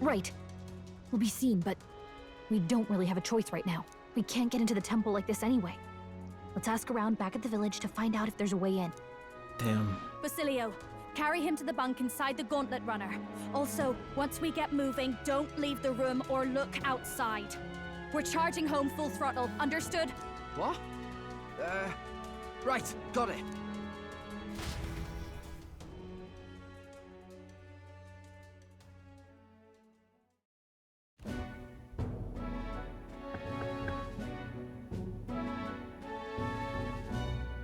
Right. We'll be seen, but we don't really have a choice right now. We can't get into the temple like this anyway. Let's ask around back at the village to find out if there's a way in. Damn. Basilio, carry him to the bunk inside the Gauntlet Runner. Also, once we get moving, don't leave the room or look outside. We're charging home full throttle, understood? What? Right, got it.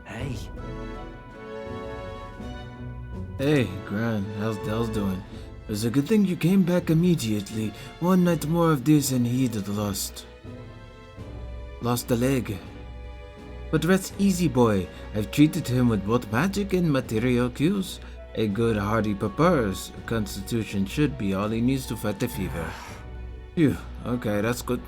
Hey. Hey, Gran, how's Del's doing? It's a good thing you came back immediately. One night more of this and he'd lost a leg. But rest easy, boy. I've treated him with both magic and material cues. A good hearty prepares. Constitution should be all he needs to fight the fever. Phew, okay, that's good.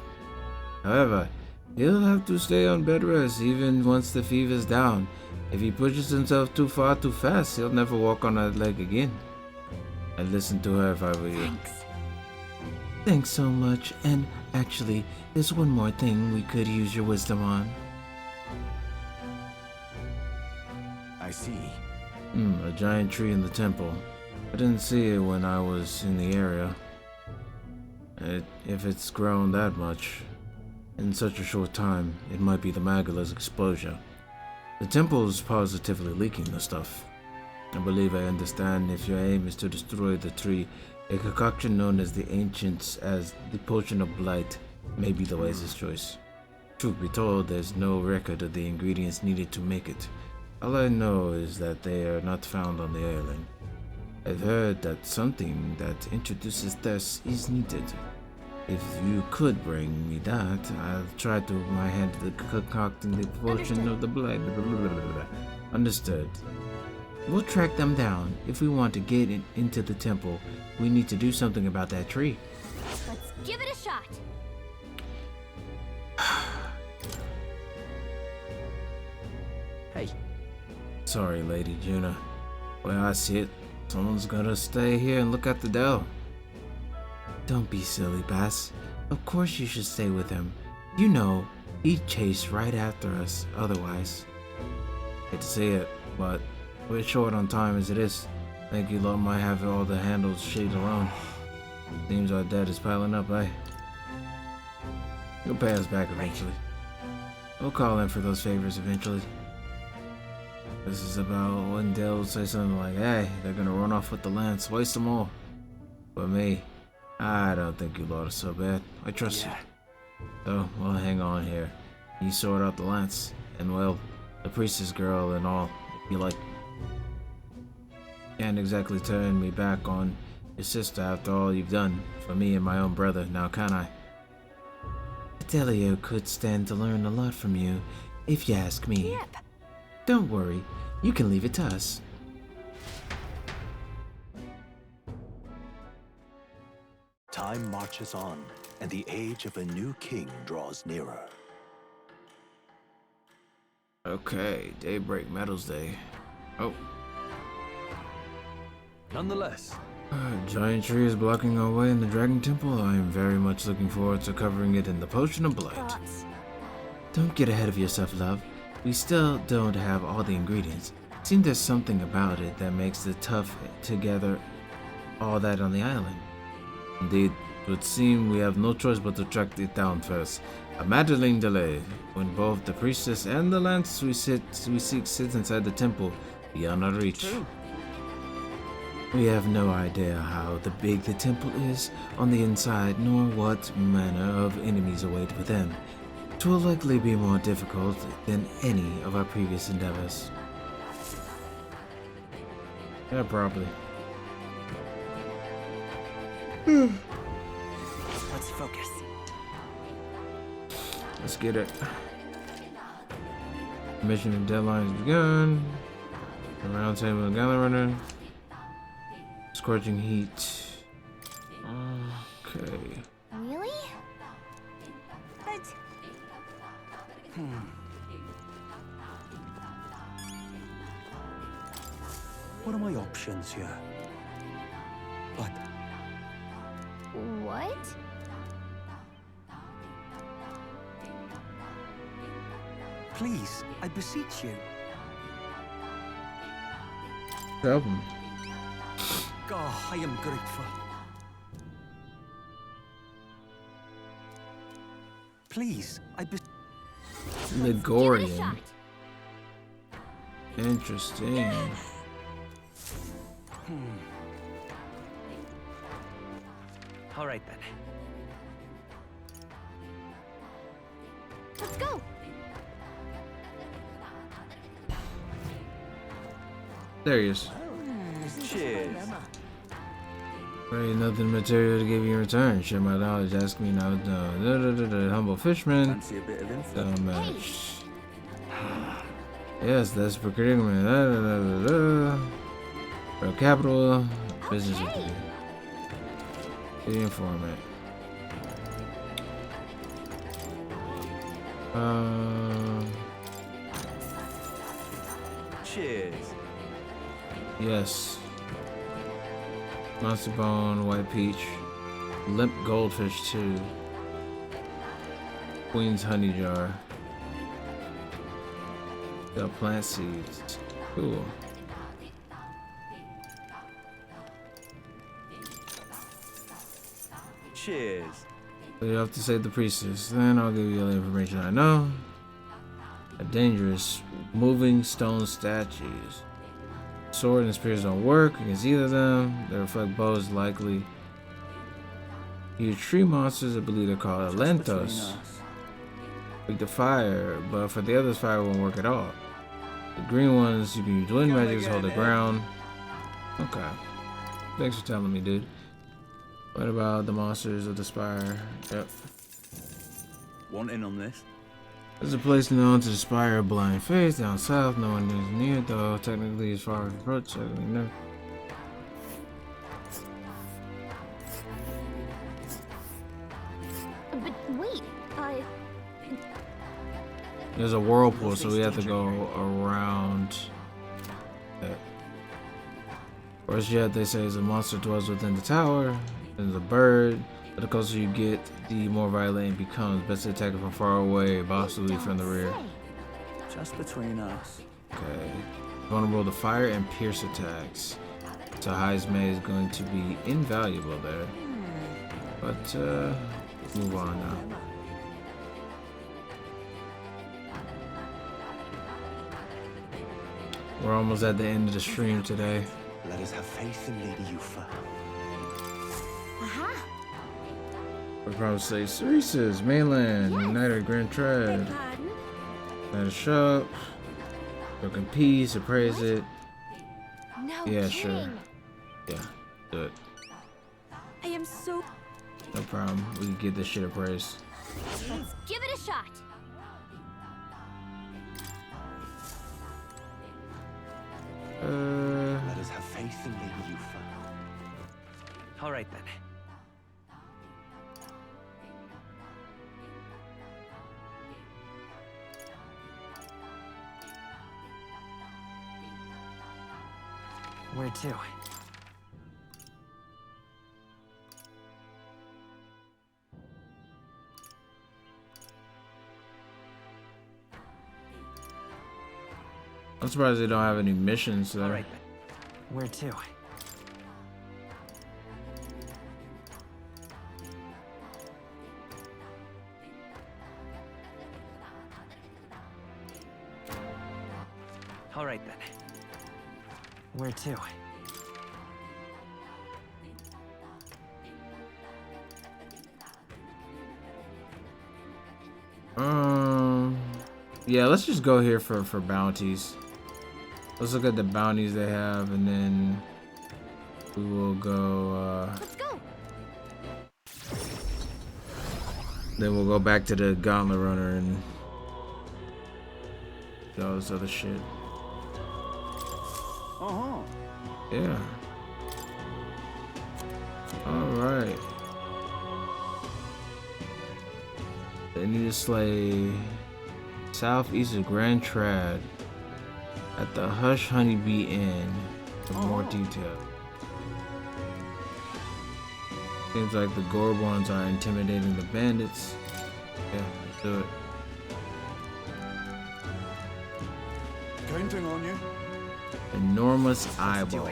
However, He'll have to stay on bed rest even once the fever's down. If he pushes himself too far too fast, he'll never walk on that leg again. I'd listen to her if I were you. Thanks so much. And actually, there's one more thing we could use your wisdom on. I see. A giant tree in the temple. I didn't see it when I was in the area. If it's grown that much, in such a short time, it might be the Magala's exposure. The temple is positively leaking the stuff. I believe I understand if your aim is to destroy the tree, a concoction known as the Ancients as the Potion of Blight may be the wisest choice. Truth be told, there's no record of the ingredients needed to make it. All I know is that they are not found on the island. I've heard that something that introduces thirst is needed. If you could bring me that, I'll try to my hand to concocting the potion of the blight. Understood. We'll track them down. If we want to get into the temple, we need to do something about that tree. Let's give it a shot. Hey. Sorry, Lady Juna. Where I see it, someone's gonna stay here and look at the dell. Don't be silly, Bass. Of course you should stay with him. You know, he'd chase right after us otherwise. Hate to see it, but we're short on time as it is. Think you lot might have all the handles shade alone. Seems our debt is piling up, eh? You'll pay us back eventually. We'll call in for those favors eventually. This is about when Dale will say something like, hey, they're gonna run off with the lance, waste them all. But me, I don't think you lot are so bad. I trust you. So, we'll hang on here. You sort out the lance, and well, the priestess girl and all, if you like. Can't exactly turn me back on your sister after all you've done for me and my own brother, now can I? Adelio could stand to learn a lot from you, if you ask me. Yep. Don't worry, you can leave it to us. Time marches on, and the age of a new king draws nearer. Okay, Daybreak Metals Day. Oh. Nonetheless. Giant tree is blocking our way in the Dragon Temple. I am very much looking forward to covering it in the Potion of Blight. Don't get ahead of yourself, love. We still don't have all the ingredients. Seems there's something about it that makes it tough to gather all that on the island. Indeed, it would seem we have no choice but to track it down first. A maddening delay, when both the priestess and the lance we seek sit inside the temple, beyond our reach. We have no idea how big the temple is on the inside, nor what manner of enemies await within. It will likely be more difficult than any of our previous endeavors. Yeah, probably. Let's focus. Let's get it. Mission and deadline has begun. The round table of Gala Runner. Scorching heat. Okay. Really? But... What are my options here? What? What? Please, I beseech you. Help him. Oh, I am grateful. Please, I beseech Ligorian. Interesting. All right then. Let's go. There he is. Cheers. Very nothing material to give you in return. Share my knowledge, ask me now. Humble fisherman. Fancy a bit of info. Match. Yes, that's procurement. For capital, business activity. The informant. Cheers. Yes. Monster Bone, White Peach. Limp Goldfish too. Queen's Honey Jar. Got plant seeds. Cool. Cheers. So you have to save the priestess. Then I'll give you all the information I know. A dangerous moving stone statues. Sword and spears don't work against either of them. They reflect bows likely. Huge tree monsters, I believe they're called Alentos. Weak to fire, but for the others, fire won't work at all. The green ones, you can use wind magic to hold the ground. Okay. Thanks for telling me, dude. What about the monsters of the spire? Yep. Want in on this? There's a place known to the Spire of Blind Faith down south. No one is near, though. Technically, as far as approach, technically no. But wait, There's a whirlpool, so we have to go around it. First yet, they say is a monster dwells within the tower. There's a bird. But the closer you get, the more violent it becomes. Best to attack it from far away, possibly from the rear. Just between us. Okay. Vulnerable to fire and pierce attacks. So Heismay is going to be invaluable there. But let's move on now. We're almost at the end of the stream today. Let us have faith in Lady Yufa. aha! We'll probably say Cereses, Mainland, United Grand Trad, United Shop, Broken Peace, appraise it. No Yeah, kidding. sure. Yeah, do it. I am so... No problem. We can get this shit appraised. Let's give it a shot. Let us have faith in Lady Yufa. All right then. Where to? I'm surprised they don't have any missions there. All right then. Where to? All right then. Where to? Yeah, let's just go here for bounties. Let's look at the bounties they have, and then we will go. Let's go. Then we'll go back to the Gauntlet Runner and do all this other shit. Yeah. All right. They need to slay southeast of Grand Trad at the Hush Honeybee Inn for more detail. Seems like the Gorgons are intimidating the bandits. Yeah, let's do it. Counting on you. Enormous eyeball.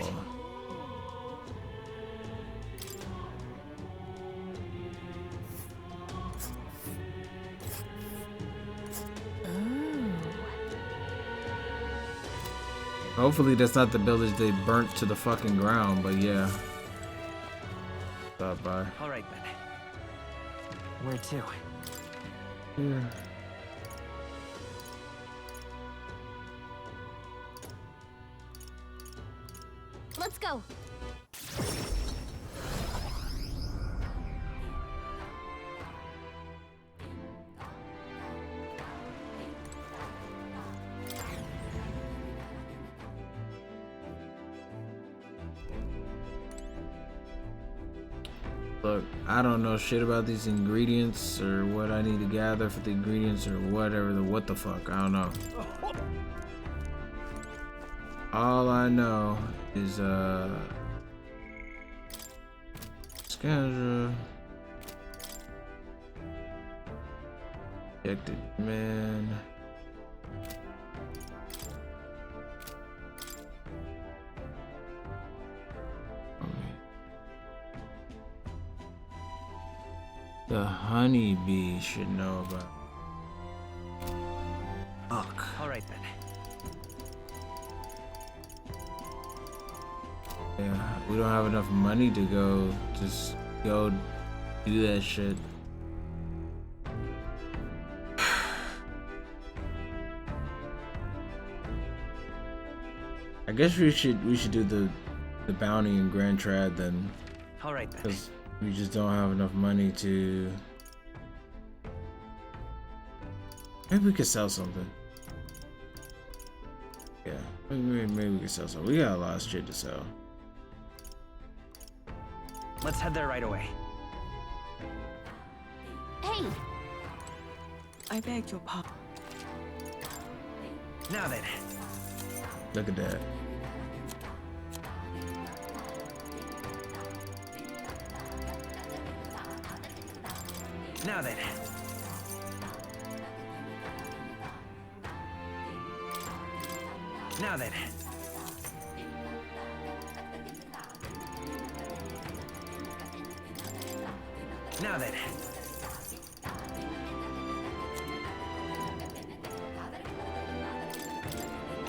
Hopefully that's not the village they burnt to the fucking ground, but yeah. Stop by. All right then. Where to? Yeah. Let's go. Look, I don't know shit about these ingredients or what I need to gather for the ingredients or whatever. What the fuck? I don't know. All I know is Scandra. Rejected man. The honeybee should know about. Fuck. All right then. Yeah, we don't have enough money to go. Just go do that shit. I guess we should do the bounty in Grand Trad then. All right then. Because we just don't have enough money to. Maybe we could sell something. Yeah, maybe we could sell something. We got a lot of shit to sell. Let's head there right away. Hey! I beg your pardon. Now then. Look at that. Now then. Now then. Now then.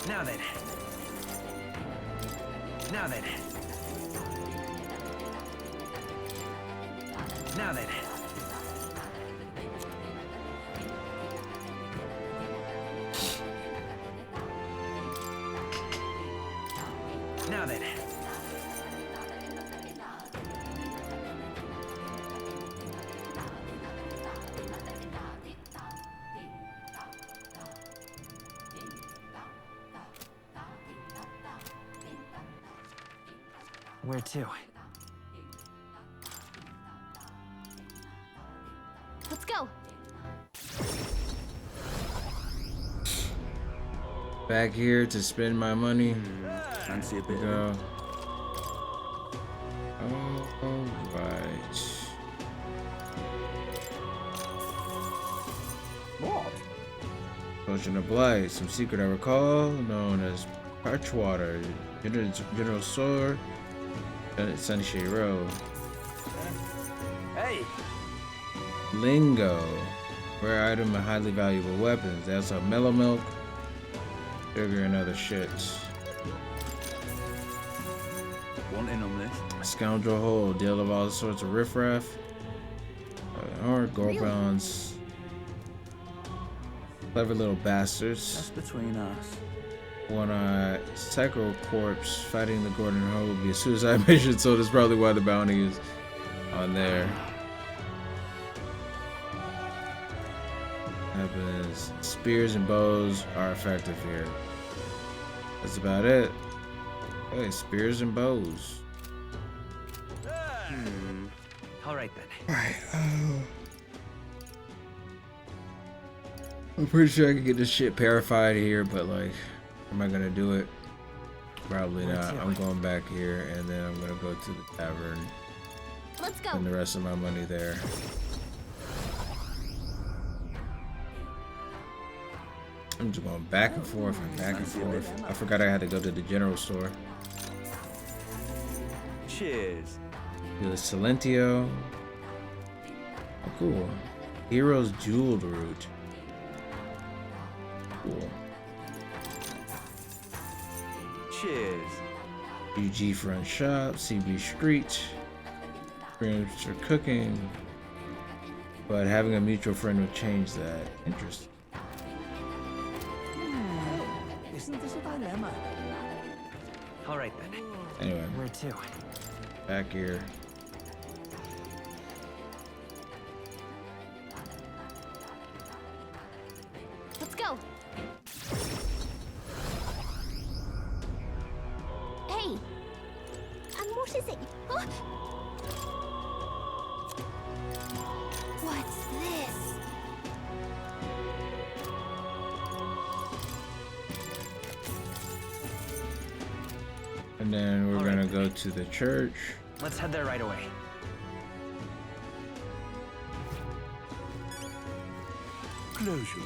Now then. Now then. Now then. Now then. Where to? Let's go. Back here to spend my money. Fancy a bit. Go. All right. What? Potion of Blight, some secret I recall, known as Parchwater, General Sword, Sunshade Road. Hey! Lingo, rare item and highly valuable weapons. They also have mellow milk, sugar, and other shits. Wanting on this? Scoundrel Hole, deal of all sorts of riffraff. Hard Gorbons. Clever little bastards. That's between us. One-eyed Psycho Corpse fighting the Gordon Hole will be a suicide mission, so that's probably why the bounty is on there. Happens. Spears and bows are effective here. That's about it. Hey, spears and bows. All right then. Alright, I'm pretty sure I can get this shit purified here, but like, am I gonna do it? Probably not. I'm going back here and then I'm gonna go to the tavern. Let's go. And the rest of my money there. I'm just going back and forth and back and forth. I forgot I had to go to the general store. Cheers. Do the Silentio. Oh, cool. Hero's Jeweled Root. Cool. Cheers. UG Front Shop, CB Street. Friends for cooking. But having a mutual friend will change that. Interesting. Isn't this a dilemma? All right then. Anyway. Where to? Back here. Let's go. Hey. And what is it? Huh? And then we're gonna go to the church. Let's head there right away. Closure.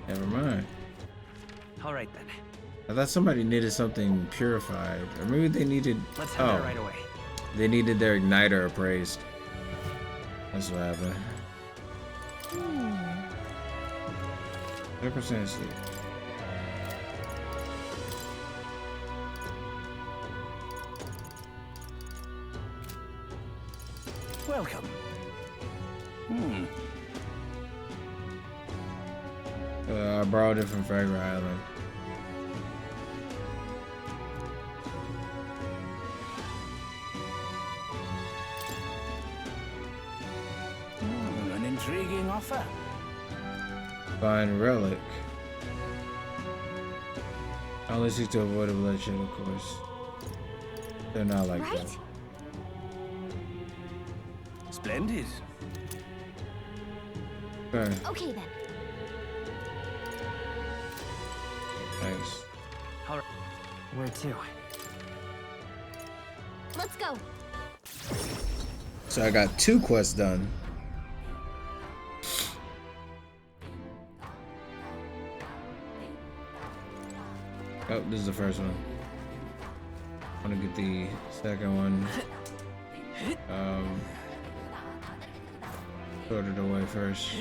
Never mind. All right then. I thought somebody needed something purified, or maybe they needed. Let's head there right away. They needed their igniter appraised. That's what happened. 100% sleep. Welcome. I borrowed it from Fragile Island. An intriguing offer. Fine relic. I only seek to avoid a bloodshed, of course. They're not like that. Splendid. Okay. Okay then. Thanks. All right. Where to? Let's go. So I got 2 quests done. Oh, this is the first one. I want to get the second one sorted away first.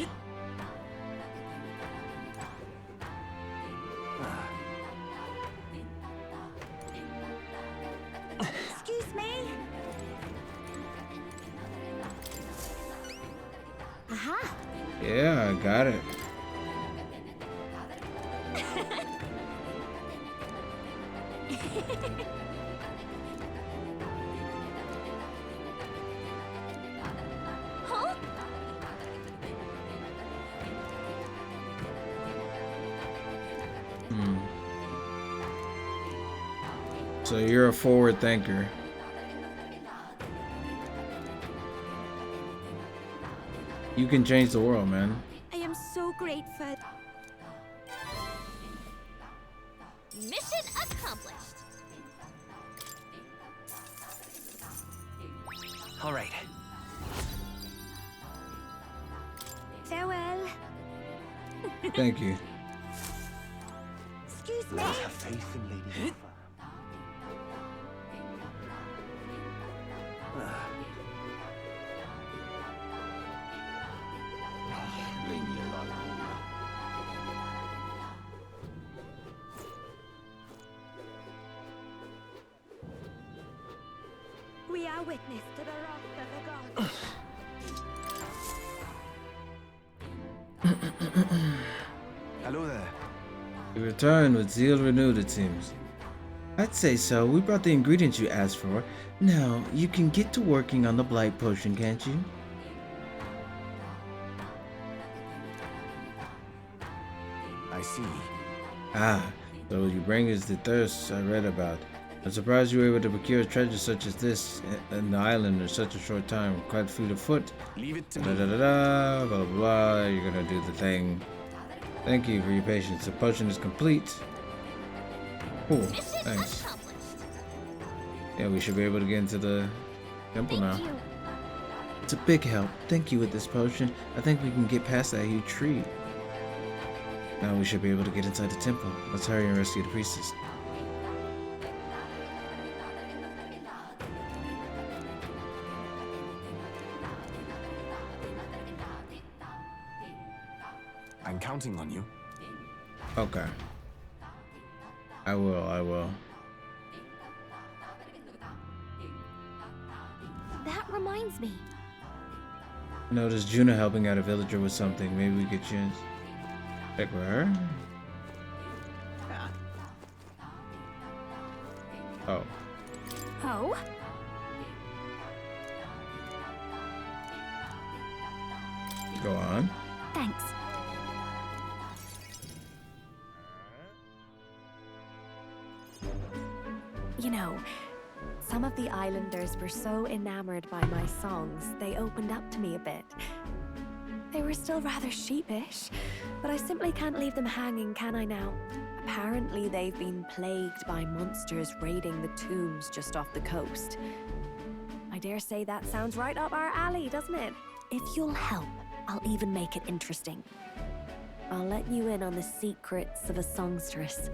Excuse me. Aha. Yeah, I got it. Huh? So you're a forward thinker. You can change the world, man. I am so grateful. Mission accomplished. All right. Farewell. Thank you. Excuse me. Let's have faith in Lady Nova. Leave me alone. We are witness to the wrath of the gods. Hello there. You return with zeal renewed, it seems. I'd say so. We brought the ingredients you asked for. Now, you can get to working on the blight potion, can't you? I see. Ah, so what you bring is the thirst I read about. I'm surprised you were able to procure treasures such as this in the island in such a short time. Quite fleet of foot. Leave it to Da me. da da da, blah blah blah. You're gonna do the thing. Thank you for your patience. The potion is complete. Cool. Thanks. Yeah, we should be able to get into the temple now. It's a big help. Thank you with this potion. I think we can get past that huge tree. Now we should be able to get inside the temple. Let's hurry and rescue the priestess. I'm counting on you. Okay. I will. That reminds me. Notice Juna helping out a villager with something. Maybe we could check with her. Oh. Oh? Go on. Thanks. know, some of the islanders were so enamored by my songs, they opened up to me a bit. They were still rather sheepish, but I simply can't leave them hanging, can I now? Apparently they've been plagued by monsters raiding the tombs just off the coast. I dare say that sounds right up our alley, doesn't it? If you'll help, I'll even make it interesting. I'll let you in on the secrets of a songstress.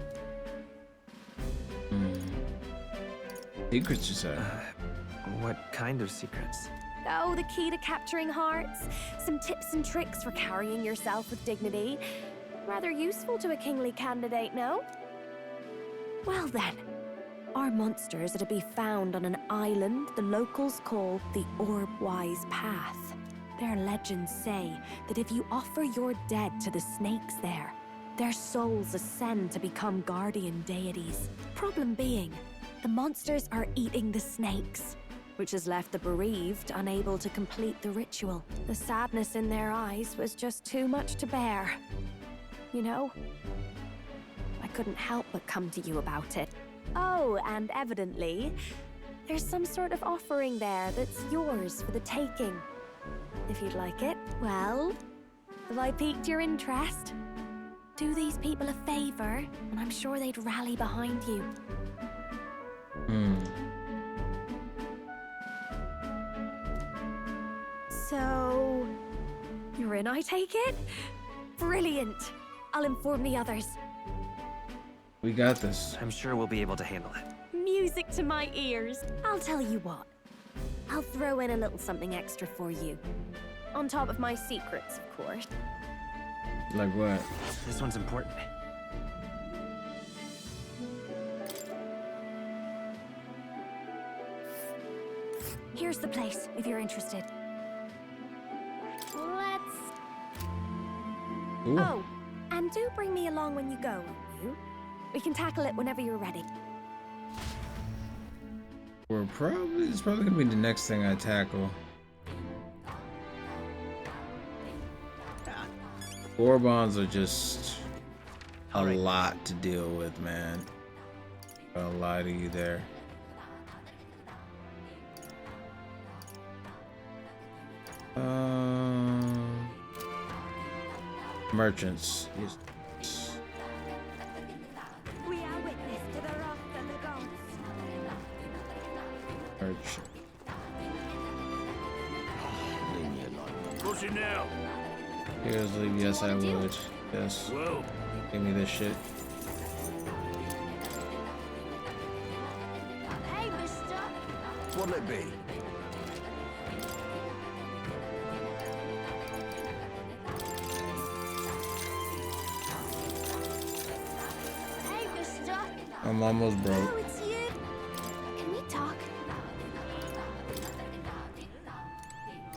Secrets, you said? What kind of secrets? Oh, the key to capturing hearts. Some tips and tricks for carrying yourself with dignity. Rather useful to a kingly candidate, no? Well then, our monsters are to be found on an island the locals call the Orbwise Path. Their legends say that if you offer your dead to the snakes there, their souls ascend to become guardian deities. Problem being, the monsters are eating the snakes, which has left the bereaved unable to complete the ritual. The sadness in their eyes was just too much to bear. You know? I couldn't help but come to you about it. Oh, and evidently, there's some sort of offering there that's yours for the taking. If you'd like it, well, have I piqued your interest? Do these people a favor, and I'm sure they'd rally behind you. So, you're in, I take it? Brilliant! I'll inform the others. We got this. I'm sure we'll be able to handle it. Music to my ears. I'll tell you what. I'll throw in a little something extra for you. On top of my secrets, of course. Like what? This one's important. Here's the place, if you're interested. Let's... Ooh. Oh, and do bring me along when you go, won't you? We can tackle it whenever you're ready. It's probably gonna be the next thing I tackle. Orbons are just a lot to deal with, man. I'll lie to you there. Merchants. Yes. We are witness to the wrath of the gods. Merchant. What's it now? Here's leave. Yes, I would. Yes. Well, give me this shit. Hey, mister. What'll it be? Hey, mister. I'm almost broke. Oh, it's you. Can we talk?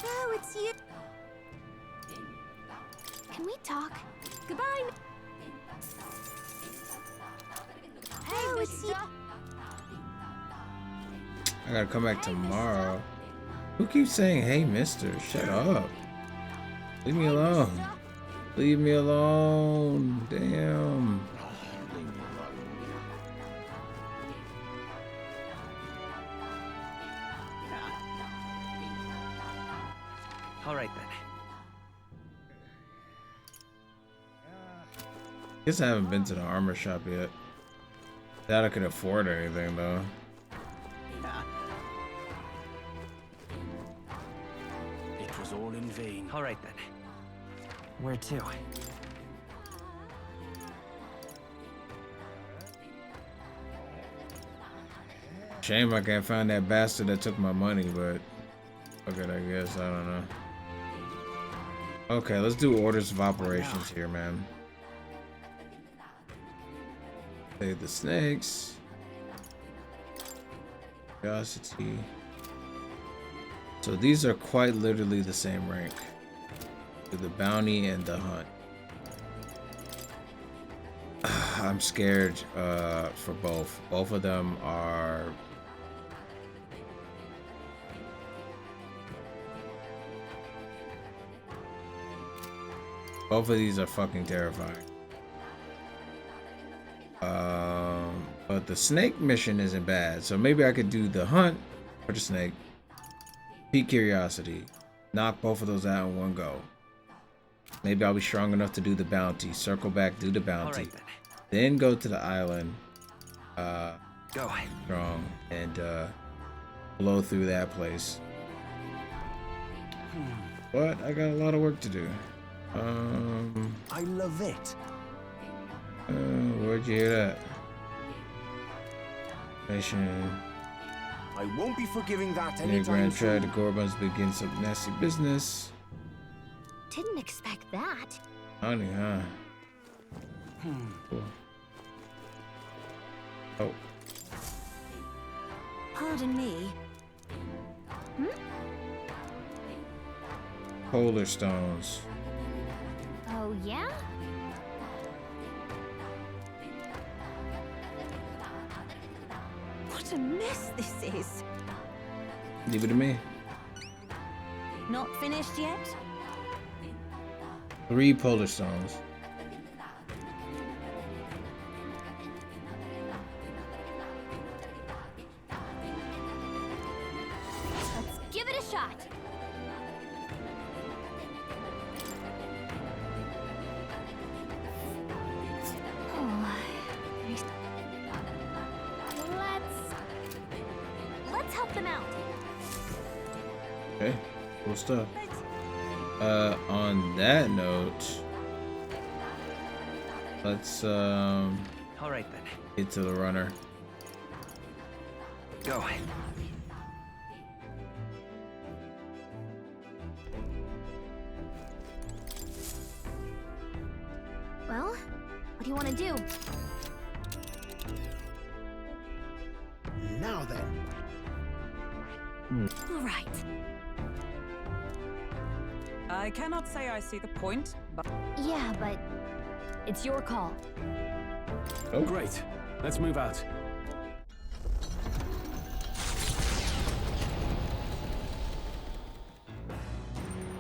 Oh, it's you. Can we talk? Goodbye. Hey, it's you. I gotta come back tomorrow. Who keeps saying, hey, mister? Shut up. Leave me alone. Leave me alone. Damn. All right then. Guess I haven't been to the armor shop yet. That I could afford anything though. it was all in vain. All right then. Where to? Shame I can't find that bastard that took my money, but fuck it, I guess. I don't know. Okay, let's do orders of operations here, man. Save the snakes. Curiosity. So these are quite literally the same rank. The bounty and the hunt. I'm scared for both. Both of them are... Both of these are fucking terrifying. But the snake mission isn't bad, so maybe I could do the hunt for the snake, pique curiosity, knock both of those out in one go. Maybe I'll be strong enough to do the bounty, circle back, do the bounty, then go to the island, go strong, and blow through that place. But I got a lot of work to do. I love it. Where'd you hear that? Mission. I won't be forgiving that Near anytime Grand Triad, the soon. Gorbans begin some nasty business. Didn't expect that. Honey, huh? Cool. Oh, Pardon me. polar stones. Oh, yeah? What a mess this is. Leave it to me. Not finished yet? 3 polar stones. Let's give it a shot. Let's help them out. Okay, cool stuff. On that note, let's All right then. get to the runner. Go. Well, what do you want to do? Now then. All right. I cannot say I see the point, but... Yeah, but it's your call. Oh, great. Let's move out.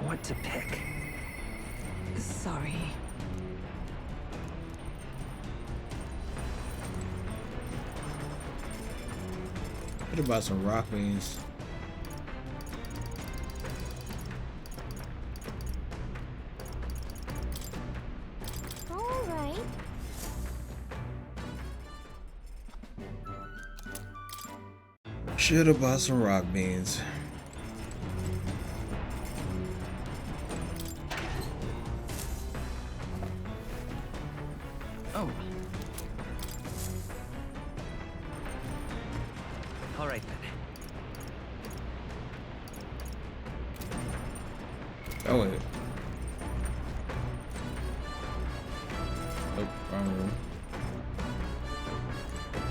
What to pick? Sorry. What about some rock beans? All right. Should have bought some rock beans. Oh. All right then. Oh wait. Oh, wrong room.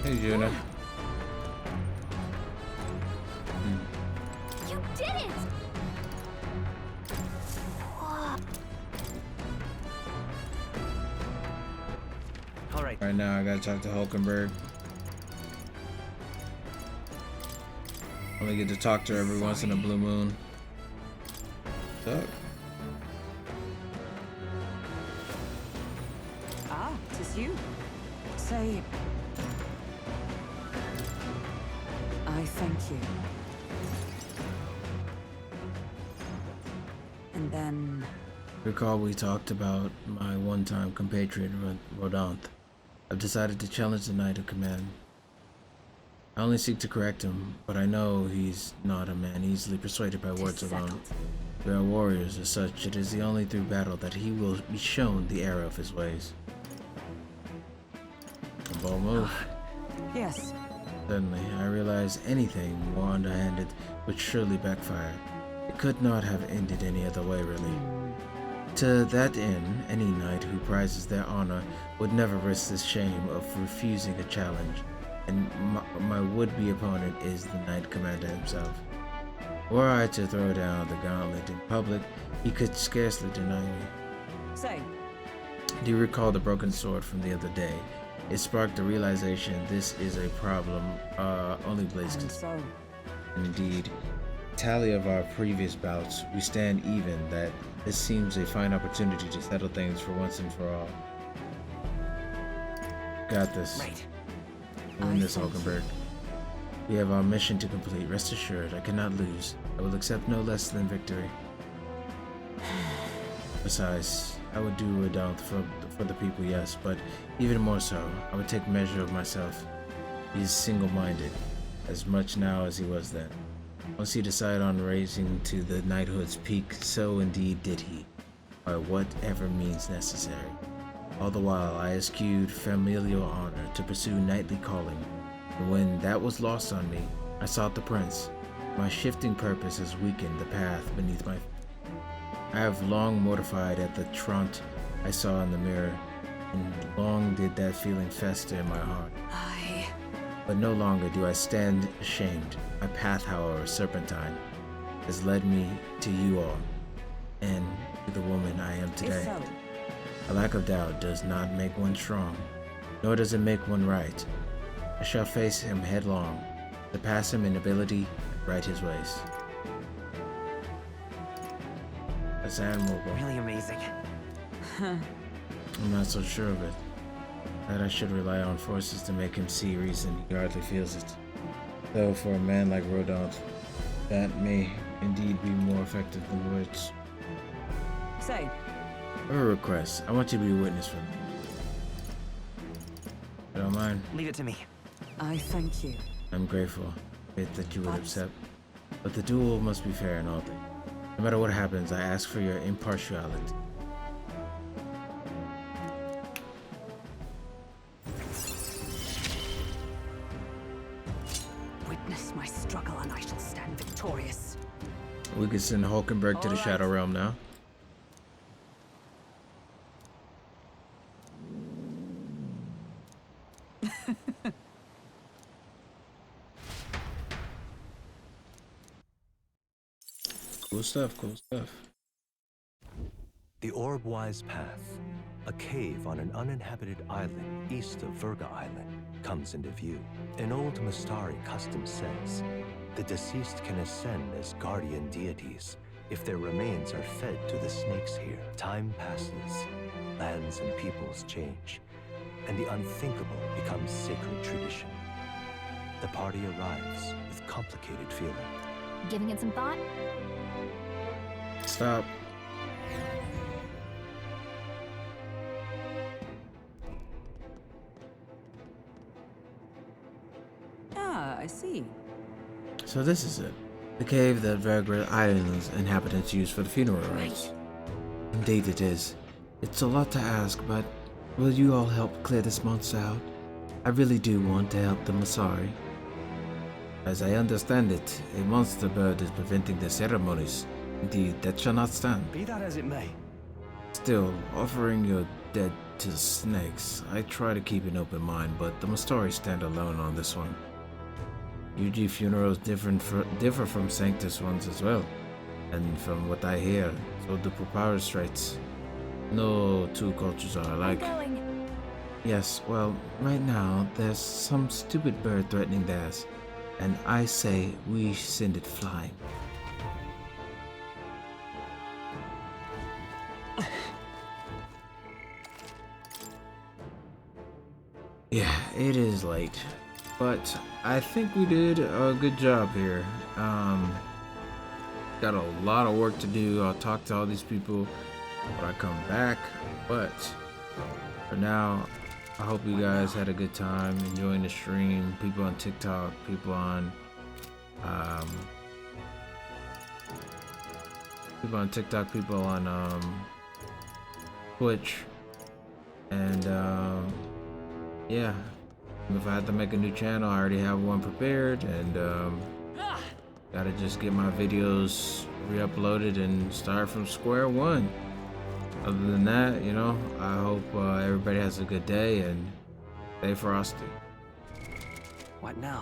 Hey, Juna. You did it! All right. Right now, I gotta talk to Hulkenberg. I only get to talk to her every once in a blue moon. What's up? Ah, 'tis you. Say... I thank you. And then... Recall we talked about my one-time compatriot, Rodant. I've decided to challenge the Knight of Command. I only seek to correct him, but I know he's not a man easily persuaded by words alone. We are warriors, as such, it is the only through battle that he will be shown the error of his ways. A bold move. Yes. Suddenly, I realized anything more underhanded would surely backfire. It could not have ended any other way, really. To that end, any knight who prizes their honor would never risk the shame of refusing a challenge, and my would-be opponent is the Knight Commander himself. Were I to throw down the gauntlet in public, he could scarcely deny me. Say. Do you recall the broken sword from the other day? It sparked the realization this is a problem only Blaze can solve. Indeed, tally of our previous bouts, we stand even that this seems a fine opportunity to settle things for once and for all. Got this. Right. Win this, Hulkenberg. We have our mission to complete. Rest assured, I cannot lose. I will accept no less than victory. Besides, I would do or don't for the people, yes, but even more so, I would take measure of myself. He is single-minded, as much now as he was then. Once he decided on raising to the knighthood's peak, so indeed did he, by whatever means necessary. All the while, I eschewed familial honor to pursue knightly calling, and when that was lost on me, I sought the prince. My shifting purpose has weakened the path beneath my feet. I have long mortified at the traunt I saw in the mirror, and long did that feeling fester in my heart. But no longer do I stand ashamed. My path, however, serpentine, has led me to you all, and to the woman I am today. A lack of doubt does not make one strong, nor does it make one right. I shall face him headlong, surpass him in ability, and right his ways. That's admirable. Really amazing. I'm not so sure of it. That I should rely on forces to make him see reason, he hardly feels it. Though for a man like Rodolphe, that may indeed be more effective than words. Say. I have a request. I want you to be a witness for me. You don't mind? Leave it to me. I thank you. I'm grateful that you would accept. But the duel must be fair and all things. No matter what happens, I ask for your impartiality. Witness my struggle and I shall stand victorious. We can send Hulkenberg to the Shadow Realm now. Cool stuff, cool stuff. The Orb-Wise Path, a cave on an uninhabited island east of Virga Island, comes into view. An old Mystari custom says the deceased can ascend as guardian deities if their remains are fed to the snakes here. Time passes, lands and peoples change, and the unthinkable becomes sacred tradition. The party arrives with complicated feeling. Giving it some thought? Stop. Ah, I see. So this is it. The cave that Virga Island's inhabitants use for the funeral rites. Indeed it is. It's a lot to ask, but will you all help clear this monster out? I really do want to help the Mystari. As I understand it, a monster bird is preventing the ceremonies. Indeed, that shall not stand. Be that as it may. Still, offering your dead to snakes, I try to keep an open mind, but the Mystari stand alone on this one. UG funerals differ from Sanctus ones as well, and from what I hear, so do Papyrus rites. No two cultures are alike. Yes, well, right now, there's some stupid bird threatening theirs, and I say we send it flying. Yeah, it is late, but I think we did a good job here. Got a lot of work to do. I'll talk to all these people when I come back, but for now, I hope you guys had a good time enjoying the stream. People on TikTok, people on TikTok, people on Twitch, and yeah, if I had to make a new channel, I already have one prepared, and gotta just get my videos re-uploaded and start from square one. Other than that, you know, I hope everybody has a good day and stay frosty. What now?